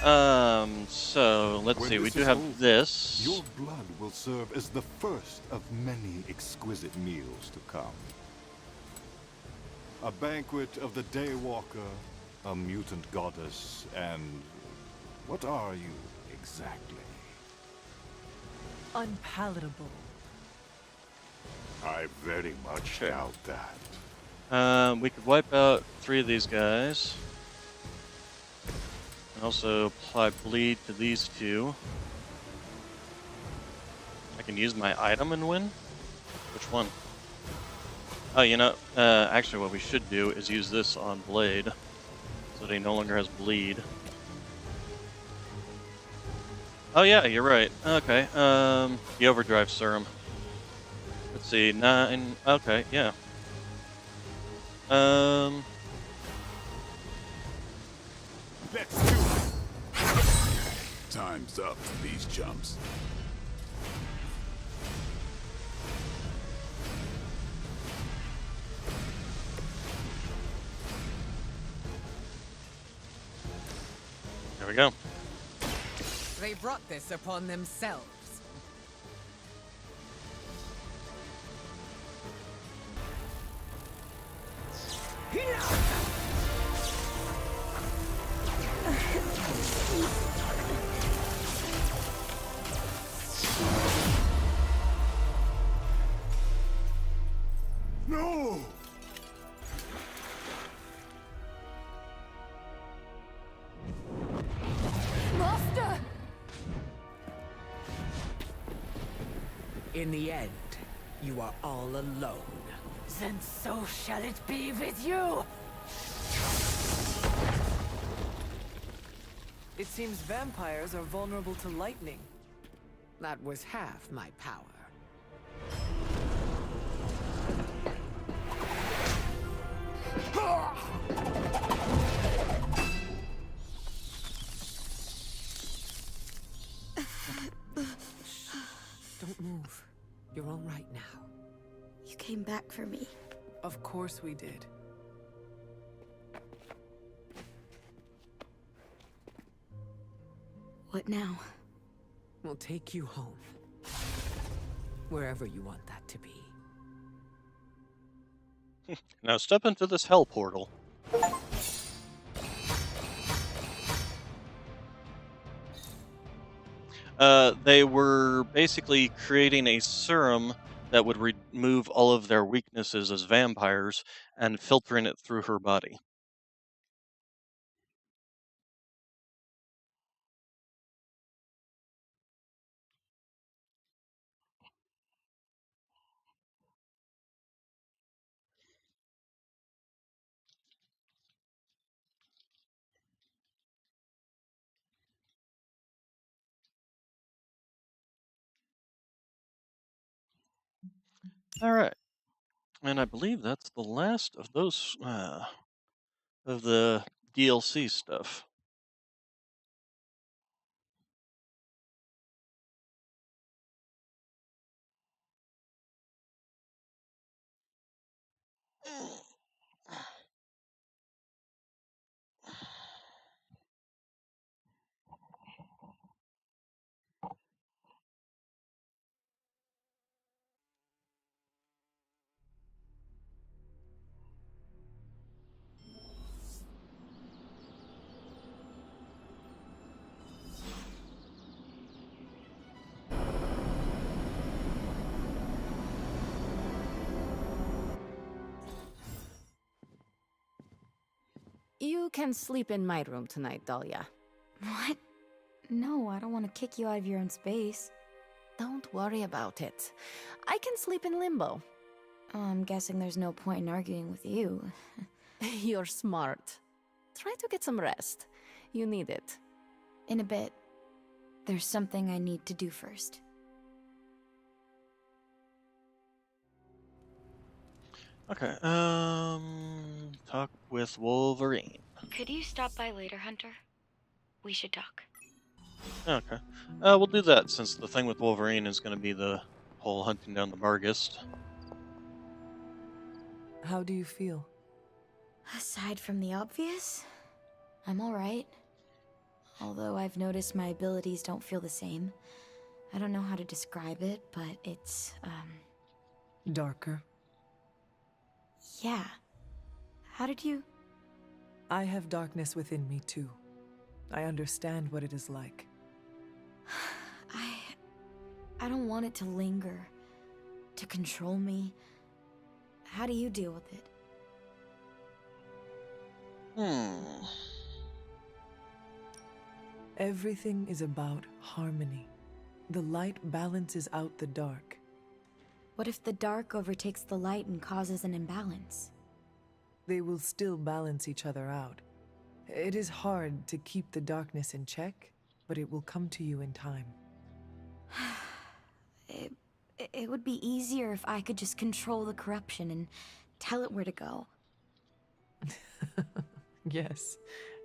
so let's see, we do have this. Your blood will serve as the first of many exquisite meals to come. A banquet of the Daywalker, a mutant goddess, and what are you exactly? Unpalatable. I very much doubt that. We could wipe out 3 of these guys. Also apply bleed to these 2. I can use my item and win? Which one? Oh, actually, what we should do is use this on Blade, so that he no longer has bleed. Oh yeah, you're right. Okay. The overdrive serum. Let's see, 9. Okay, yeah. Let's do it. Time's up for these chumps. There we go. They brought this upon themselves. No! Master! In the end, you are all alone. Then so shall it be with you! It seems vampires are vulnerable to lightning. That was half my power. Don't move. You're all right now. You came back for me. Of course we did. What now? We'll take you home. Wherever you want that to be. Now step into this hell portal. They were basically creating a serum that would remove all of their weaknesses as vampires and filtering it through her body. All right, and I believe that's the last of those of the DLC stuff. You can sleep in my room tonight, Dahlia. What? No, I don't want to kick you out of your own space. Don't worry about it. I can sleep in limbo. Oh, I'm guessing there's no point in arguing with you. You're smart. Try to get some rest. You need it. In a bit. There's something I need to do first. Okay, talk with Wolverine. Could you stop by later, Hunter? We should talk. Okay, we'll do that since the thing with Wolverine is going to be the whole hunting down the Barghest. How do you feel? Aside from the obvious, I'm alright. Although I've noticed my abilities don't feel the same. I don't know how to describe it, but it's, Darker. Yeah. How did you... I have darkness within me too. I understand what it is like. I don't want it to linger, to control me. How do you deal with it? Everything is about harmony. The light balances out the dark. What if the dark overtakes the light and causes an imbalance? They will still balance each other out. It is hard to keep the darkness in check, but it will come to you in time. It would be easier if I could just control the corruption and tell it where to go. Yes,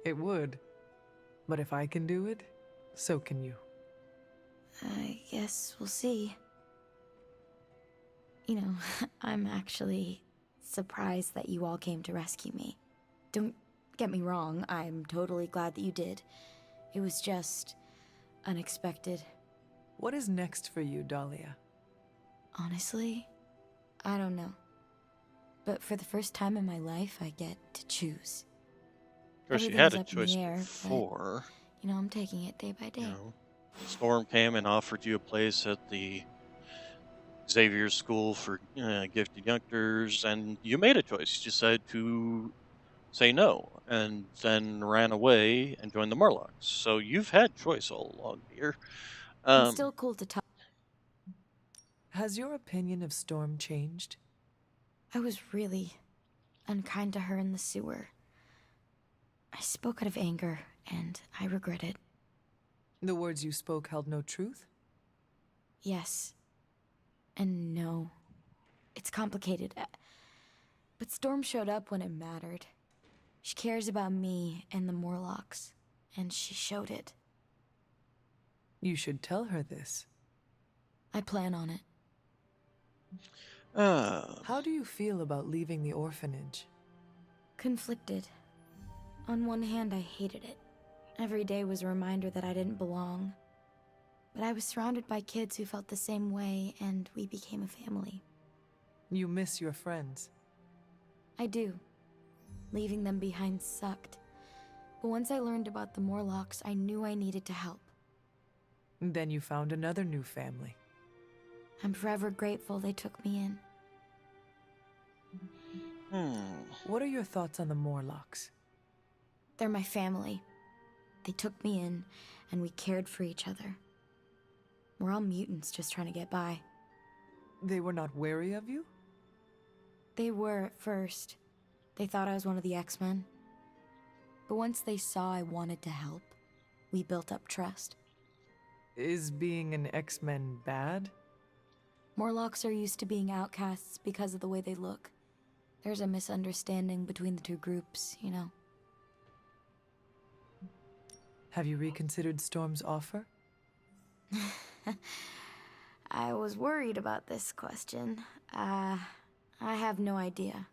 it would. But if I can do it, so can you. I guess we'll see. You know, I'm actually surprised that you all came to rescue me. Don't get me wrong, I'm totally glad that you did. It was just unexpected. What is next for you, Dahlia? Honestly, I don't know. But for the first time in my life, I get to choose. Of course, you Everything's had a up in the choice air, but, before. you know, I'm taking it day by day. You know, Storm came and offered you a place at the Xavier School for Gifted Youngsters, and you made a choice. You decided to say no, and then ran away and joined the Murlocs. So you've had choice all along, dear. It's still cool to talk. Has your opinion of Storm changed? I was really unkind to her in the sewer. I spoke out of anger, and I regret it. The words you spoke held no truth? Yes. And no. It's complicated. But Storm showed up when it mattered. She cares about me and the Morlocks, and she showed it. You should tell her this. I plan on it. How do you feel about leaving the orphanage? Conflicted. On one hand, I hated it. Every day was a reminder that I didn't belong. But I was surrounded by kids who felt the same way, and we became a family. You miss your friends. I do. Leaving them behind sucked. But once I learned about the Morlocks, I knew I needed to help. Then you found another new family. I'm forever grateful they took me in. What are your thoughts on the Morlocks? They're my family. They took me in, and we cared for each other. We're all mutants just trying to get by. They were not wary of you? They were at first. They thought I was one of the X-Men. But once they saw I wanted to help, we built up trust. Is being an X-Men bad? Morlocks are used to being outcasts because of the way they look. There's a misunderstanding between the two groups, you know. Have you reconsidered Storm's offer? I was worried about this question. I have no idea.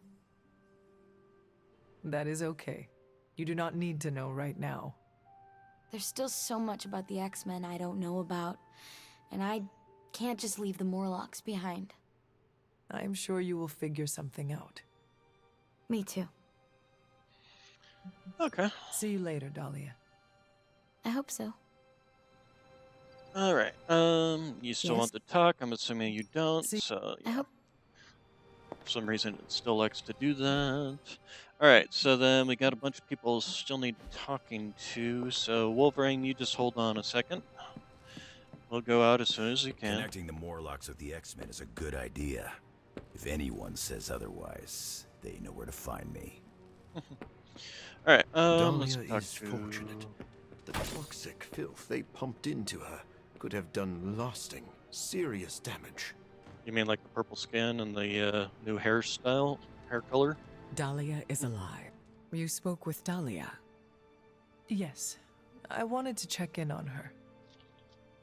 That is okay. You do not need to know right now. There's still so much about the X-Men I don't know about, and I can't just leave the Morlocks behind. I am sure you will figure something out. Me too. Okay. See you later, Dahlia. I hope so. All right. You still Yes? want to talk? I'm assuming you don't. See, So I hope. for some reason, it still likes to do that. All right. So then we got a bunch of people still need talking to. So Wolverine, you just hold on a second. We'll go out as soon as we can. Connecting the Morlocks with the X-Men is a good idea. If anyone says otherwise, they know where to find me. All right. Let's Dahlia talk is to... fortunate. The toxic filth they pumped into her could have done lasting, serious damage. You mean like the purple skin and the new hairstyle, hair color? Dahlia is alive. You spoke with Dahlia. Yes. I wanted to check in on her.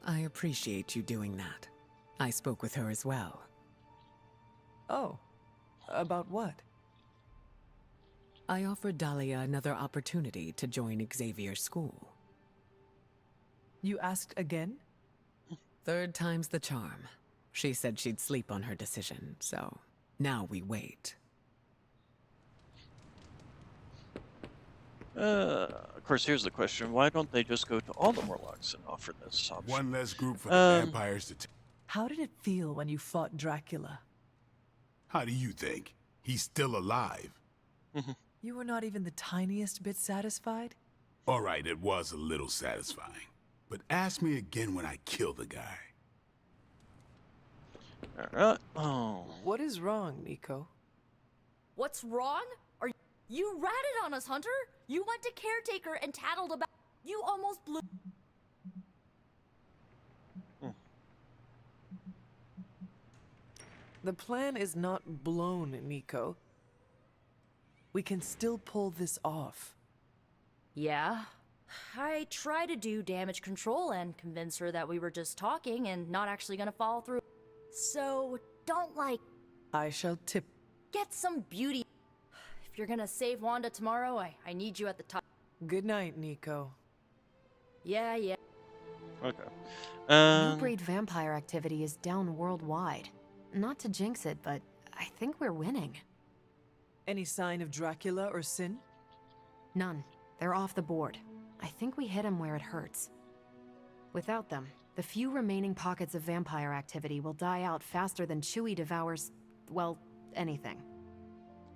I appreciate you doing that. I spoke with her as well. Oh. About what? I offered Dahlia another opportunity to join Xavier School. You asked again? Third time's the charm. She said she'd sleep on her decision, so now we wait. Of course, here's the question. Why don't they just go to all the Morlocks and offer this option? One less group for the vampires to How did it feel when you fought Dracula? How do you think? He's still alive. You were not even the tiniest bit satisfied? All right, it was a little satisfying. But ask me again when I kill the guy. Alright. Oh. What is wrong, Nico? What's wrong? You ratted on us, Hunter! You went to Caretaker and tattled about. You almost blew. The plan is not blown, Nico. We can still pull this off. Yeah. I tried to do damage control and convince her that we were just talking and not actually gonna follow through. So, don't I shall tip. Get some beauty. If you're gonna save Wanda tomorrow, I need you at the top. Good night, Nico. Yeah. Okay. New breed vampire activity is down worldwide. Not to jinx it, but I think we're winning. Any sign of Dracula or Sin? None. They're off the board. I think we hit them where it hurts. Without them, the few remaining pockets of vampire activity will die out faster than Chewie devours, well, anything.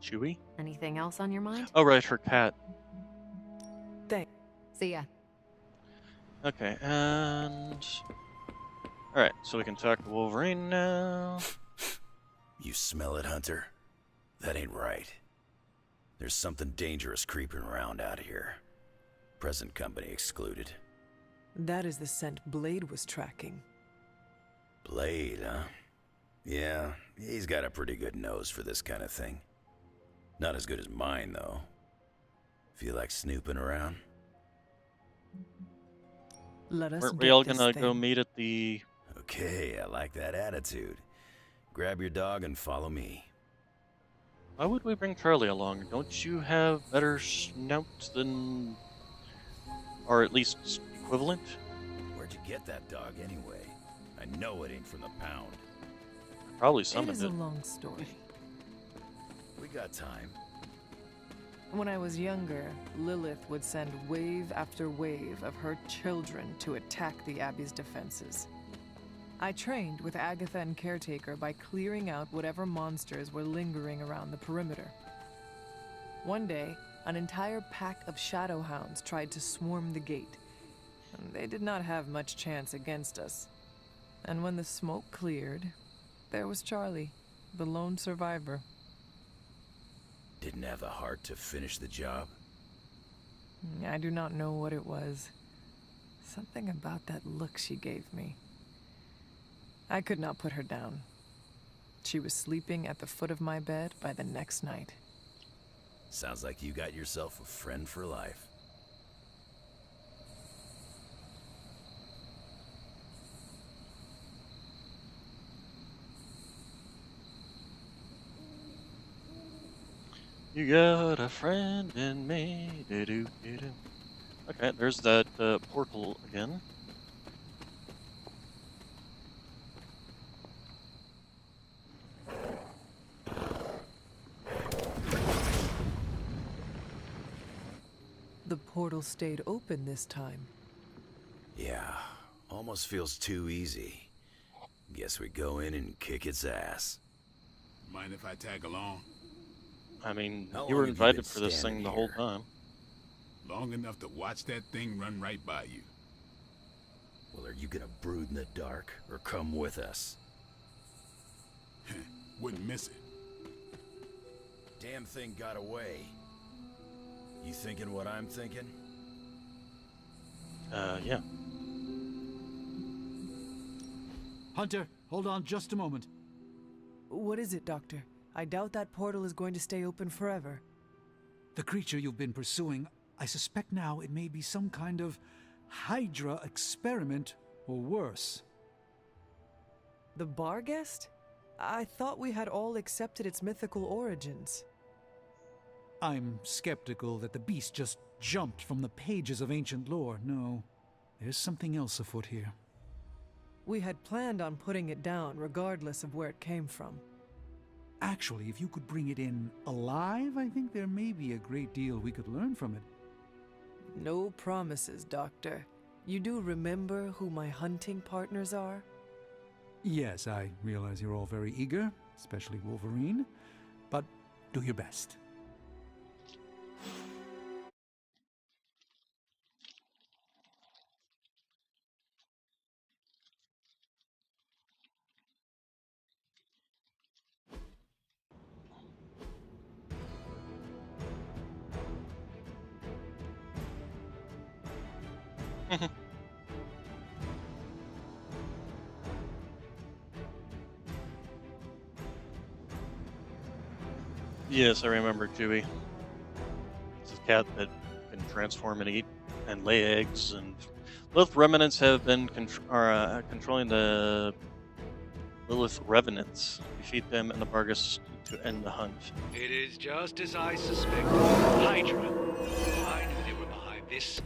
Chewie? Anything else on your mind? Oh, right, her cat. Thanks. See ya. Okay, and... Alright, so we can talk to Wolverine now. You smell it, Hunter? That ain't right. There's something dangerous creeping around out here. Present company excluded. That is the scent Blade was tracking. Blade, huh? Yeah, he's got a pretty good nose for this kind of thing. Not as good as mine, though. Feel like snooping around? Let us Weren't we get all this gonna thing. go meet at the... Okay, I like that attitude. Grab your dog and follow me. Why would we bring Charlie along? Don't you have better snout than... or at least equivalent? Where'd you get that dog, anyway? I know it ain't from the pound. Probably It summoned is it. a long story. We got time. When I was younger, Lilith would send wave after wave of her children to attack the Abbey's defenses. I trained with Agatha and Caretaker by clearing out whatever monsters were lingering around the perimeter. One day, an entire pack of shadowhounds tried to swarm the gate, and they did not have much chance against us. And when the smoke cleared, there was Charlie, the lone survivor. Didn't have the heart to finish the job. I do not know what it was. Something about that look she gave me. I could not put her down. She was sleeping at the foot of my bed by the next night. Sounds like you got yourself a friend for life. You got a friend in me. Do-do-do-do. Okay, there's that portal again. The portal stayed open this time. Yeah, almost feels too easy. Guess we go in and kick its ass. Mind if I tag along? I mean, How you long were have you invited been for this standing thing the whole here? time. Long enough to watch that thing run right by you. Well, are you gonna brood in the dark, or come with us? Wouldn't miss it. Damn thing got away. You thinking what I'm thinking? Yeah. Hunter, hold on just a moment. What is it, Doctor? I doubt that portal is going to stay open forever. The creature you've been pursuing, I suspect now it may be some kind of Hydra experiment, or worse. The bar guest? I thought we had all accepted its mythical origins. I'm skeptical that the beast just jumped from the pages of ancient lore. No, there's something else afoot here. We had planned on putting it down regardless of where it came from. Actually, if you could bring it in alive, I think there may be a great deal we could learn from it. No promises, Doctor. You do remember who my hunting partners are? Yes, I realize you're all very eager, especially Wolverine, but do your best. Yes, I remember Chewie. It's a cat that can transform and eat and lay eggs, and Lilith remnants have been controlling the Lilith revenants. Defeat them and the Bargus to end the hunt. It is just as I suspected. Hydra. I knew they were behind this.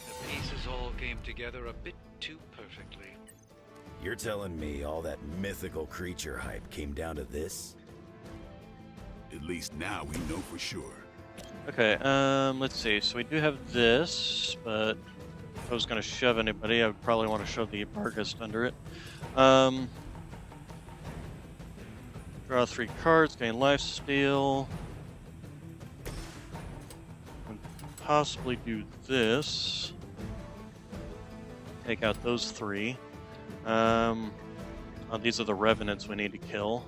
The pieces all came together a bit too perfectly. You're telling me all that mythical creature hype came down to this? At least now we know for sure. Okay, let's see. So we do have this, but if I was going to shove anybody, I would probably want to shove the Bargus under it. Draw 3 cards, gain lifesteal. And possibly do this. Take out those 3. These are the revenants we need to kill.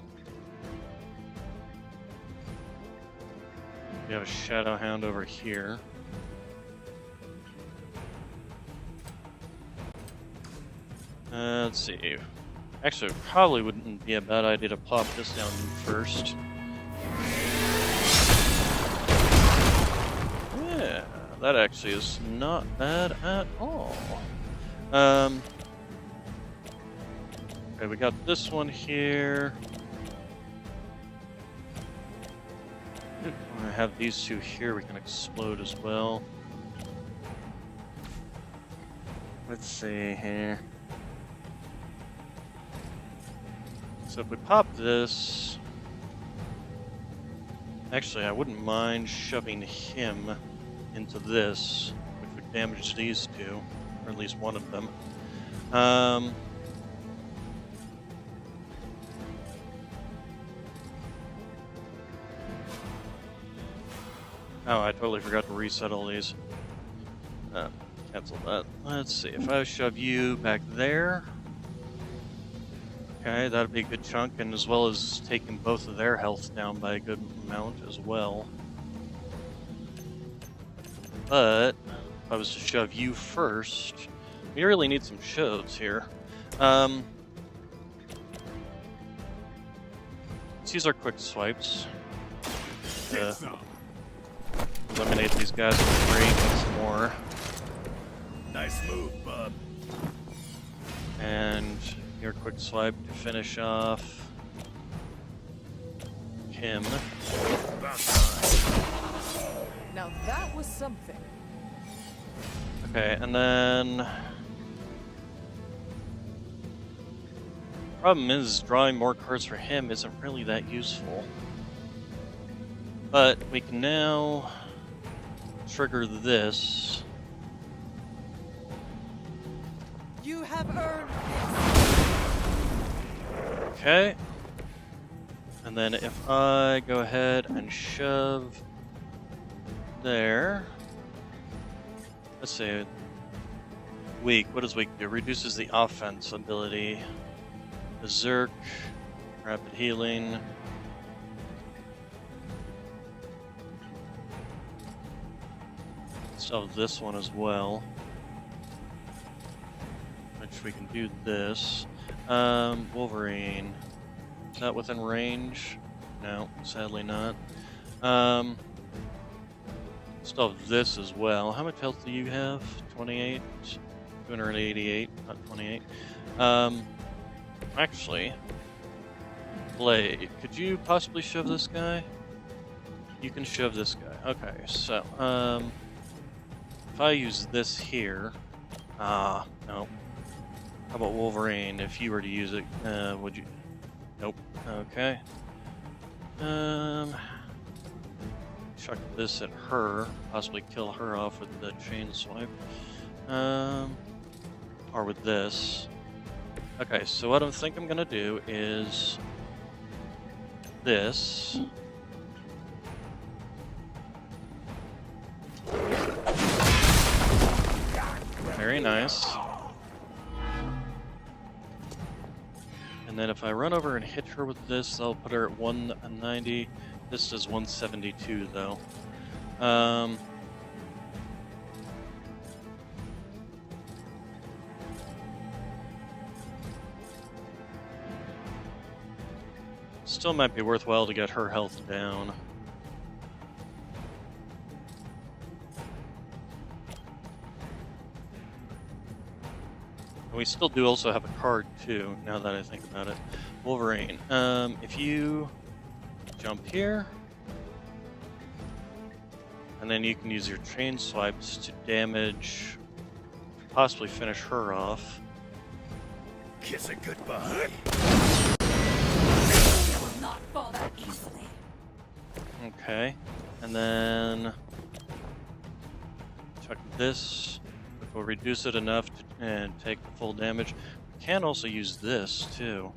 We have a Shadow Hound over here. Let's see. Actually, it probably wouldn't be a bad idea to plop this down first. Yeah, that actually is not bad at all. Okay, we got this one here. I have these 2 here we can explode as well. Let's see here. So if we pop this... Actually, I wouldn't mind shoving him into this, which would damage these 2, or at least one of them. Oh, I totally forgot to reset all these. Cancel that. Let's see, if I shove you back there... Okay, that'd be a good chunk, and as well as taking both of their health down by a good amount as well. But, if I was to shove you first, we really need some shoves here. Let's use our quick swipes. Eliminate these guys with 3 once more. Nice move, bub. And your quick swipe to finish off him. Now that was something. Okay, and then... Problem is, drawing more cards for him isn't really that useful. But we can now trigger this. You have earned Okay. And then if I go ahead and shove there. Let's see. Weak. What does weak do? Reduces the offense ability. Berserk. Rapid healing. Still have this one as well. Which we can do this. Wolverine. Is that within range? No, sadly not. Still have this as well. How much health do you have? 28? 288, not 28. Actually, Blade, could you possibly shove this guy? You can shove this guy. Okay, so, if I use this here... no. How about Wolverine? If you were to use it, would you? Nope. Okay. Chuck this at her. Possibly kill her off with the chain swipe. Or with this. Okay, so what I think I'm gonna do is this. Very nice. And then if I run over and hit her with this, I'll put her at 190. This is 172 though. still might be worthwhile to get her health down. And we still do also have a card too, now that I think about it. Wolverine. If you jump here, and then you can use your chain swipes to damage, possibly finish her off. Kiss it goodbye. You will not fall that easily. Okay, and then check this, which will reduce it enough to and take the full damage. We can also use this too.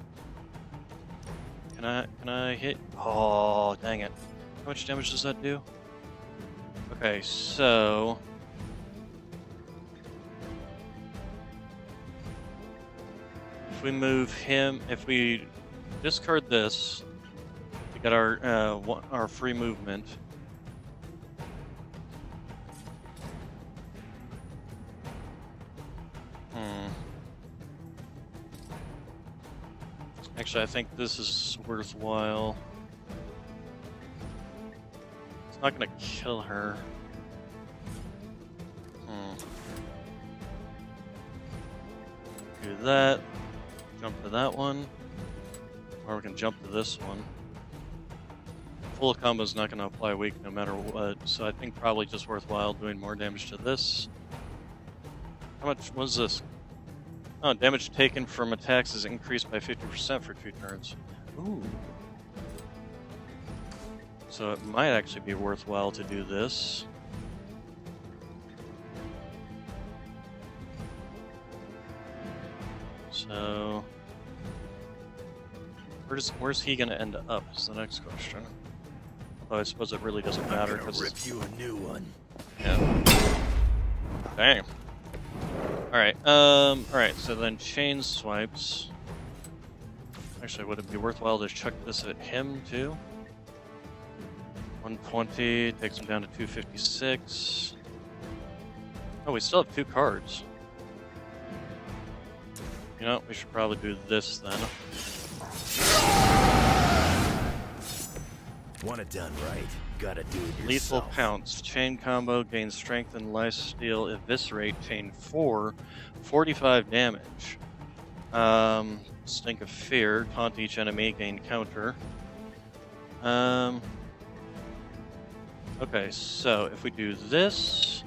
Can I hit? Oh, dang it! How much damage does that do? Okay, so if we move him, if we discard this, we got our free movement. Actually, I think this is worthwhile. It's not gonna kill her. Do that. Jump to that one. Or we can jump to this one. Full combo is not gonna apply weak no matter what, so I think probably just worthwhile doing more damage to this. How much was this? Oh, damage taken from attacks is increased by 50% for 2 turns. Ooh. So it might actually be worthwhile to do this. So where's he gonna end up is the next question. Although I suppose it really doesn't matter because rip you a new one. Yeah. Dang. Alright, so then chain swipes. Actually, would it be worthwhile to chuck this at him too? 120 takes him down to 256. Oh, we still have 2 cards. You know, we should probably do this then. Want it done right, gotta do it Lethal yourself. pounce. Chain combo gains strength and lifesteal. Eviscerate. Chain 4. 45 damage. Stink of fear. Taunt each enemy. Gain counter. Okay, so if we do this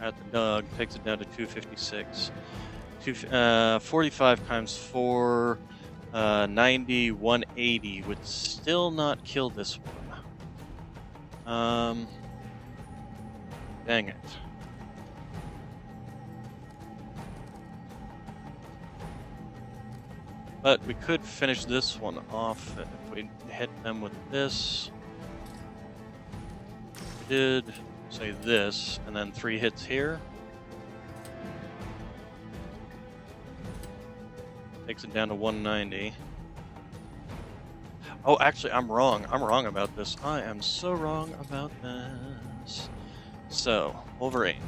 at the dog, takes it down to 256. 45 times 4, 90, 180 would still not kill this one. Dang it. But we could finish this one off if we hit them with this. We did, say this, and then 3 hits here. Takes it down to 190. Oh, actually, I'm wrong. I'm wrong about this. I am so wrong about this. So, Wolverine.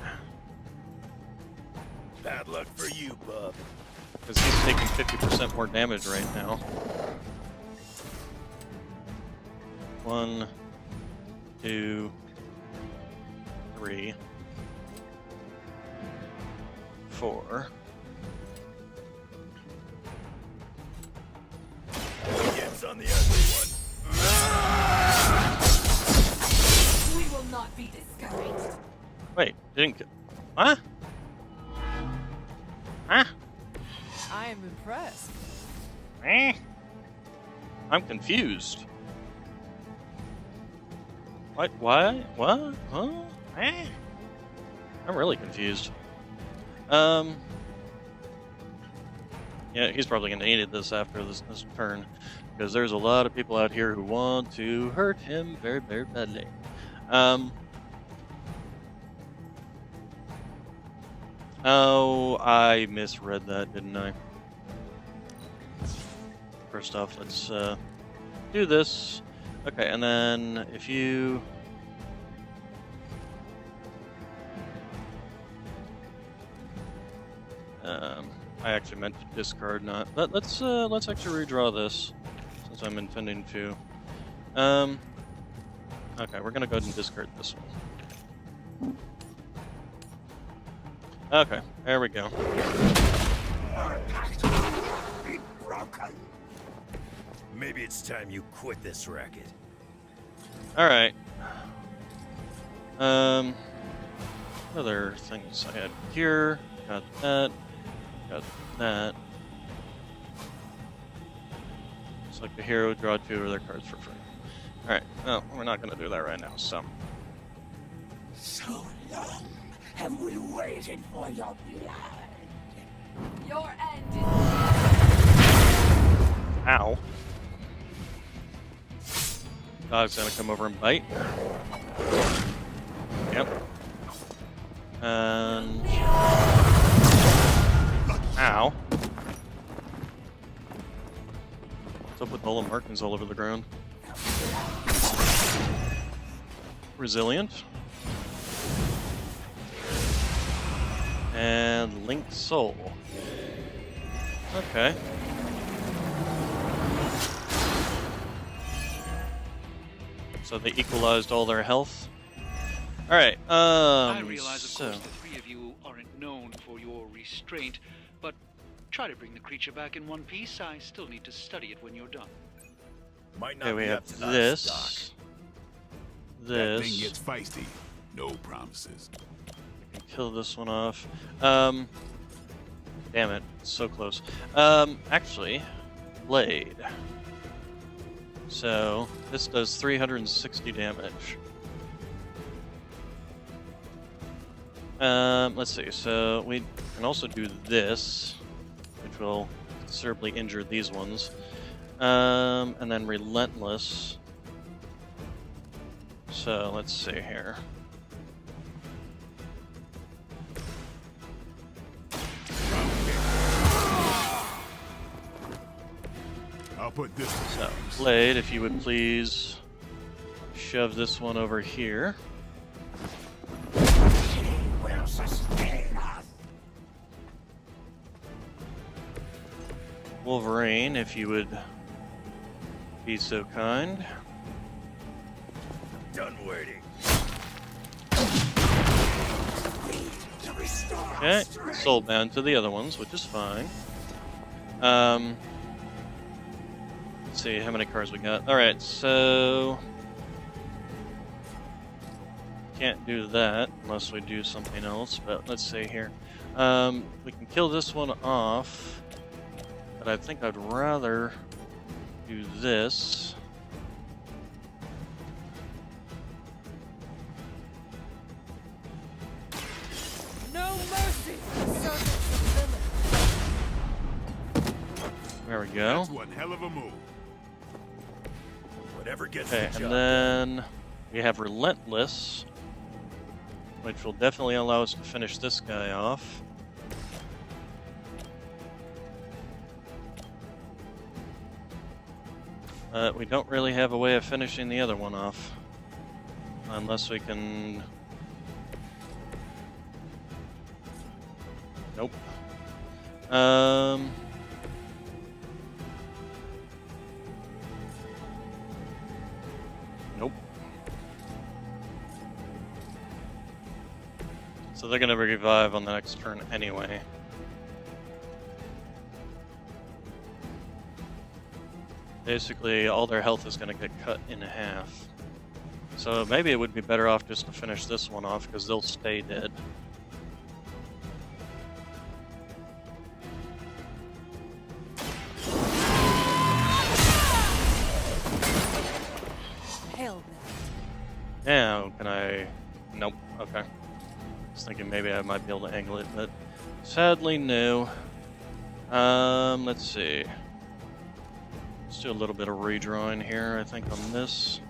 Bad luck for you, bub. Because he's taking 50% more damage right now. 1, 2, 3, 4. Gets on the ugly one. We will not be discouraged. Wait, didn't get... Huh? Huh? I am impressed. I'm confused. What? Why? What? Huh? I'm really confused. Yeah, he's probably gonna need this after this turn, because there's a lot of people out here who want to hurt him very, very badly. Oh, I misread that, didn't I? First off, let's do this. Okay, and then if you... I actually meant to discard, not... Let's actually redraw this, since I'm intending to. Okay, we're gonna go ahead and discard this one. Okay, there we go. Maybe it's time you quit this racket. Alright. Other things I had here. Got that. Got that. Looks like the hero draw 2 of their cards for free. Alright, no, we're not gonna do that right now, so. So long have we waited for your blood. Your end Ow. Dog's gonna come over and bite. Yep. And... Ow. What's up with all the markings all over the ground? Resilient. And Linked Soul. Okay. So they equalized all their health. Alright, I realize, of so... course, the three of you aren't known for your restraint, but try to bring the creature back in one piece. I still need to study it when you're done. Might Okay, not we be have up to us, this. Doc. That thing This. gets feisty. No promises. I can kill this one off. Damn it, it's so close. Actually, Blade. So, this does 360 damage. Let's see, so we can also do this, which will considerably injure these ones. And then Relentless. So, let's see here. I'll put this So, Blade, if you would please shove this one over here. Will sustain us. Wolverine, if you would be so kind. Done waiting. Okay, soulbound to the other ones, which is fine. Let's see how many cards we got. Alright, so... Can't do that unless we do something else, but let's see here. We can kill this one off, but I think I'd rather do this. No mercy! Servants of Lilith. There we go. That's one hell of a move. Whatever gets Okay, the job and then we have Relentless, which will definitely allow us to finish this guy off. We don't really have a way of finishing the other one off. Unless we can... Nope. Nope. So they're gonna revive on the next turn anyway. Basically, all their health is gonna get cut in half. So maybe it would be better off just to finish this one off, because they'll stay dead. Hell Now, can I... Nope, okay. I was thinking maybe I might be able to angle it, but sadly, no. Let's see. Let's do a little bit of redrawing here, I think, on this.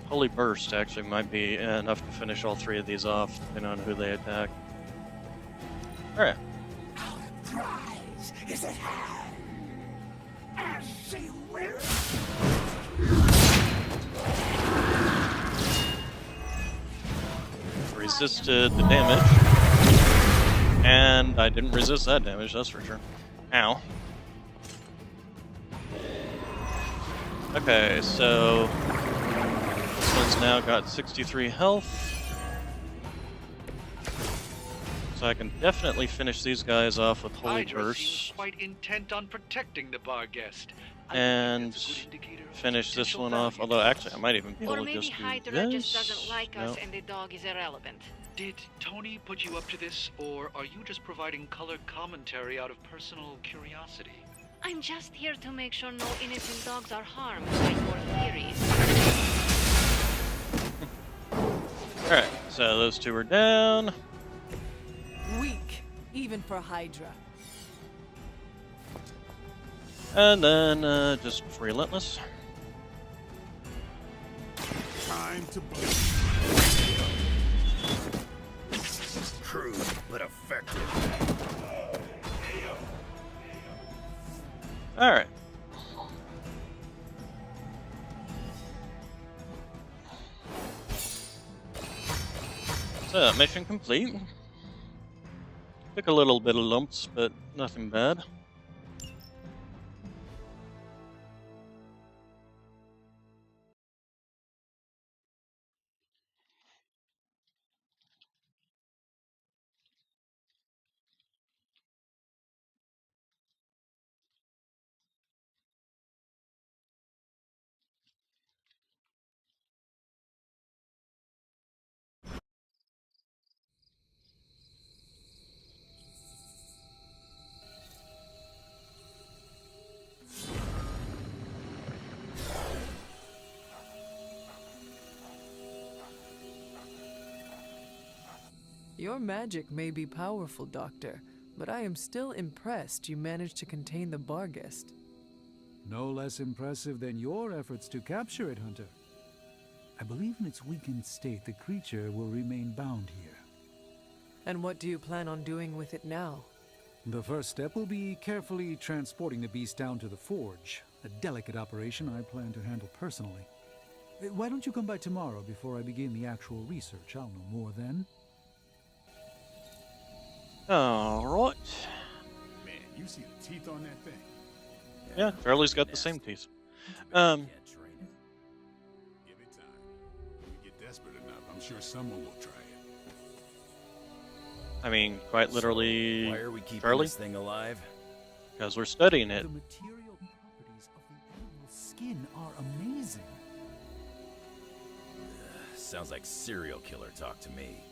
Holy Burst actually might be enough to finish all three of these off, depending on who they attack. Alright. Prize is at hand. As she will. Resisted the damage. And I didn't resist that damage, that's for sure. Ow. Okay, so this one's now got 63 health. So I can definitely finish these guys off with Holy Hydra Burst. seems quite intent on protecting the bar guest. And finish this one off. Although, actually, I might even be able Or to maybe just do Hydra this. just doesn't like us No. and the dog is irrelevant. Did Tony put you up to this, or are you just providing colored commentary out of personal curiosity? I'm just here to make sure no innocent dogs are harmed by your theories. Alright, so those two are down. Weak, even for Hydra. And then, just Relentless. Time to bleed. Crude, but effective. Alright. So, mission complete. Took a little bit of lumps, but nothing bad. Your magic may be powerful, Doctor, but I am still impressed you managed to contain the Barghest. No less impressive than your efforts to capture it, Hunter. I believe in its weakened state, the creature will remain bound here. And what do you plan on doing with it now? The first step will be carefully transporting the beast down to the forge. A delicate operation I plan to handle personally. Why don't you come by tomorrow before I begin the actual research? I'll know more then. Alright. Man, you see the teeth on that thing? Yeah, Charlie's got the same teeth. Give it time. When we get desperate enough, I'm sure someone will try it. I mean, quite literally, Why are we keeping Charlie? this thing alive? Because we're studying it. The material properties of the animal's skin are amazing. Sounds like serial killer talk to me.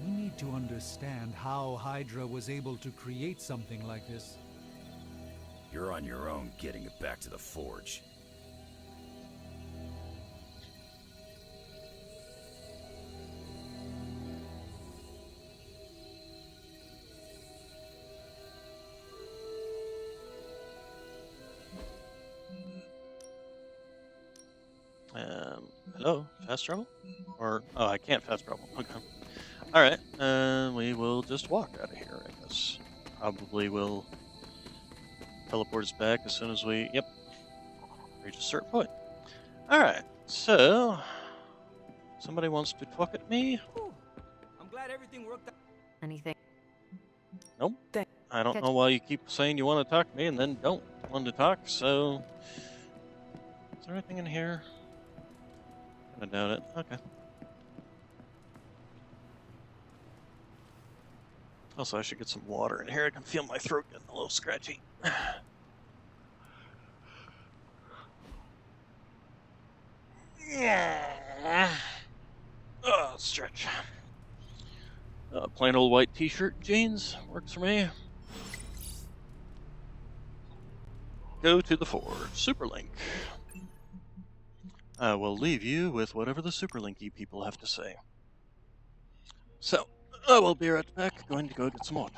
We need to understand how Hydra was able to create something like this. You're on your own getting it back to the forge. Hello, fast travel? Or, oh, I can't fast travel. Okay. Alright, we will just walk out of here, I guess. Probably will teleport us back as soon as we, yep, reach a certain point. Alright, so, somebody wants to talk at me? I'm glad everything worked out. Anything? Nope. I don't know why you keep saying you want to talk to me and then don't want to talk, so... Is there anything in here? I doubt it. Okay. Also, I should get some water in here. I can feel my throat getting a little scratchy. Oh, stretch. Plain old white t-shirt jeans works for me. Go to the forge. Superlink. I will leave you with whatever the Superlinky people have to say. So, I will be right back. Going to go get some water.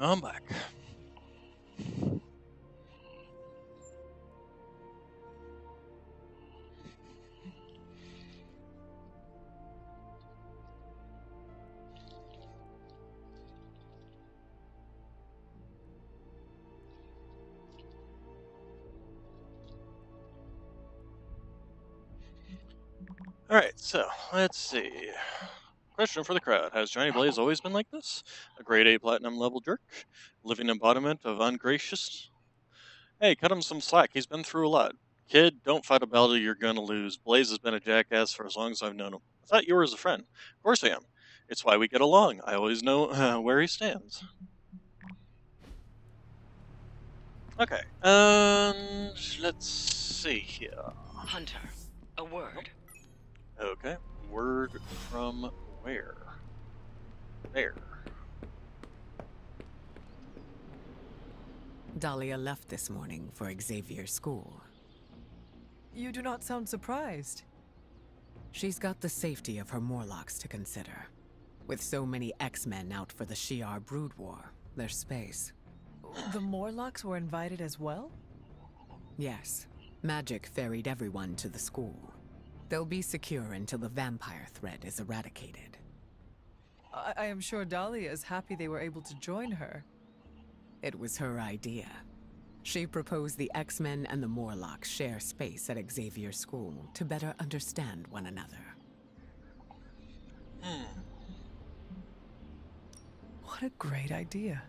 I'm back. Alright, so, let's see. Question for the crowd. Has Johnny Blaze always been like this? A grade A platinum level jerk? Living embodiment of ungracious? Hey, cut him some slack. He's been through a lot. Kid, don't fight a battle you're gonna lose. Blaze has been a jackass for as long as I've known him. I thought you were his friend. Of course I am. It's why we get along. I always know where he stands. Okay, and let's see here. Hunter, a word. Okay, word from where? There. Dahlia left this morning for Xavier's school. You do not sound surprised. She's got the safety of her Morlocks to consider. With so many X-Men out for the Shi'ar Brood War, there's space. The Morlocks were invited as well? Yes. Magic ferried everyone to the school. They'll be secure until the vampire threat is eradicated. I am sure Dahlia is happy they were able to join her. It was her idea. She proposed the X-Men and the Morlocks share space at Xavier's school to better understand one another. What a great idea.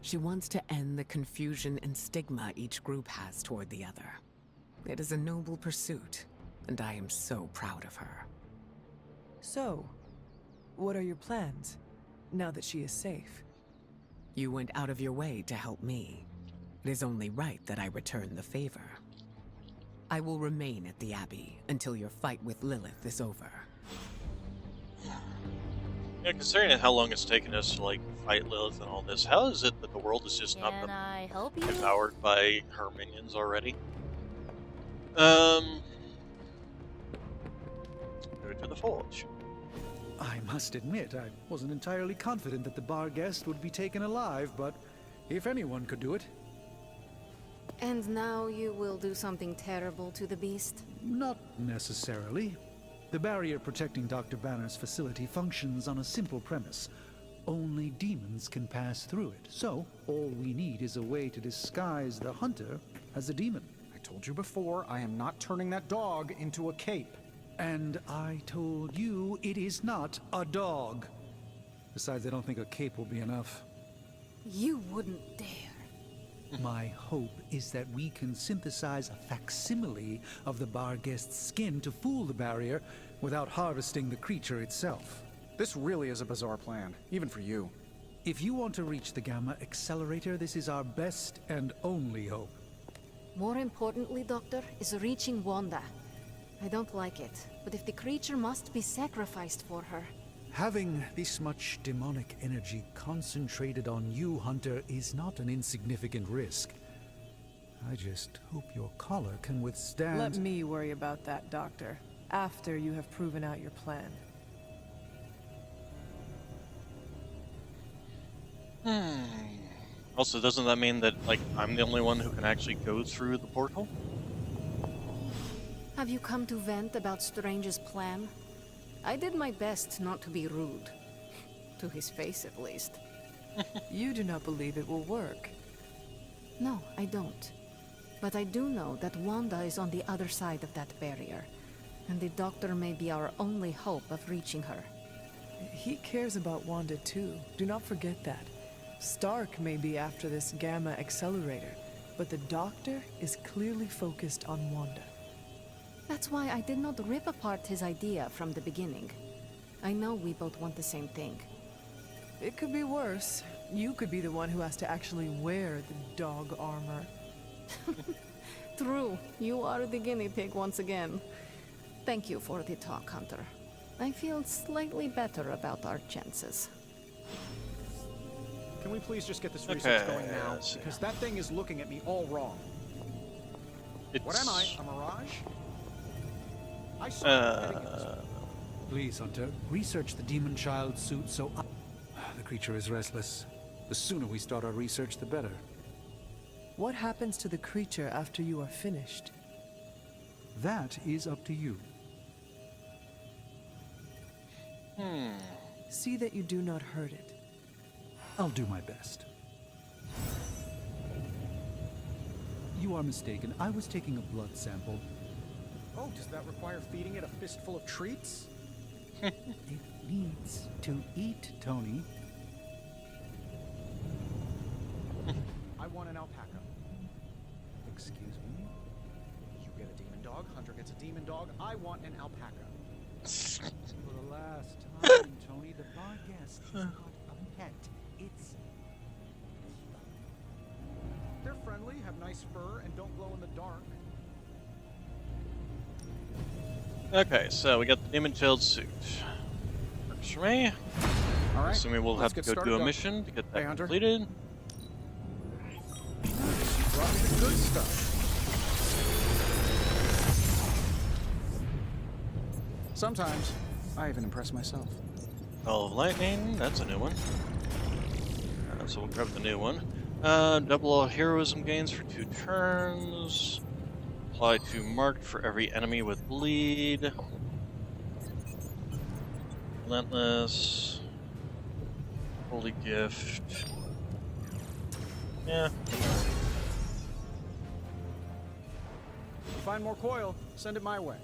She wants to end the confusion and stigma each group has toward the other. It is a noble pursuit, and I am so proud of her. So, what are your plans, now that she is safe? You went out of your way to help me. It is only right that I return the favor. I will remain at the Abbey until your fight with Lilith is over. Yeah, considering how long it's taken us to, like, fight Lilith and all this, how is it that the world is just not Can I help you? devoured by her minions already? Go to the forge. I must admit, I wasn't entirely confident that the bar guest would be taken alive, but if anyone could do it. And now you will do something terrible to the beast? Not necessarily. The barrier protecting Dr. Banner's facility functions on a simple premise. Only demons can pass through it, so all we need is a way to disguise the hunter as a demon. I told you before, I am not turning that dog into a cape. And I told you it is not a dog. Besides, I don't think a cape will be enough. You wouldn't dare. My hope is that we can synthesize a facsimile of the bar guest's skin to fool the barrier without harvesting the creature itself. This really is a bizarre plan, even for you. If you want to reach the Gamma Accelerator, this is our best and only hope. More importantly, Doctor, is reaching Wanda. I don't like it, but if the creature must be sacrificed for her... Having this much demonic energy concentrated on you, Hunter, is not an insignificant risk. I just hope your collar can withstand... Let me worry about that, Doctor, after you have proven out your plan. Also, doesn't that mean that, like, I'm the only one who can actually go through the portal? Have you come to vent about Strange's plan? I did my best not to be rude. To his face, at least. You do not believe it will work. No, I don't. But I do know that Wanda is on the other side of that barrier, and the Doctor may be our only hope of reaching her. He cares about Wanda too. Do not forget that. Stark may be after this Gamma Accelerator, but the Doctor is clearly focused on Wanda. That's why I did not rip apart his idea from the beginning. I know we both want the same thing. It could be worse. You could be the one who has to actually wear the dog armor. True, you are the guinea pig once again. Thank you for the talk, Hunter. I feel slightly better about our chances. Can we please just get this research going now? Because that thing is looking at me all wrong. What am I? A mirage? I saw Please, Hunter, research the demon child suit so the creature is restless. The sooner we start our research, the better. What happens to the creature after you are finished? That is up to you. See that you do not hurt it. I'll do my best. You are mistaken. I was taking a blood sample. Oh, does that require feeding it a fistful of treats? It needs to eat, Tony. I want an alpaca. Excuse me? You get a demon dog, Hunter gets a demon dog. I want an alpaca. For the last time, Tony, the bar guest is not a pet. It's... They're friendly, have nice fur, and don't glow in the dark. Okay, so we got the demon-tailed suit. Works for me. All right. Assuming we'll have to go do a Doug. mission to get that Hey, Hunter. completed. You brought me the good stuff. Sometimes, I even impress myself. Ball of Lightning, that's a new one. So we'll grab the new one. Double heroism gains for 2 turns. Apply to marked for every enemy with bleed. Relentless. Holy gift. Yeah. Find more coil, send it my way.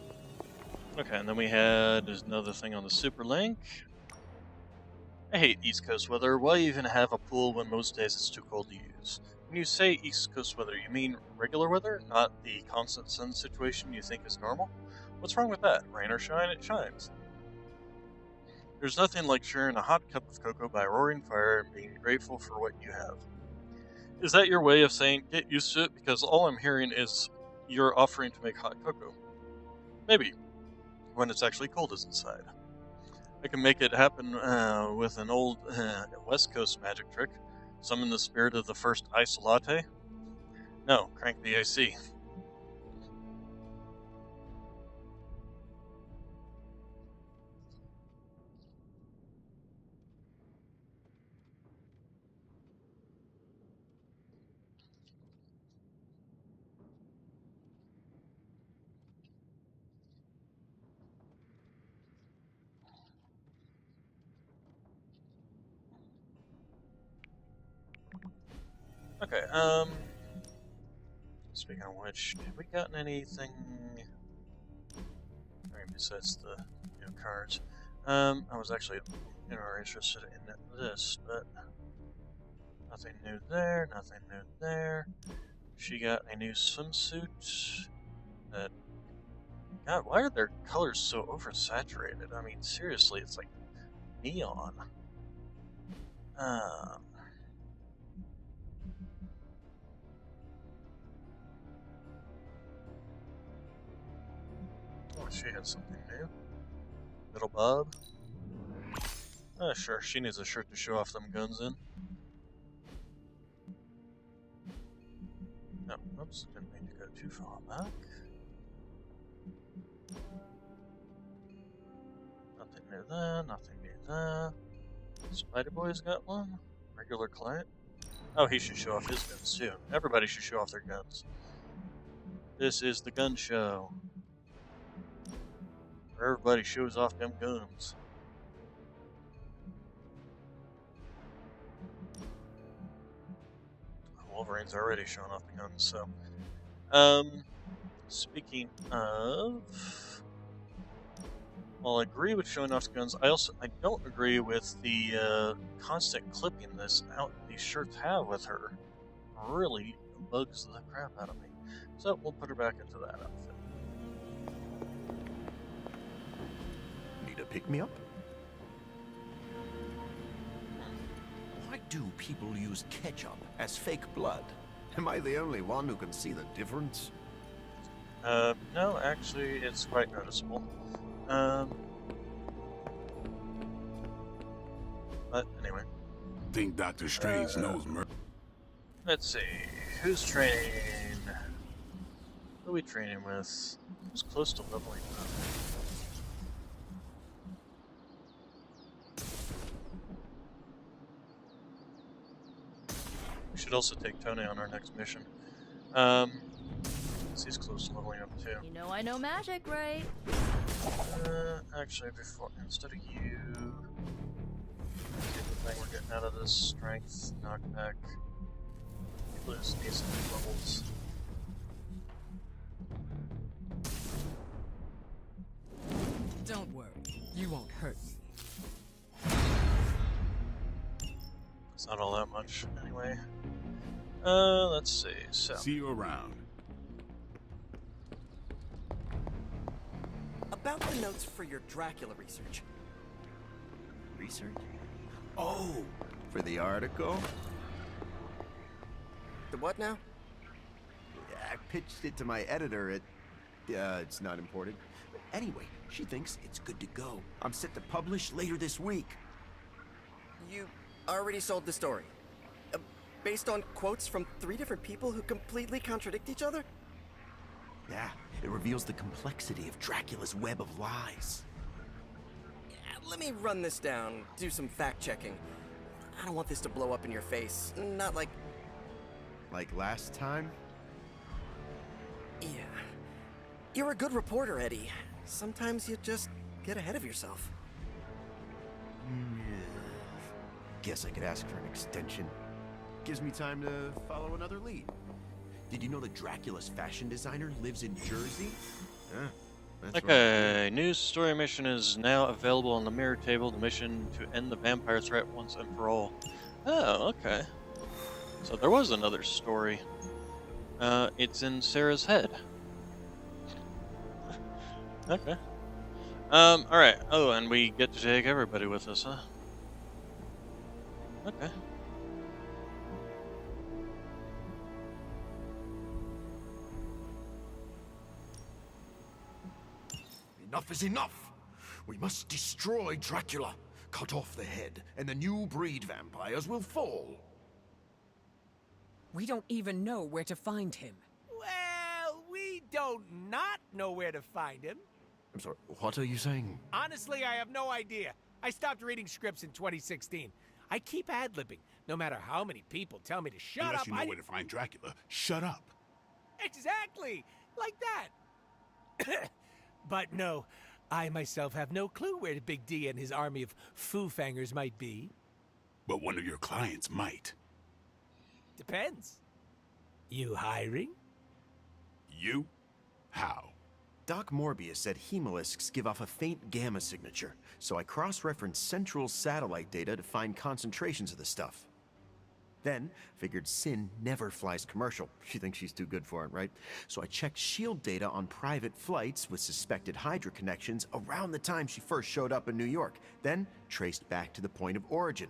Okay, and then we had another thing on the Super Link. I hate East Coast weather. Why even have a pool when most days it's too cold to use? When you say East Coast weather, you mean regular weather, not the constant sun situation you think is normal? What's wrong with that? Rain or shine, it shines. There's nothing like sharing a hot cup of cocoa by a roaring fire and being grateful for what you have. Is that your way of saying, get used to it? Because all I'm hearing is you're offering to make hot cocoa. Maybe, when it's actually cold as inside. I can make it happen with an old West Coast magic trick. Summon the spirit of the first ice latte. No, crank the AC. Okay, speaking of which, have we gotten anything besides the new cards? I was actually interested in this, but nothing new there, nothing new there. She got a new swimsuit that... God, why are their colors so oversaturated? I mean, seriously, it's like neon. Oh, she had something new. Little Bob. Sure, she needs a shirt to show off them guns in. No, oops, didn't mean to go too far back. Nothing new there, nothing new there. Spider Boy's got one. Regular client. Oh, he should show off his guns too. Everybody should show off their guns. This is the gun show. Where everybody shows off them guns. Wolverine's already showing off the guns, so. Speaking of... While I agree with showing off the guns, I don't agree with the constant clipping these shirts have with her. Really bugs the crap out of me. So we'll put her back into that outfit. Need a pick-me-up? Why do people use ketchup as fake blood? Am I the only one who can see the difference? No, actually, it's quite noticeable. But anyway. Think Dr. Strange knows murder. Let's see. Who's training? Who are we training with? Who's close to leveling up? We should also take Tony on our next mission. He's close to leveling up too. You know I know magic, right? Actually, instead of you, see the thing we're getting out of this strength knockback. We lose decent levels. Don't worry, you won't hurt me. It's not all that much, anyway. Let's see. So. See you around. About the notes for your Dracula research. Research? Oh, for the article? The what now? I pitched it to my editor. It's not important. Anyway, she thinks it's good to go. I'm set to publish later this week. You already sold the story. Based on quotes from 3 different people who completely contradict each other? Yeah, it reveals the complexity of Dracula's web of lies. Yeah, let me run this down, do some fact-checking. I don't want this to blow up in your face. Not like... Like last time? Yeah. You're a good reporter, Eddie. Sometimes you just get ahead of yourself. Guess I could ask for an extension. Gives me time to follow another lead. Did you know that Dracula's fashion designer lives in Jersey? That's Okay, news story mission is now available on the mirror table. The mission to end the vampire threat once and for all. Oh, okay. So there was another story. It's in Sarah's head. Okay. Alright. Oh, and we get to take everybody with us, huh? Okay. Enough is enough! We must destroy Dracula, cut off the head, and the new breed vampires will fall. We don't even know where to find him. Well, we don't not know where to find him. I'm sorry, what are you saying? Honestly, I have no idea. I stopped reading scripts in 2016. I keep ad-libbing, no matter how many people tell me to shut Unless up. you know where to find Dracula, shut up. Exactly, like that. But no, I myself have no clue where Big D and his army of foo-fangers might be. But one of your clients might. Depends. You hiring? You? How? Doc Morbius said hemolisks give off a faint gamma signature, so I cross-referenced central satellite data to find concentrations of the stuff. Then, figured Sin never flies commercial. She thinks she's too good for it, right? So I checked SHIELD data on private flights with suspected Hydra connections around the time she first showed up in New York, then traced back to the point of origin.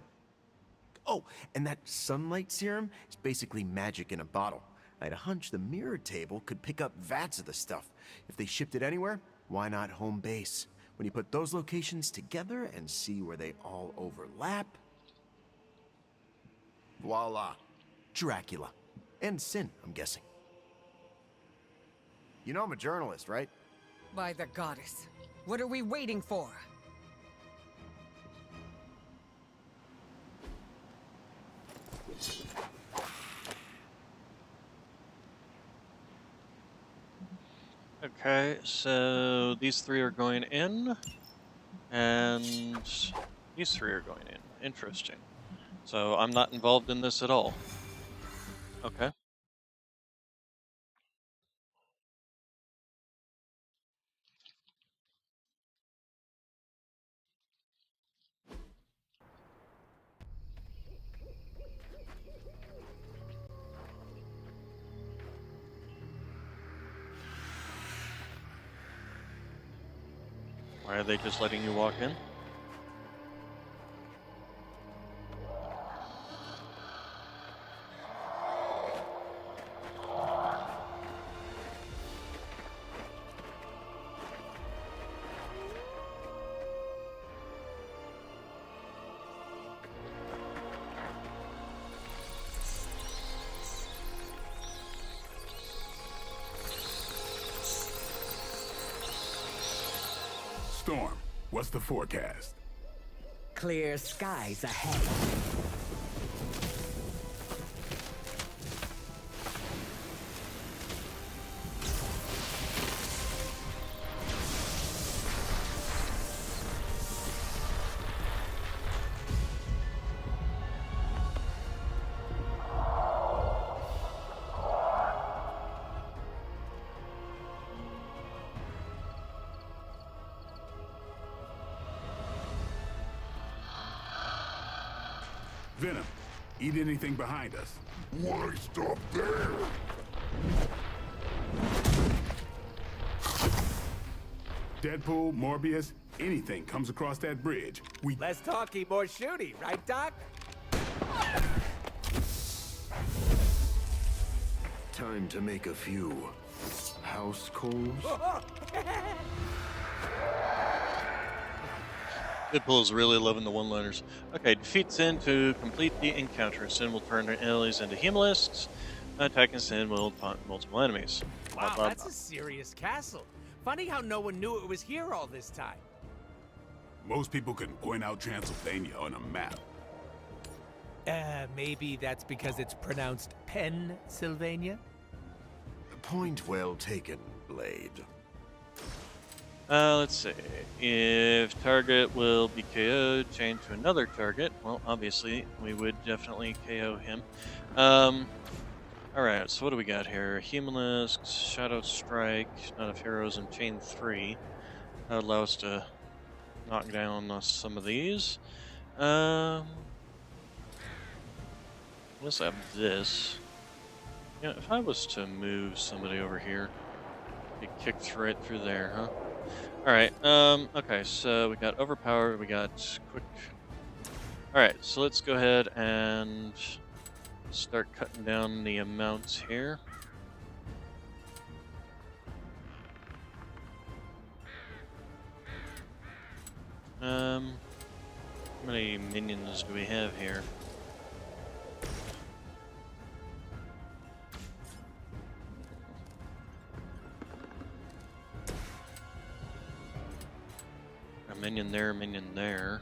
Oh, and that sunlight serum is basically magic in a bottle. I had a hunch the mirror table could pick up vats of the stuff. If they shipped it anywhere, why not home base? When you put those locations together and see where they all overlap... voila. Dracula. And Sin, I'm guessing. You know I'm a journalist, right? By the goddess. What are we waiting for? Okay, so these 3 are going in, and these 3 are going in. Interesting. So I'm not involved in this at all. Okay. Why are they just letting you walk in? Storm, what's the forecast? Clear skies ahead. Venom, eat anything behind us. Why stop there? Deadpool, Morbius, anything comes across that bridge. Less talky, more shooty, right, Doc? Time to make a few house calls. Deadpool is really loving the one-liners. Okay, defeat Sin to complete the encounter. Sin will turn their allies into hemolisks. Attacking Sin will taunt multiple enemies. Blah, Wow, blah, that's a serious castle. Funny how no one knew it was here all this time. Most people couldn't point out Transylvania on a map. Maybe that's because it's pronounced Pennsylvania? Point well taken, Blade. Let's see. If target will be KO'd, change to another target. Well, obviously, we would definitely KO him. Alright, so what do we got here? Humalisks, Shadow Strike, Not of Heroes, and Chain 3. That would allow us to knock down some of these. Let's have this. Yeah, if I was to move somebody over here, get kicked right through there, huh? Alright, okay, so we got Overpowered, we got Quick. Alright, so let's go ahead and start cutting down the amounts here. How many minions do we have here? A minion there, a minion there.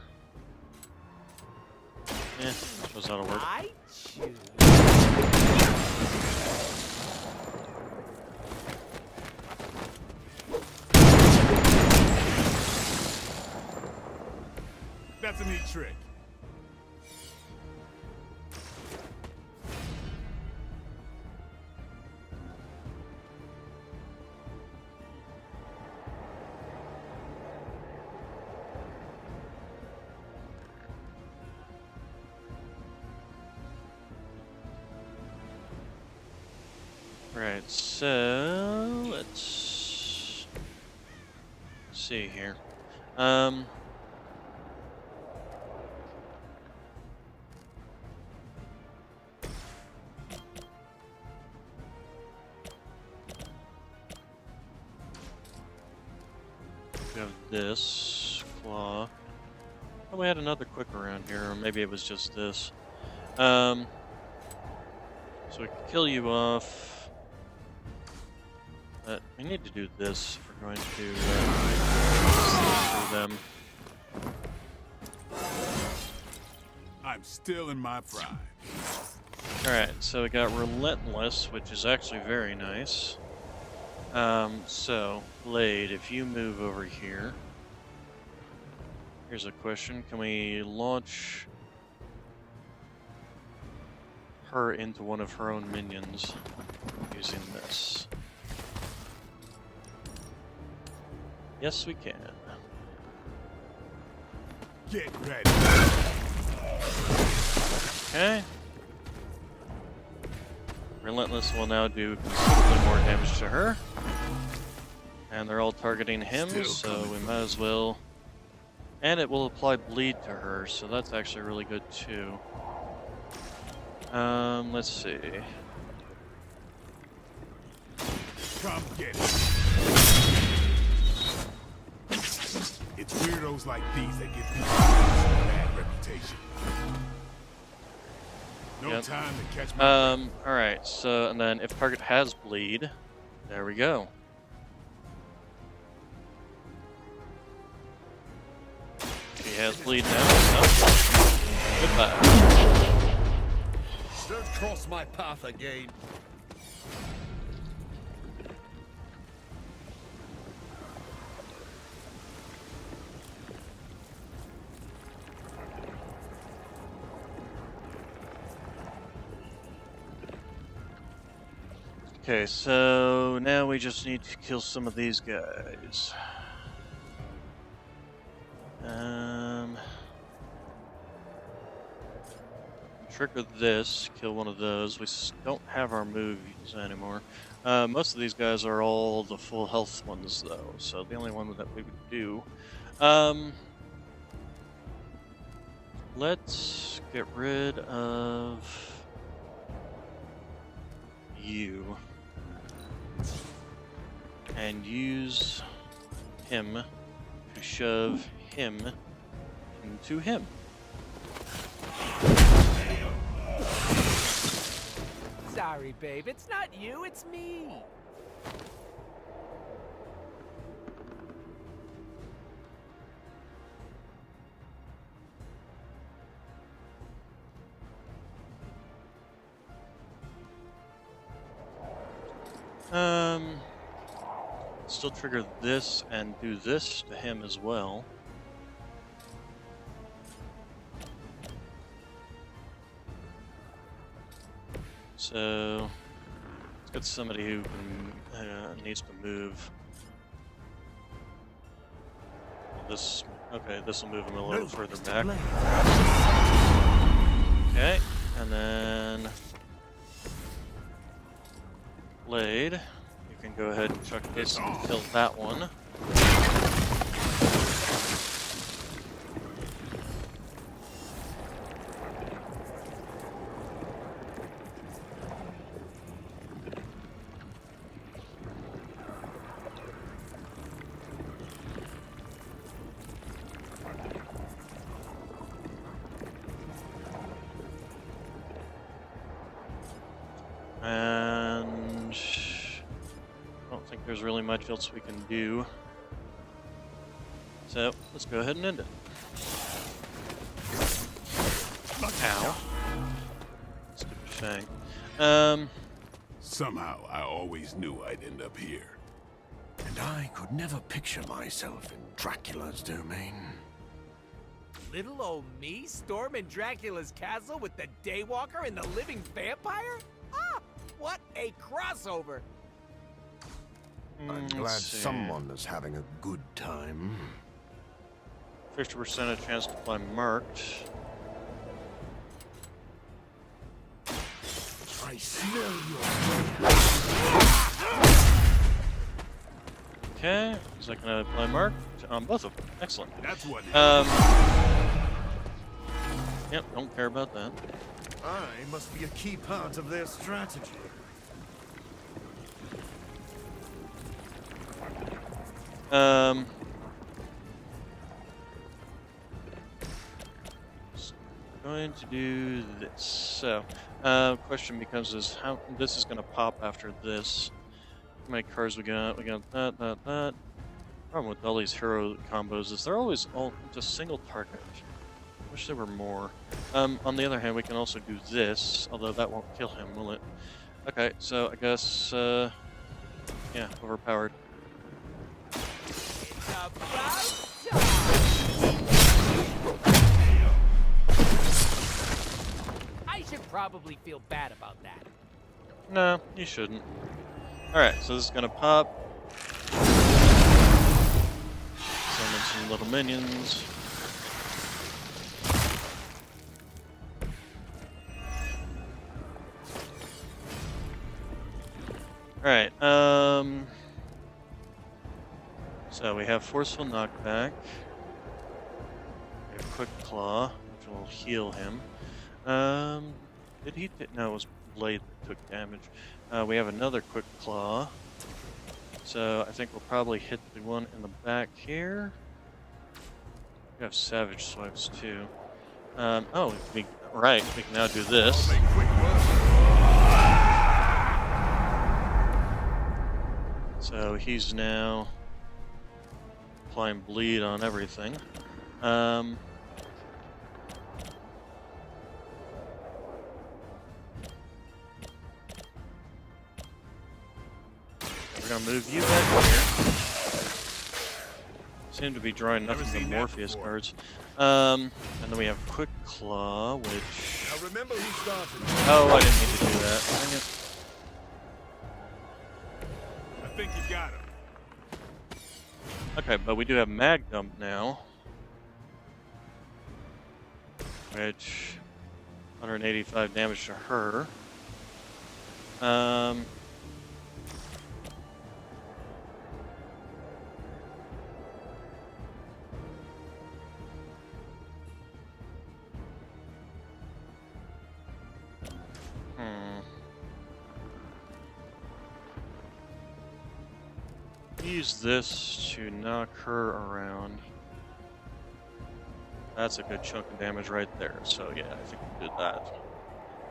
I suppose that'll work. I choose. That's a neat trick. Right, so let's see here. We have this claw. Oh, we had another quick around here, or maybe it was just this. So we can kill you off. But we need to do this if we're going to see through them. I'm still in my prime. Alright, so we got Relentless, which is actually very nice. So, Blade, if you move over here. Here's a question. Can we launch her into one of her own minions using this? Yes, we can. Get ready. Okay. Relentless will now do considerably more damage to her. And they're all targeting him, so we might as well... And it will apply bleed to her, so that's actually really good too. Let's see. Come get it. It's weirdos like these that give people a bad reputation. No time to catch my alright, so, and then if target has bleed, there we go. She has bleed now, so goodbye. Don't cross my path again. Okay, so now we just need to kill some of these guys. trigger this, kill one of those. We don't have our moves anymore. Most of these guys are all the full health ones, though, so the only one that we would do. Let's get rid of you and use him to shove him into him. Sorry, babe. It's not you, it's me. Still trigger this and do this to him as well. So let's get somebody who can needs to move. This this will move him a little further back. Okay, and then Blade, you can go ahead and chuck this and kill that one. And I don't think there's really much else we can do. So let's go ahead and end it. Ow. Stupid Fang. Somehow I always knew I'd end up here. And I could never picture myself in Dracula's domain. Little old me storming Dracula's castle with the Daywalker and the living vampire? Ah, what a crossover! I'm glad someone is having a good time. 50% a chance to fly marked. I smell Okay, is that gonna apply marked on both of them? Excellent. That's what. Yep, don't care about that. I must be a key part of their strategy. Going to do this. So, question becomes is how this is going to pop after this. How many cards we got? We got that. Problem with all these hero combos is they're always all just single target. Wish there were more. On the other hand, we can also do this, although that won't kill him, will it? Okay, so I guess, yeah, overpowered. I should probably feel bad about that. No, you shouldn't. Alright, so this is gonna pop. Summon some little minions. Alright, so we have Forceful Knockback. We have Quick Claw, which will heal him. Did he? No, it was Blade that took damage. We have another Quick Claw. So I think we'll probably hit the one in the back here. We have Savage Swipes too. Oh, right, we can now do this. So he's now applying bleed on everything. We're gonna move you back here. Seem to be drawing nothing but Morpheus cards. And then we have Quick Claw, which... Now remember who started. Oh, I didn't mean to do that. Dang it. I think you got him. Okay, but we do have Mag Dump now. Which... 185 damage to her. Um, Use this to knock her around. That's a good chunk of damage right there. So yeah, I think we did that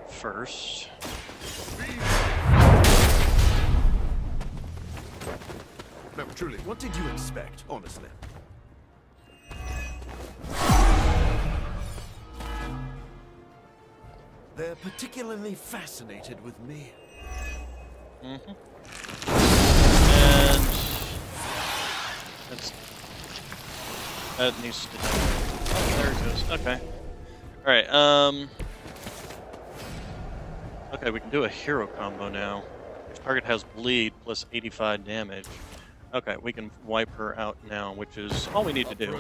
first. No, truly, what did you expect, honestly? They're particularly fascinated with me. Mm-hmm. And that needs to. Oh, there it goes. Okay. All right. Okay, we can do a hero combo now. If target has bleed plus 85 damage. Okay, we can wipe her out now, which is all we need to do.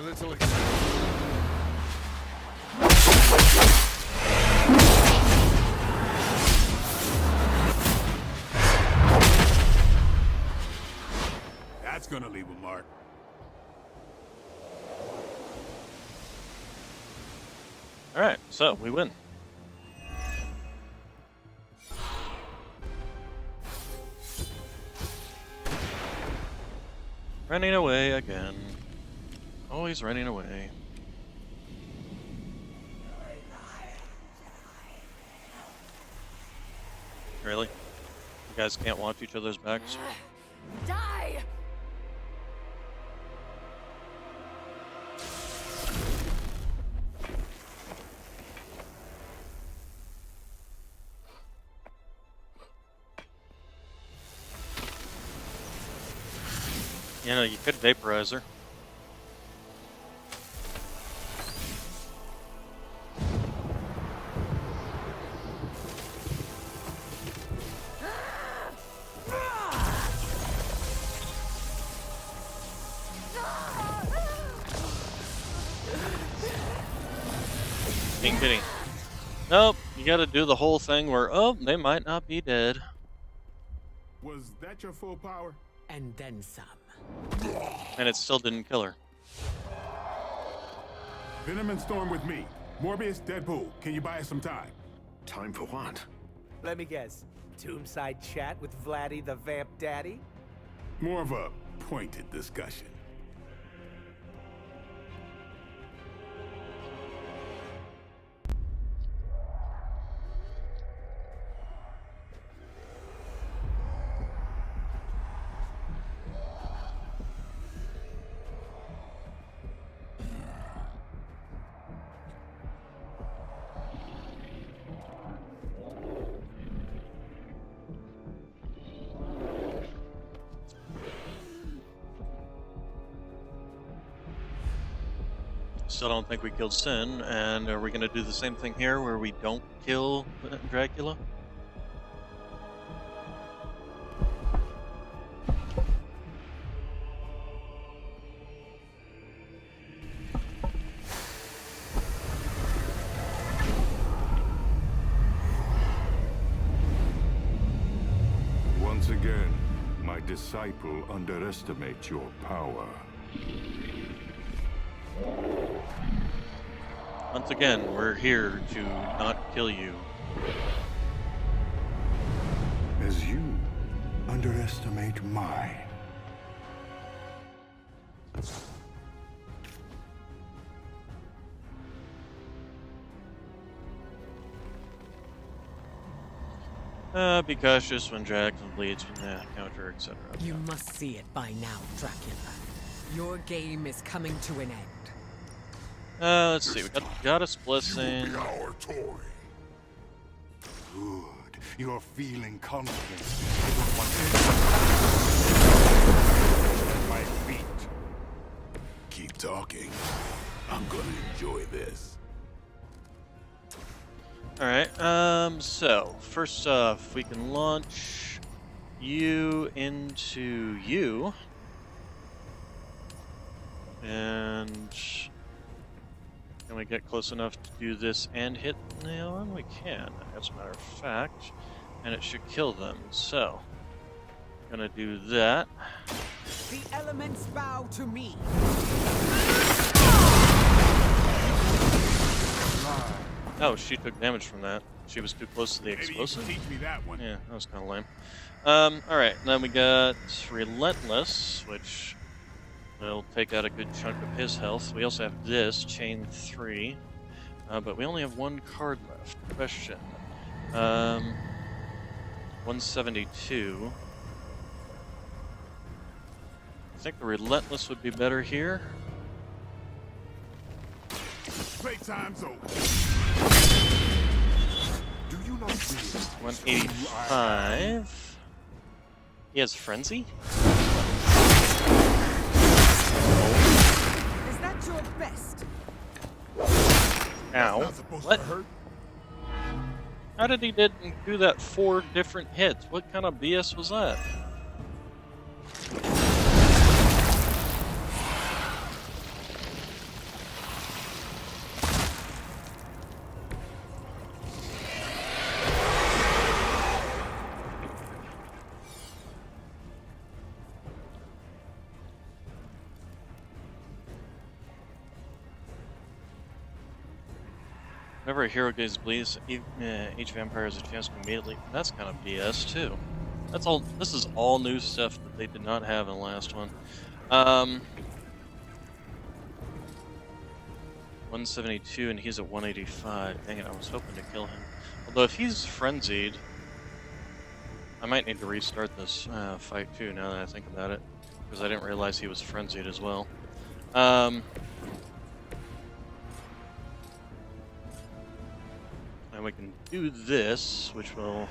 That's gonna leave a mark. Alright, so we win. Running away again. Always running away. Really? You guys can't watch each other's backs? Die! You know, you could vaporize her. Being kidding. Nope, you gotta do the whole thing where, oh, they might not be dead. Was that your full power? And then some. And it still didn't kill her. Venom and Storm with me. Morbius, Deadpool, can you buy us some time? Time for what? Let me guess. Tombside chat with Vladdy the Vamp Daddy? More of a pointed discussion. Still don't think we killed Sin, and are we going to do the same thing here where we don't kill Dracula? Once again, my disciple underestimates your power. Once again, we're here to not kill you. As you underestimate mine. Be cautious when Dracula bleeds from the counter, etc. You must see it by now, Dracula. Your game is coming to an end. Let's see, we got Goddess Blessing. Be our toy. Good. You're feeling confident. At my feet. Keep talking. I'm gonna enjoy this. Alright, so, first off, we can launch you into you. Can we get close enough to do this and hit the nail? And we can, as a matter of fact. And it should kill them. So, gonna do that. The elements bow to me. Oh, she took damage from that. She was too close to the explosive. Teach me that one. Yeah, that was kind of lame. Alright, then we got Relentless, which will take out a good chunk of his health. We also have this, Chain 3, but we only have one card left. Question. 172. I think the Relentless would be better here. Playtime's over. Do you not realize 185. He has Frenzy? Is that your best? Ow. What? How did he didn't do that 4 different hits? What kind of BS was that? Whenever a hero gains bleeds, each vampire has a chance to immediately. That's kind of BS too. That's all. This is all new stuff that they did not have in the last one. 172 and he's at 185. Dang it! I was hoping to kill him. Although if he's frenzied, I might need to restart this fight too. Now that I think about it, because I didn't realize he was frenzied as well. And we can do this, which will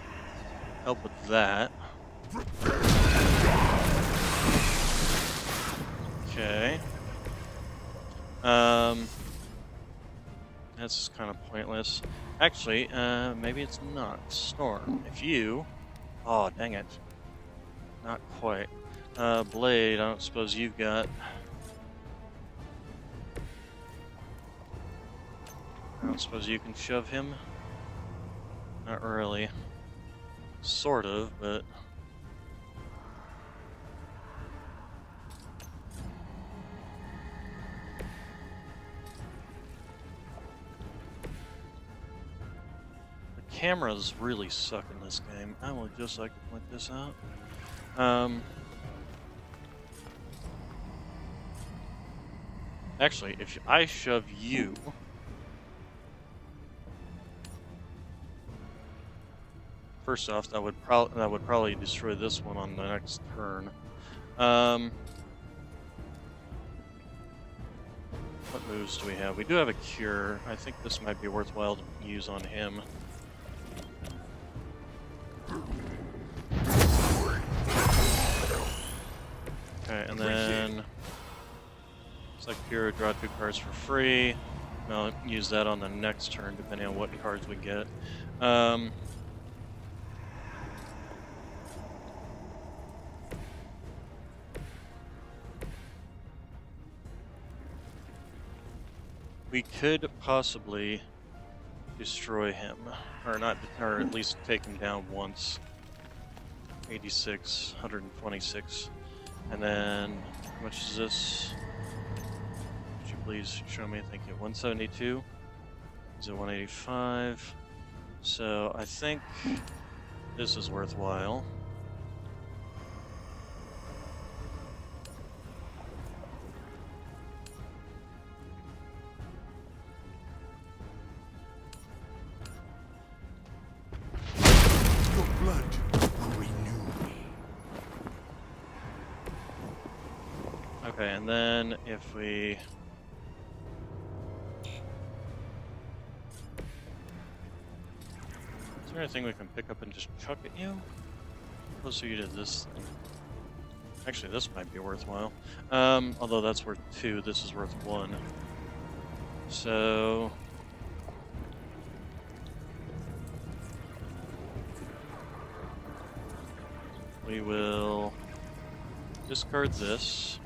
help with that. Okay. That's kind of pointless. Actually, maybe it's not. Storm, if you... Oh, dang it. Not quite. Blade, I don't suppose you've got... I don't suppose you can shove him? Not really. Sort of, but... The cameras really suck in this game. I would just like to point this out. Actually, if I shove you... First off, that would probably destroy this one on the next turn. What moves do we have? We do have a cure. I think this might be worthwhile to use on him. Okay, and then it's like cure, draw 2 cards for free. I'll use that on the next turn, depending on what cards we get. We could possibly destroy him, or not, or at least take him down once. 86, 126, and then how much is this? Could you please show me? Thank you. 172. Is it 185? So I think this is worthwhile. Okay, and then if we... Is there anything we can pick up and just chuck at you? How close are you to this thing? Actually, this might be worthwhile. Although that's worth 2, this is worth 1. So... we will discard this.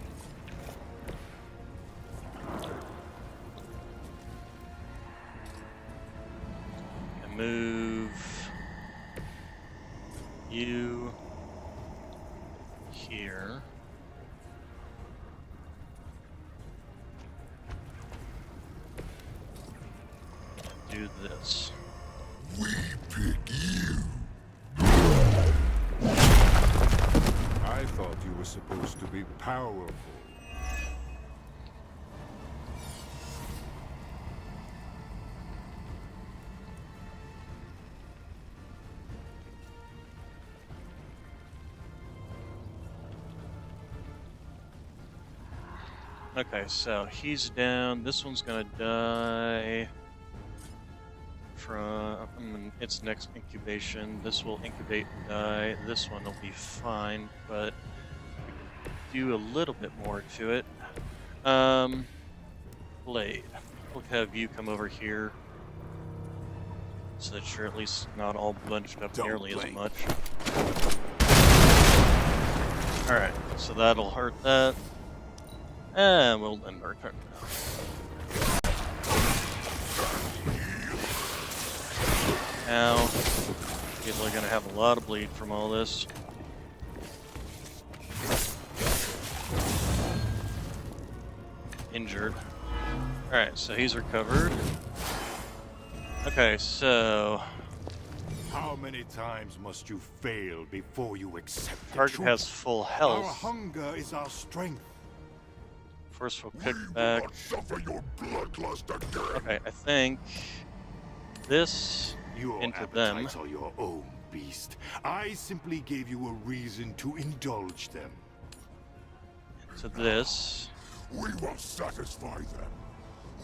here. And do this. We pick you. I thought you were supposed to be powerful. Okay, so he's down. This one's gonna die from its next incubation. This will incubate and die. This one will be fine, but do a little bit more to it. Blade. We'll have you come over here so that you're at least not all bunched up nearly as much. Alright, so that'll hurt that. And we'll end our turn now. Now, people are going to have a lot of bleed from all this. Injured. Alright, so he's recovered. Okay, so... How many times must you fail before you accept the Target truth? has full health. Our hunger is our strength. Forceful kickback. Your bloodlust again. Okay, I think this Your into them. appetites are your own, beast. I simply gave you a reason to indulge them. To this. We will satisfy them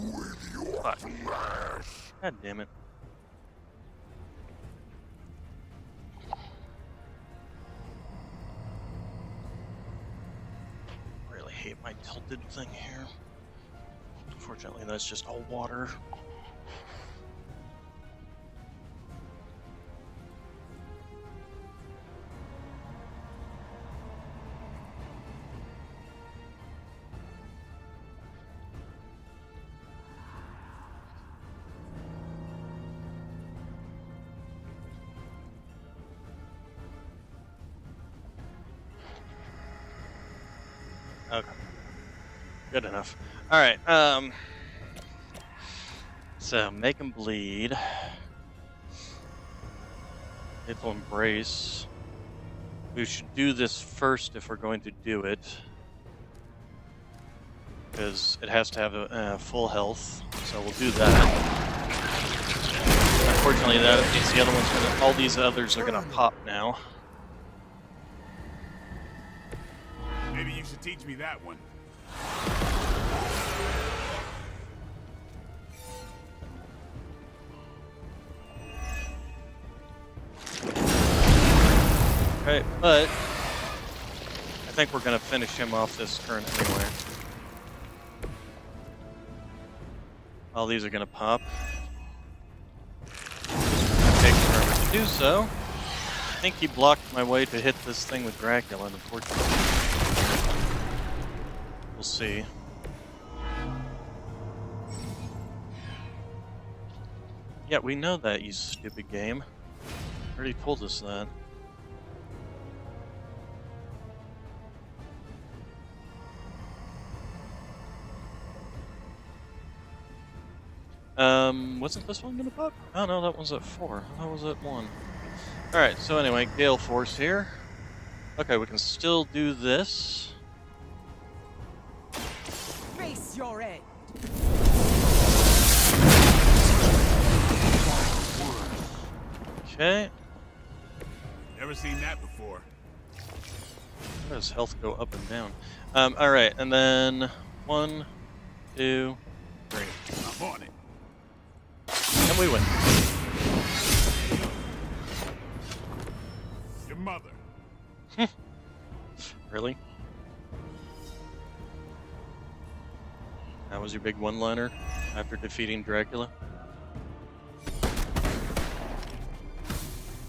with your Fuck. flesh. God damn it. Really hate my tilted thing here. Unfortunately, that's just all water. Okay. Good enough. Alright, so make him bleed. Lethal Embrace. We should do this first if we're going to do it. Because it has to have a full health, so we'll do that. Unfortunately, that means the other one's gonna, all these others are gonna pop now. Maybe you should teach me that one. Okay, but I think we're gonna finish him off this turn anyway. All these are gonna pop. Take forever to do so. I think he blocked my way to hit this thing with Dracula, unfortunately. We'll see. Yeah, we know that, you stupid game. Already told us that. Wasn't this one gonna pop? Oh no, that one's at 4. That was at 1. Alright, so anyway, Gale Force here. Okay, we can still do this. Face your end. Okay. Never seen that before. How does health go up and down? Alright, and then 1, 2, 3. I'm on it. And we win. Your mother. Really? That was your big one-liner after defeating Dracula?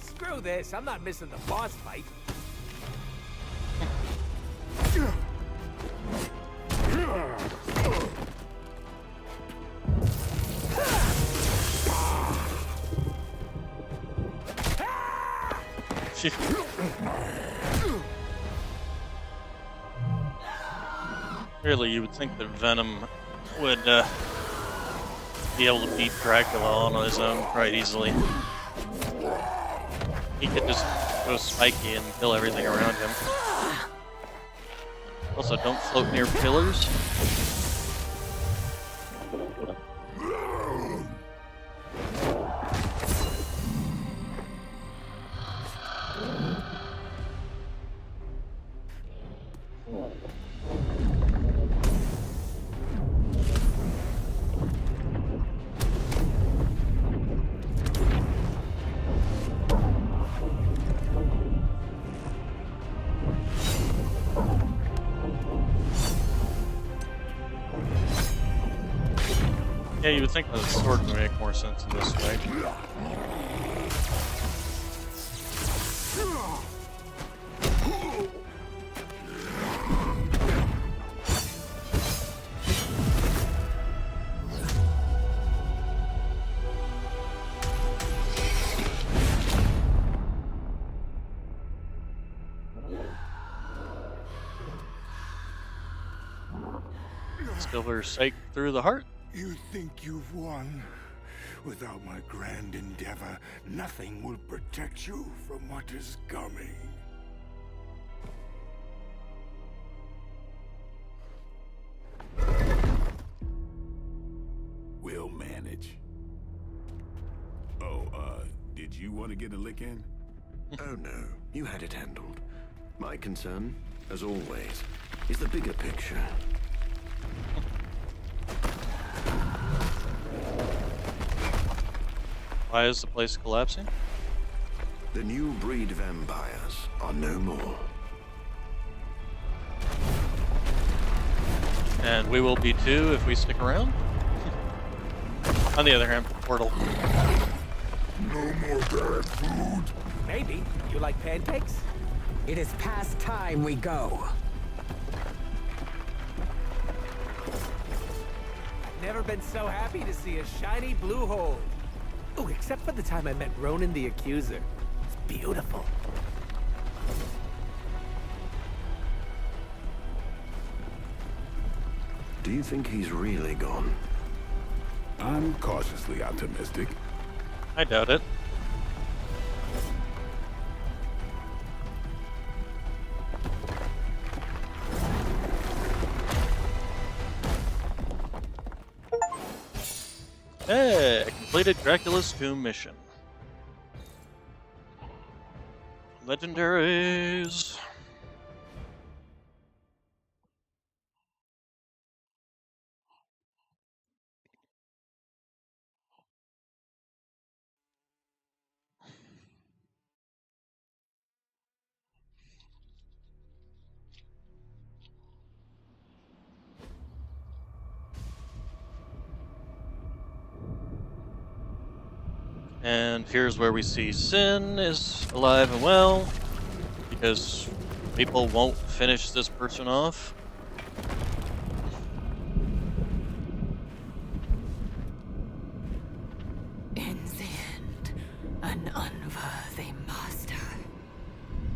Screw this, I'm not missing the boss fight. Really, you would think that Venom would be able to beat Dracula on his own quite easily. He could just go spiky and kill everything around him. Also, don't float near pillars. Yeah, you would think that the sword would make more sense in this way. Silver Sake through the heart. You think you've won? Without my grand endeavor, nothing will protect you from what is coming. We'll manage. Oh, did you want to get a lick in? Oh no, you had it handled. My concern, as always, is the bigger picture. Why is the place collapsing? The new breed vampires are no more. And we will be too if we stick around. On the other hand, portal. No more bad food. Maybe. You like pancakes? It is past time we go. I've never been so happy to see a shiny blue hole. Oh, except for the time I met Ronan the Accuser. It's beautiful. Do you think he's really gone? I'm cautiously optimistic. I doubt it. Hey, I completed Dracula's Tomb mission. Legendaries. And here's where we see Sin is alive and well, because people won't finish this person off. In the end, an unworthy master.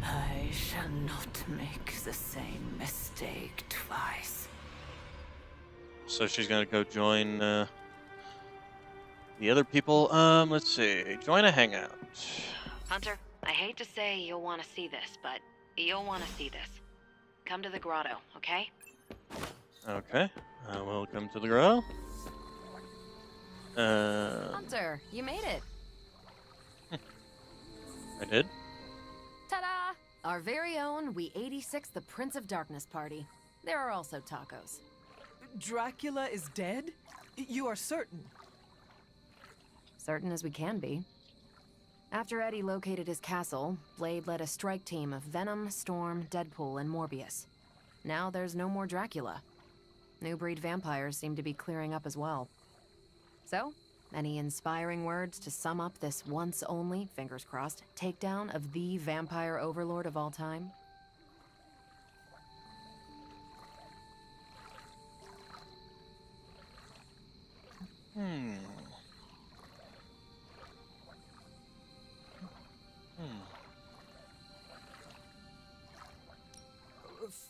I shall not make the same mistake twice. So she's gonna go join the other people. Let's see. Join a hangout. Hunter, I hate to say you'll want to see this, but you'll want to see this. Come to the grotto, okay? Okay. Welcome to the grotto. Hunter, you made it. I did. Ta-da! Our very own We-86 the Prince of Darkness party. There are also tacos. Dracula is dead? You are certain? Certain as we can be. After Eddie located his castle, Blade led a strike team of Venom, Storm, Deadpool, and Morbius. Now there's no more Dracula. New breed vampires seem to be clearing up as well. So, any inspiring words to sum up this once only, fingers crossed, takedown of the vampire overlord of all time?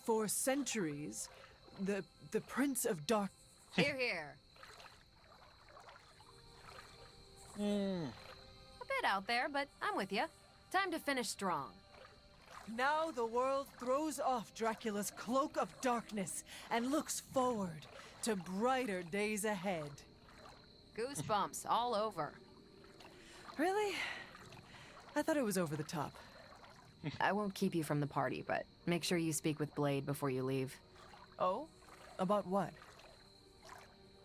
For centuries, The Prince of Dark... Here, here. A bit out there, but I'm with you. Time to finish strong. Now the world throws off Dracula's cloak of darkness and looks forward to brighter days ahead. Goosebumps all over. Really? I thought it was over the top. I won't keep you from the party, but make sure you speak with Blade before you leave. Oh? About what?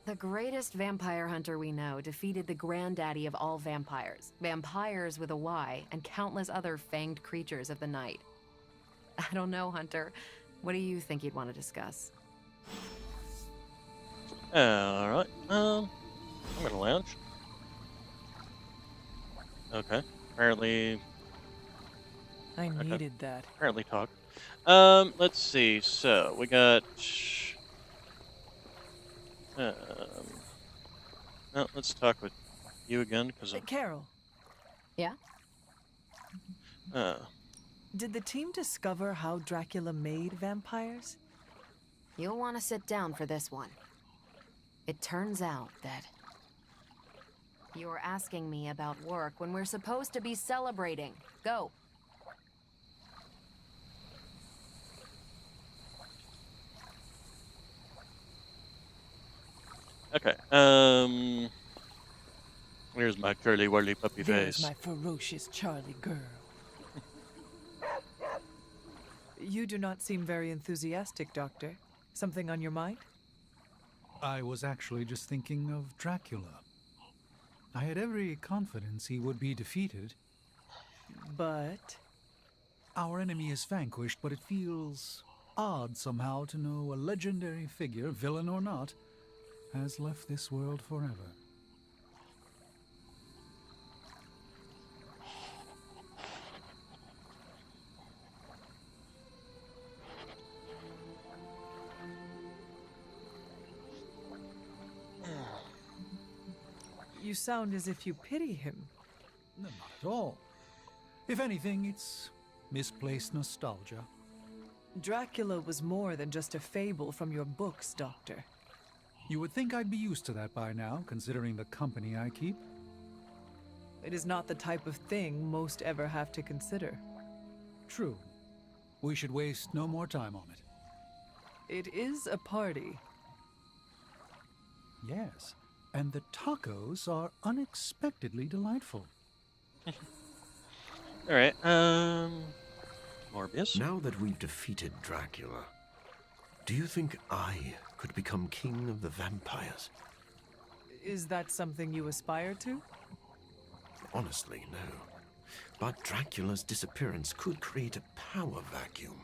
The greatest vampire hunter we know defeated the granddaddy of all vampires, vampires with a Y, and countless other fanged creatures of the night. I don't know, Hunter. What do you think you'd want to discuss? Alright, I'm gonna lounge. Okay, apparently... I needed that. Apparently talk. Let's see, so, we got... no, let's talk with you again, because Carol. Yeah? Did the team discover how Dracula made vampires? You'll want to sit down for this one. It turns out that... You're asking me about work when we're supposed to be celebrating. Go. Okay, here's my curly-whirly puppy There's face. my ferocious Charlie girl. You do not seem very enthusiastic, Doctor. Something on your mind? I was actually just thinking of Dracula. I had every confidence he would be defeated. But? Our enemy is vanquished, but it feels odd somehow to know a legendary figure, villain or not, has left this world forever. You sound as if you pity him. Not at all. If anything, it's misplaced nostalgia. Dracula was more than just a fable from your books, Doctor. You would think I'd be used to that by now, considering the company I keep. It is not the type of thing most ever have to consider. True. We should waste no more time on it. It is a party. Yes, and the tacos are unexpectedly delightful. Alright, Morbius? Now that we've defeated Dracula, do you think I could become king of the vampires? Is that something you aspire to? Honestly, no. But Dracula's disappearance could create a power vacuum.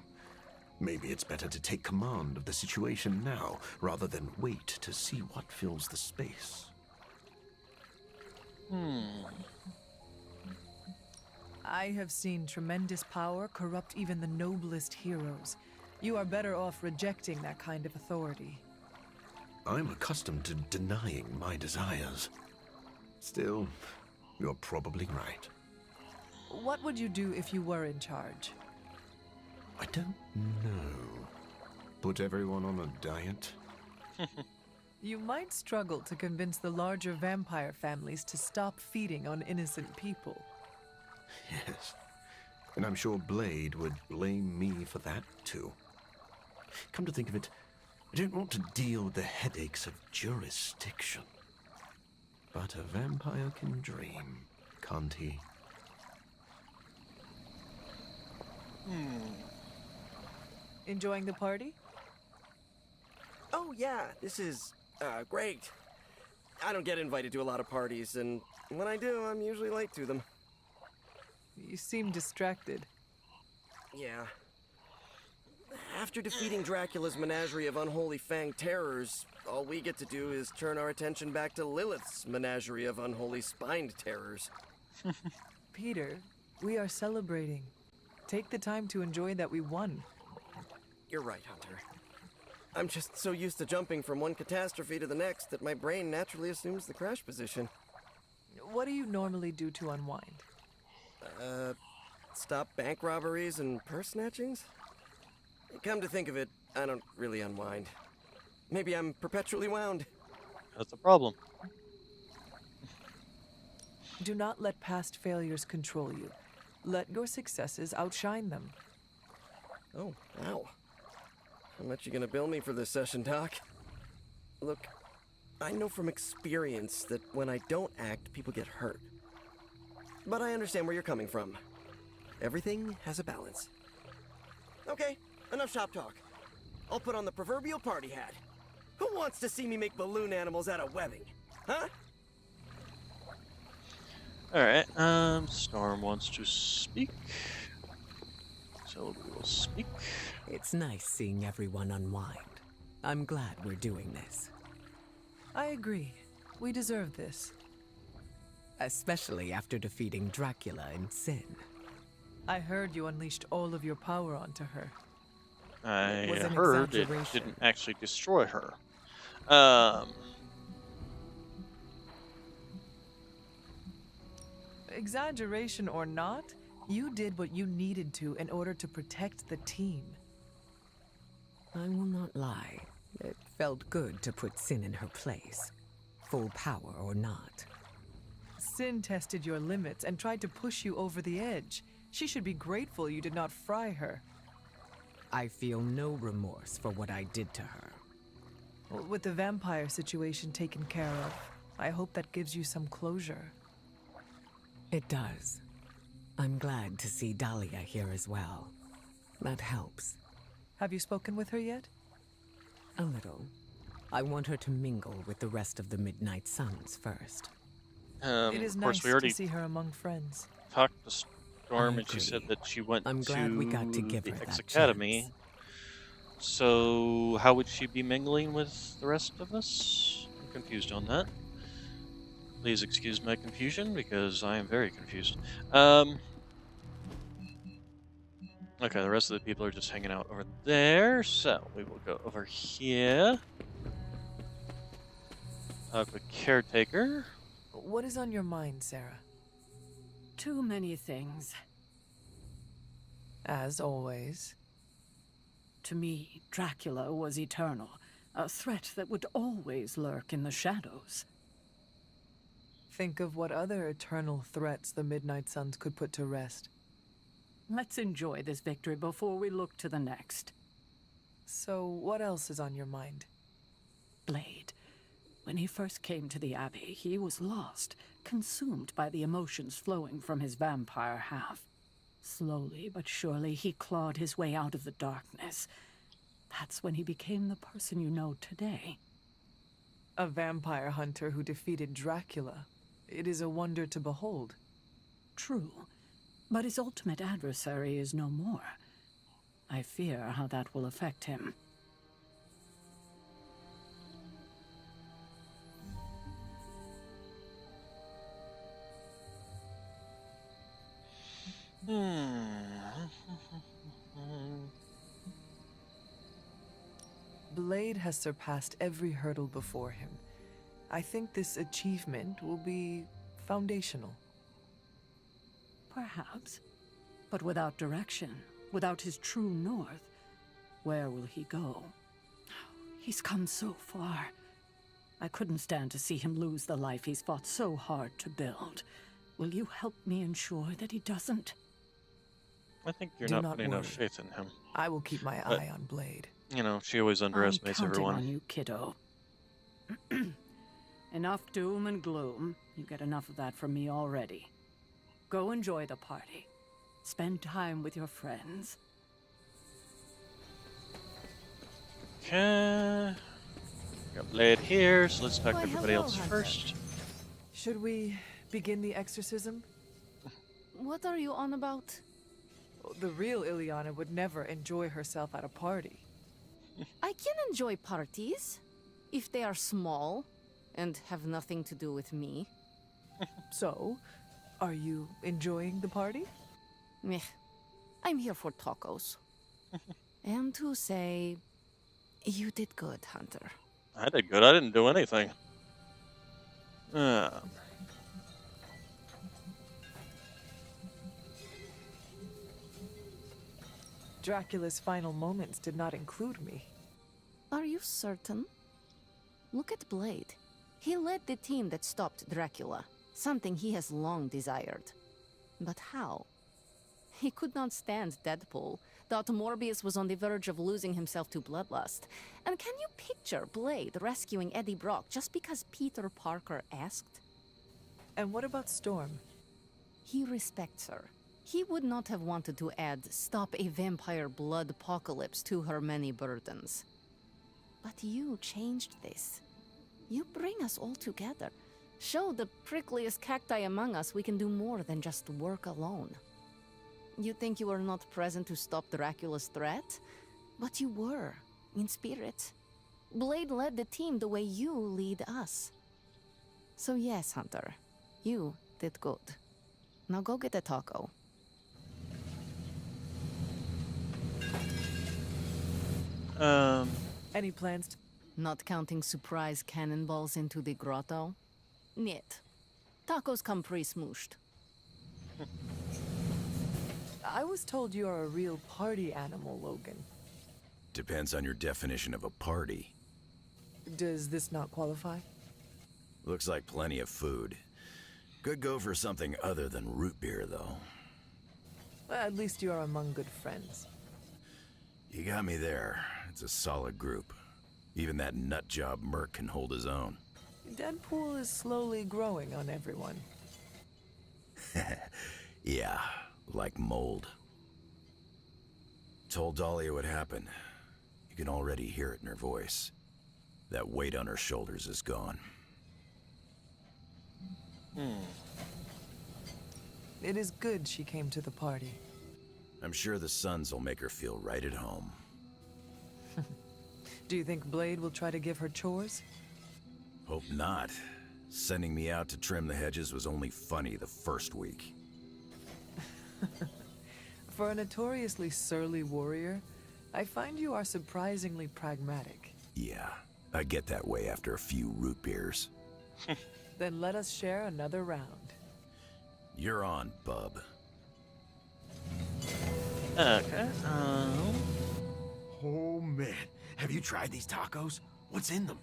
Maybe it's better to take command of the situation now, rather than wait to see what fills the space. I have seen tremendous power corrupt even the noblest heroes. You are better off rejecting that kind of authority. I'm accustomed to denying my desires. Still, you're probably right. What would you do if you were in charge? I don't know. Put everyone on a diet? You might struggle to convince the larger vampire families to stop feeding on innocent people. Yes. And I'm sure Blade would blame me for that, too. Come to think of it, I don't want to deal with the headaches of jurisdiction. But a vampire can dream, can't he? Enjoying the party? Oh, yeah, this is great. I don't get invited to a lot of parties, and when I do, I'm usually late to them. You seem distracted. Yeah. After defeating Dracula's menagerie of unholy fanged terrors, all we get to do is turn our attention back to Lilith's menagerie of unholy spined terrors. Peter, we are celebrating. Take the time to enjoy that we won. You're right, Hunter. I'm just so used to jumping from one catastrophe to the next that my brain naturally assumes the crash position. What do you normally do to unwind? Stop bank robberies and purse snatchings? Come to think of it, I don't really unwind. Maybe I'm perpetually wound. That's the problem. Do not let past failures control you. Let your successes outshine them. Oh, wow. How much you gonna bill me for this session, Doc? Look, I know from experience that when I don't act, people get hurt. But I understand where you're coming from. Everything has a balance. Okay, enough shop talk. I'll put on the proverbial party hat. Who wants to see me make balloon animals out of webbing? Huh? Alright, Storm wants to speak. So we will speak. It's nice seeing everyone unwind. I'm glad we're doing this. I agree. We deserve this. Especially after defeating Dracula and Sin. I heard you unleashed all of your power onto her. I Was an heard it exaggeration. didn't actually destroy her. Exaggeration or not, you did what you needed to in order to protect the team. I will not lie. It felt good to put Sin in her place. Full power or not. Sin tested your limits and tried to push you over the edge. She should be grateful you did not fry her. I feel no remorse for what I did to her. With the vampire situation taken care of, I hope that gives you some closure. It does. I'm glad to see Dahlia here as well. That helps. Have you spoken with her yet? A little. I want her to mingle with the rest of the Midnight Suns first. It is Of course, nice we already to see her among friends. talked to Storm, I and she agree. said that she went I'm glad we got to give the her X that Academy. chance. So, how would she be mingling with the rest of us? I'm confused on that. Please excuse my confusion, because I am very confused. Okay, the rest of the people are just hanging out over there, so we will go over here. Talk with Caretaker. What is on your mind, Sarah? Too many things. As always. To me, Dracula was eternal, a threat that would always lurk in the shadows. Think of what other eternal threats the Midnight Suns could put to rest. Let's enjoy this victory before we look to the next. So, what else is on your mind? Blade. When he first came to the Abbey, he was lost, consumed by the emotions flowing from his vampire half. Slowly but surely, he clawed his way out of the darkness. That's when he became the person you know today. A vampire hunter who defeated Dracula. It is a wonder to behold. True, but his ultimate adversary is no more. I fear how that will affect him. Blade has surpassed every hurdle before him. I think this achievement will be foundational. Perhaps. But without direction, without his true north, where will he go? He's come so far. I couldn't stand to see him lose the life he's fought so hard to build. Will you help me ensure that he doesn't? I think you're Do not not putting enough worry. faith in him. I will keep my But, eye on Blade. You know, she always underestimates I'm counting everyone. on you, kiddo. Enough doom and gloom. You get enough of that from me already. Go enjoy the party. Spend time with your friends. Okay. Got Blade here, so let's talk to Why, everybody hello, else Hunter. first. Should we begin the exorcism? What are you on about? The real Ileana would never enjoy herself at a party. I can enjoy parties, if they are small and have nothing to do with me. So, are you enjoying the party? Meh. I'm here for tacos. And to say, you did good, Hunter. I did good. I didn't do anything. Dracula's final moments did not include me. Are you certain? Look at Blade. He led the team that stopped Dracula, something he has long desired. But how? He could not stand Deadpool, thought Morbius was on the verge of losing himself to bloodlust. And can you picture Blade rescuing Eddie Brock just because Peter Parker asked? And what about Storm? He respects her. He would not have wanted to add "stop a vampire blood apocalypse" to her many burdens. But you changed this. You bring us all together. Show the prickliest cacti among us we can do more than just work alone. You think you were not present to stop Dracula's threat? But you were, in spirit. Blade led the team the way you lead us. So yes, Hunter, you did good. Now go get a taco. Any plans? Not counting surprise cannonballs into the grotto? Niet. Tacos come pre-smooshed. I was told you're a real party animal, Logan. Depends on your definition of a party. Does this not qualify? Looks like plenty of food. Could go for something other than root beer, though. Well, at least you are among good friends. You got me there. It's a solid group. Even that nutjob Merc can hold his own. Deadpool is slowly growing on everyone. Yeah, like mold. Told Dahlia what happened. You can already hear it in her voice. That weight on her shoulders is gone. It is good she came to the party. I'm sure the Suns will make her feel right at home. Do you think Blade will try to give her chores? Hope not. Sending me out to trim the hedges was only funny the first week. For a notoriously surly warrior, I find you are surprisingly pragmatic. Yeah, I get that way after a few root beers. Then let us share another round. You're on, bub. Okay. Oh man, have you tried these tacos? What's in them?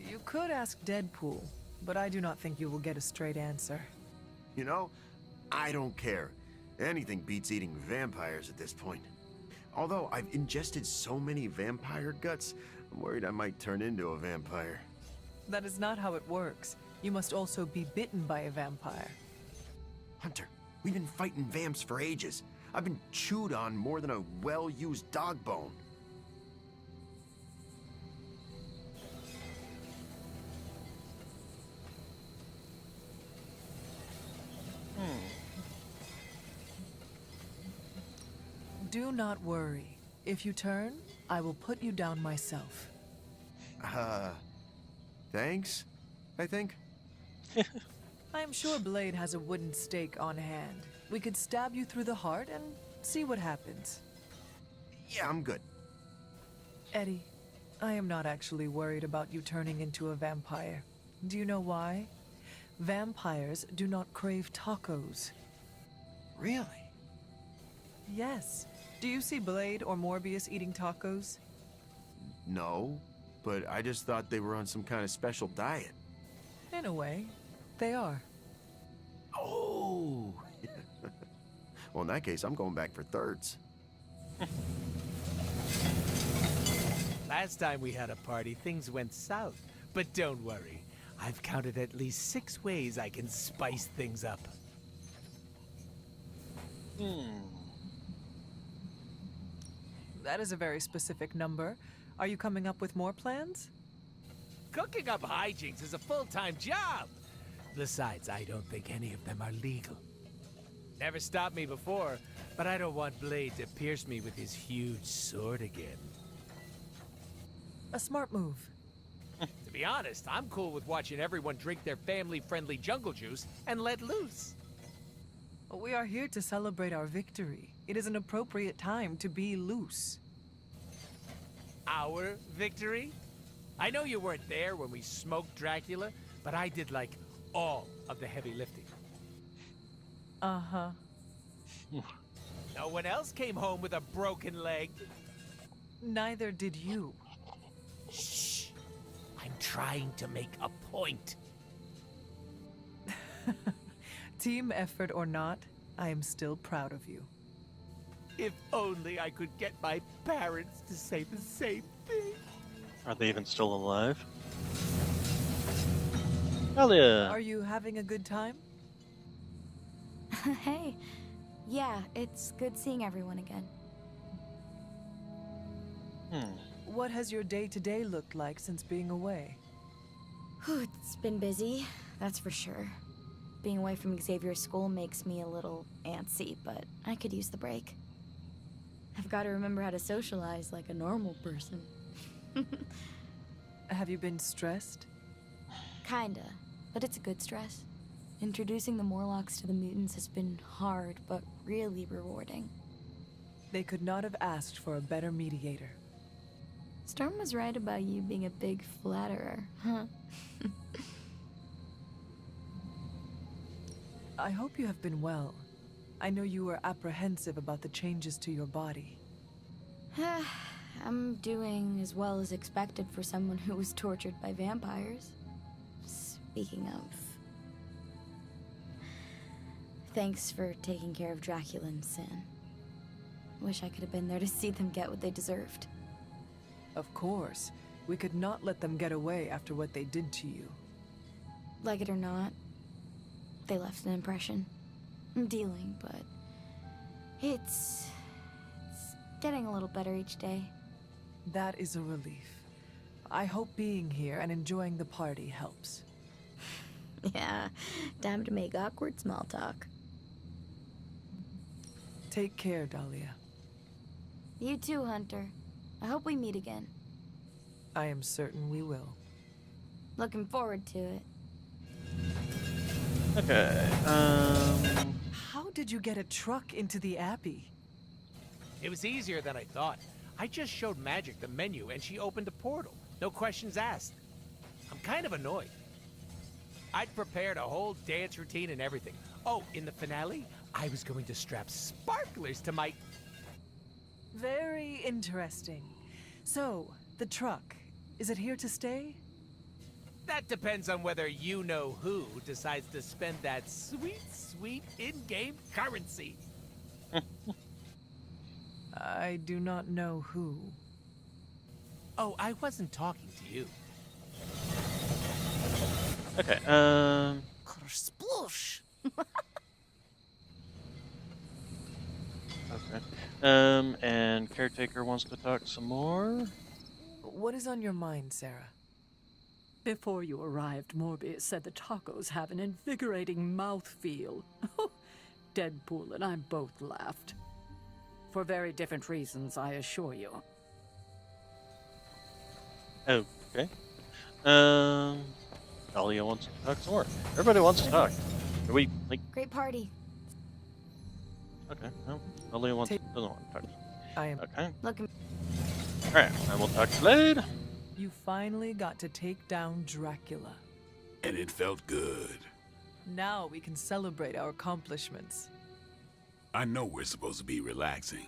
You could ask Deadpool, but I do not think you will get a straight answer. You know, I don't care. Anything beats eating vampires at this point. Although I've ingested so many vampire guts, I'm worried I might turn into a vampire. That is not how it works. You must also be bitten by a vampire. Hunter, we've been fighting vamps for ages. I've been chewed on more than a well-used dog bone. Do not worry. If you turn, I will put you down myself. Thanks, I think. I am sure Blade has a wooden stake on hand. We could stab you through the heart and see what happens. Yeah, I'm good. Eddie, I am not actually worried about you turning into a vampire. Do you know why? Vampires do not crave tacos. Really? Yes. Do you see Blade or Morbius eating tacos? No, but I just thought they were on some kind of special diet. In a way, they are. Oh! Well, in that case, I'm going back for thirds. Last time we had a party, things went south. But don't worry. I've counted at least 6 ways I can spice things up. That is a very specific number. Are you coming up with more plans? Cooking up hijinks is a full-time job. Besides, I don't think any of them are legal. Never stopped me before, but I don't want Blade to pierce me with his huge sword again. A smart move. To be honest, I'm cool with watching everyone drink their family-friendly jungle juice and let loose. We are here to celebrate our victory. It is an appropriate time to be loose. Our victory? I know you weren't there when we smoked Dracula, but I did, like, all of the heavy lifting. Uh-huh. No one else came home with a broken leg. Neither did you. Shh! I'm trying to make a point. Team effort or not, I am still proud of you. If only I could get my parents to say the same thing. Are they even still alive? Hell yeah. Are you having a good time? Hey. Yeah, it's good seeing everyone again. What has your day-to-day looked like since being away? It's been busy, that's for sure. Being away from Xavier's school makes me a little antsy, but I could use the break. I've got to remember how to socialize like a normal person. Have you been stressed? Kinda, but it's a good stress. Introducing the Morlocks to the mutants has been hard, but really rewarding. They could not have asked for a better mediator. Storm was right about you being a big flatterer, huh? I hope you have been well. I know you were apprehensive about the changes to your body. I'm doing as well as expected for someone who was tortured by vampires. Speaking of... Thanks for taking care of Dracula and Sin. Wish I could have been there to see them get what they deserved. Of course. We could not let them get away after what they did to you. Like it or not, they left an impression. I'm dealing, but... It's getting a little better each day. That is a relief. I hope being here and enjoying the party helps. Yeah, time to make awkward small talk. Take care, Dahlia. You too, Hunter. I hope we meet again. I am certain we will. Looking forward to it. Okay, How did you get a truck into the Abbey? It was easier than I thought. I just showed Magic the menu and she opened a portal. No questions asked. I'm kind of annoyed. I'd prepared a whole dance routine and everything. Oh, in the finale, I was going to strap sparklers to my... Very interesting. So, the truck, is it here to stay? That depends on whether you-know-who decides to spend that sweet, sweet in-game currency. I do not know who. Oh, I wasn't talking to you. okay, Sploosh! okay. And Caretaker wants to talk some more? What is on your mind, Sarah? Before you arrived, Morbius said the tacos have an invigorating mouthfeel. Deadpool and I both laughed. For very different reasons, I assure you. Okay. Dahlia wants to talk some more. Everybody wants to talk. Are we, like... Great party. Okay, no. Dahlia doesn't want to talk. I am... Okay. Looking... Alright, and we'll talk to Blade. You finally got to take down Dracula. And it felt good. Now we can celebrate our accomplishments. I know we're supposed to be relaxing,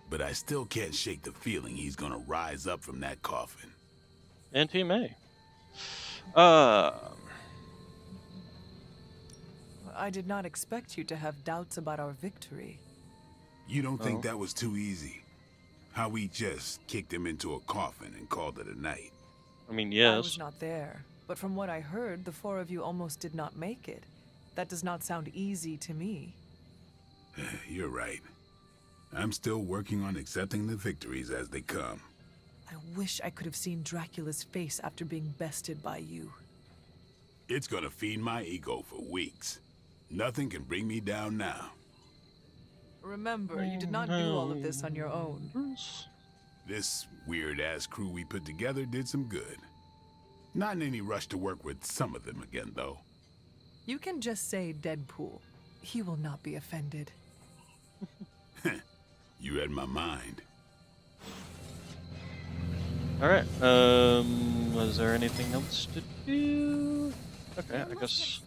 but I still can't shake the feeling he's gonna rise up from that coffin. And he may. I did not expect you to have doubts about our victory. You don't think that was too easy? How we just kicked him into a coffin and called it a night? I mean, I yes. was not there, but from what I heard, the four of you almost did not make it. That does not sound easy to me. You're right. I'm still working on accepting the victories as they come. I wish I could have seen Dracula's face after being bested by you. It's gonna feed my ego for weeks. Nothing can bring me down now. Remember, you did not do all of this on your own. This weird-ass crew we put together did some good. Not in any rush to work with some of them again, though. You can just say Deadpool. He will not be offended. You read my mind. Alright, was there anything else to do? Okay, I guess...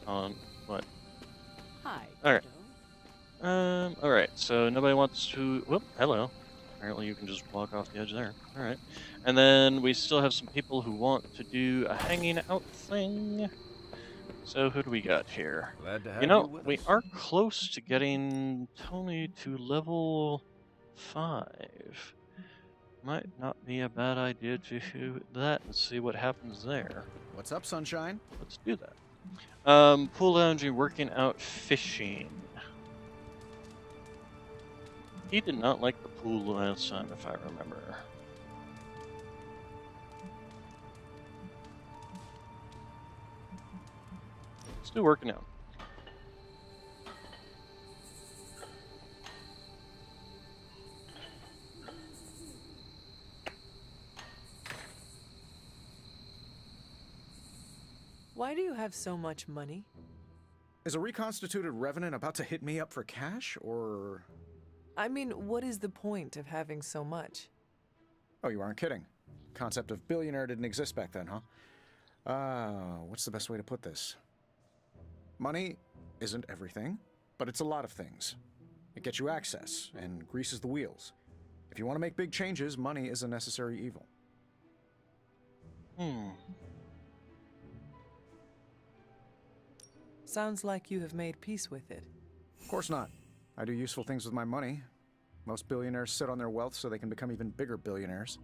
what? Hi. Alright. Alright, so nobody wants to... Whoop, hello. apparently you can just walk off the edge there. Alright. And then we still have some people who want to do a hanging out thing. So who do we got here? Glad to have You know, you with we us. are close to getting Tony to level 5. Might not be a bad idea to do that and see what happens there. What's up, Sunshine? Let's do that. Pool lounging, working out, fishing. He did not like the pool last time, if I remember. Let's do working out. Why do you have so much money? Is a reconstituted revenant about to hit me up for cash, or... I mean, what is the point of having so much? Oh, you aren't kidding. Concept of billionaire didn't exist back then, huh? What's the best way to put this? Money isn't everything, but it's a lot of things. It gets you access and greases the wheels. If you want to make big changes, money is a necessary evil. Sounds like you have made peace with it. Of course not. I do useful things with my money. Most billionaires sit on their wealth so they can become even bigger billionaires.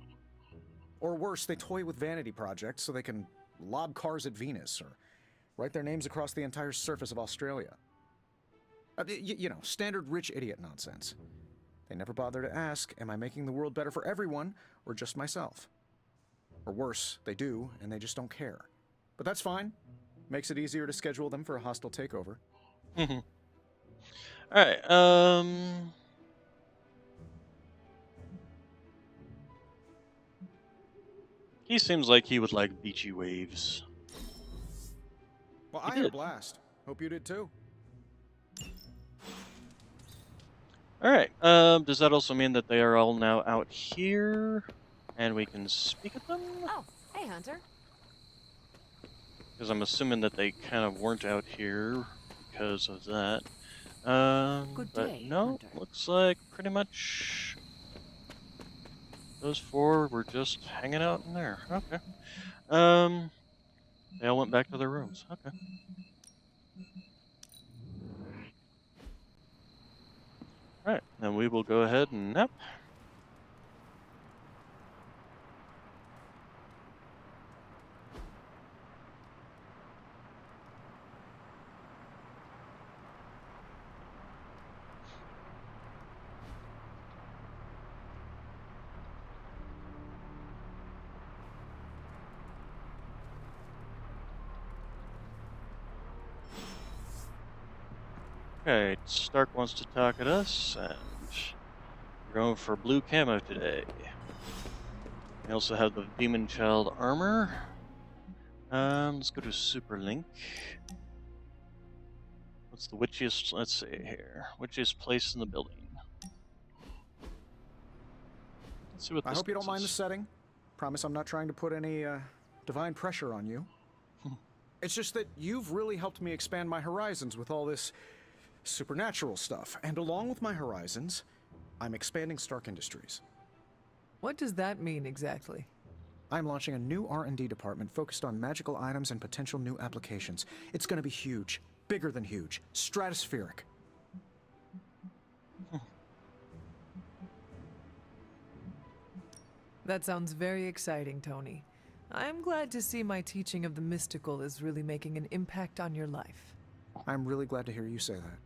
Or worse, they toy with vanity projects so they can lob cars at Venus or write their names across the entire surface of Australia. You know, standard rich idiot nonsense. They never bother to ask, am I making the world better for everyone or just myself? Or worse, they do, and they just don't care. But that's fine. Makes it easier to schedule them for a hostile takeover. Alright, he seems like he would like beachy waves. Well, I had a blast. Hope you did too. Alright, does that also mean that they are all now out here? And we can speak at them? Oh, hey, Hunter. Because I'm assuming that they kind of weren't out here because of that. Good But day, no, Hunter. looks like pretty much those four were just hanging out in there. Okay. They all went back to their rooms. Okay. Alright, then we will go ahead and nap. Okay, Stark wants to talk at us, and we're going for blue camo today. We also have the Demon Child armor. Let's go to Super Link. What's the witchiest? Let's see here. Witchiest place in the building. Let's see what I this hope you don't mind the is. setting. Promise I'm not trying to put any divine pressure on you. It's just that you've really helped me expand my horizons with all this supernatural stuff. And along with my horizons, I'm expanding Stark Industries. What does that mean exactly? I'm launching a new R&D department focused on magical items and potential new applications. It's going to be huge. Bigger than huge. Stratospheric. That sounds very exciting, Tony. I'm glad to see my teaching of the mystical is really making an impact on your life. I'm really glad to hear you say that.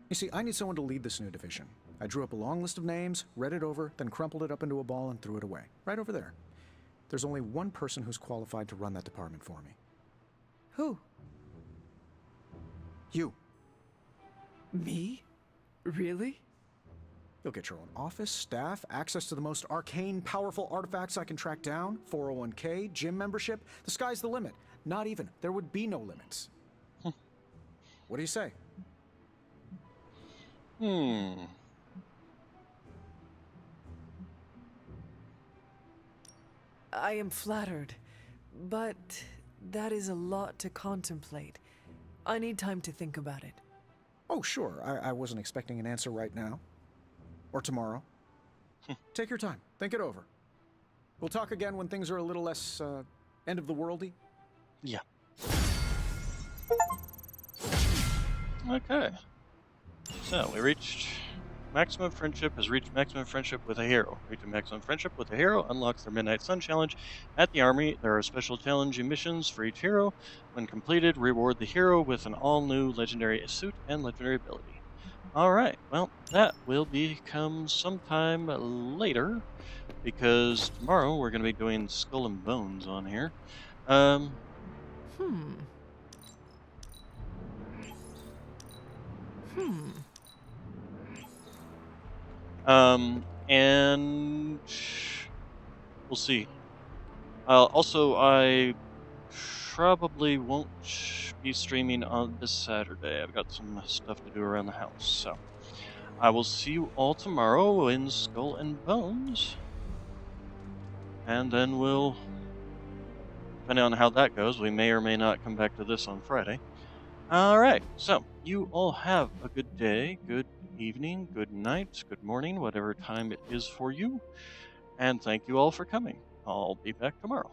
You see, I need someone to lead this new division. I drew up a long list of names, read it over, then crumpled it up into a ball and threw it away. Right over there. There's only one person who's qualified to run that department for me. Who? You. Me? Really? You'll get your own office, staff, access to the most arcane, powerful artifacts I can track down, 401k, gym membership. The sky's the limit. Not even. There would be no limits. What do you say? I am flattered, but that is a lot to contemplate. I need time to think about it. Oh, sure. I wasn't expecting an answer right now. Or tomorrow. Take your time. Think it over. We'll talk again when things are a little less, end of the worldy. Yeah. Okay. So, we reached maximum friendship, has reached maximum friendship with a hero. Reaching maximum friendship with a hero unlocks their Midnight Sun challenge. At the army, there are special challenging missions for each hero. When completed, reward the hero with an all-new legendary suit and legendary ability. Alright, well, that will become sometime later, because tomorrow we're going to be doing Skull and Bones on here. And we'll see. Also, I probably won't be streaming on this Saturday. I've got some stuff to do around the house, so I will see you all tomorrow in Skull and Bones, and then we'll, depending on how that goes, we may or may not come back to this on Friday. Alright, so you all have a good day, good evening, good night, good morning, whatever time it is for you, and thank you all for coming. I'll be back tomorrow.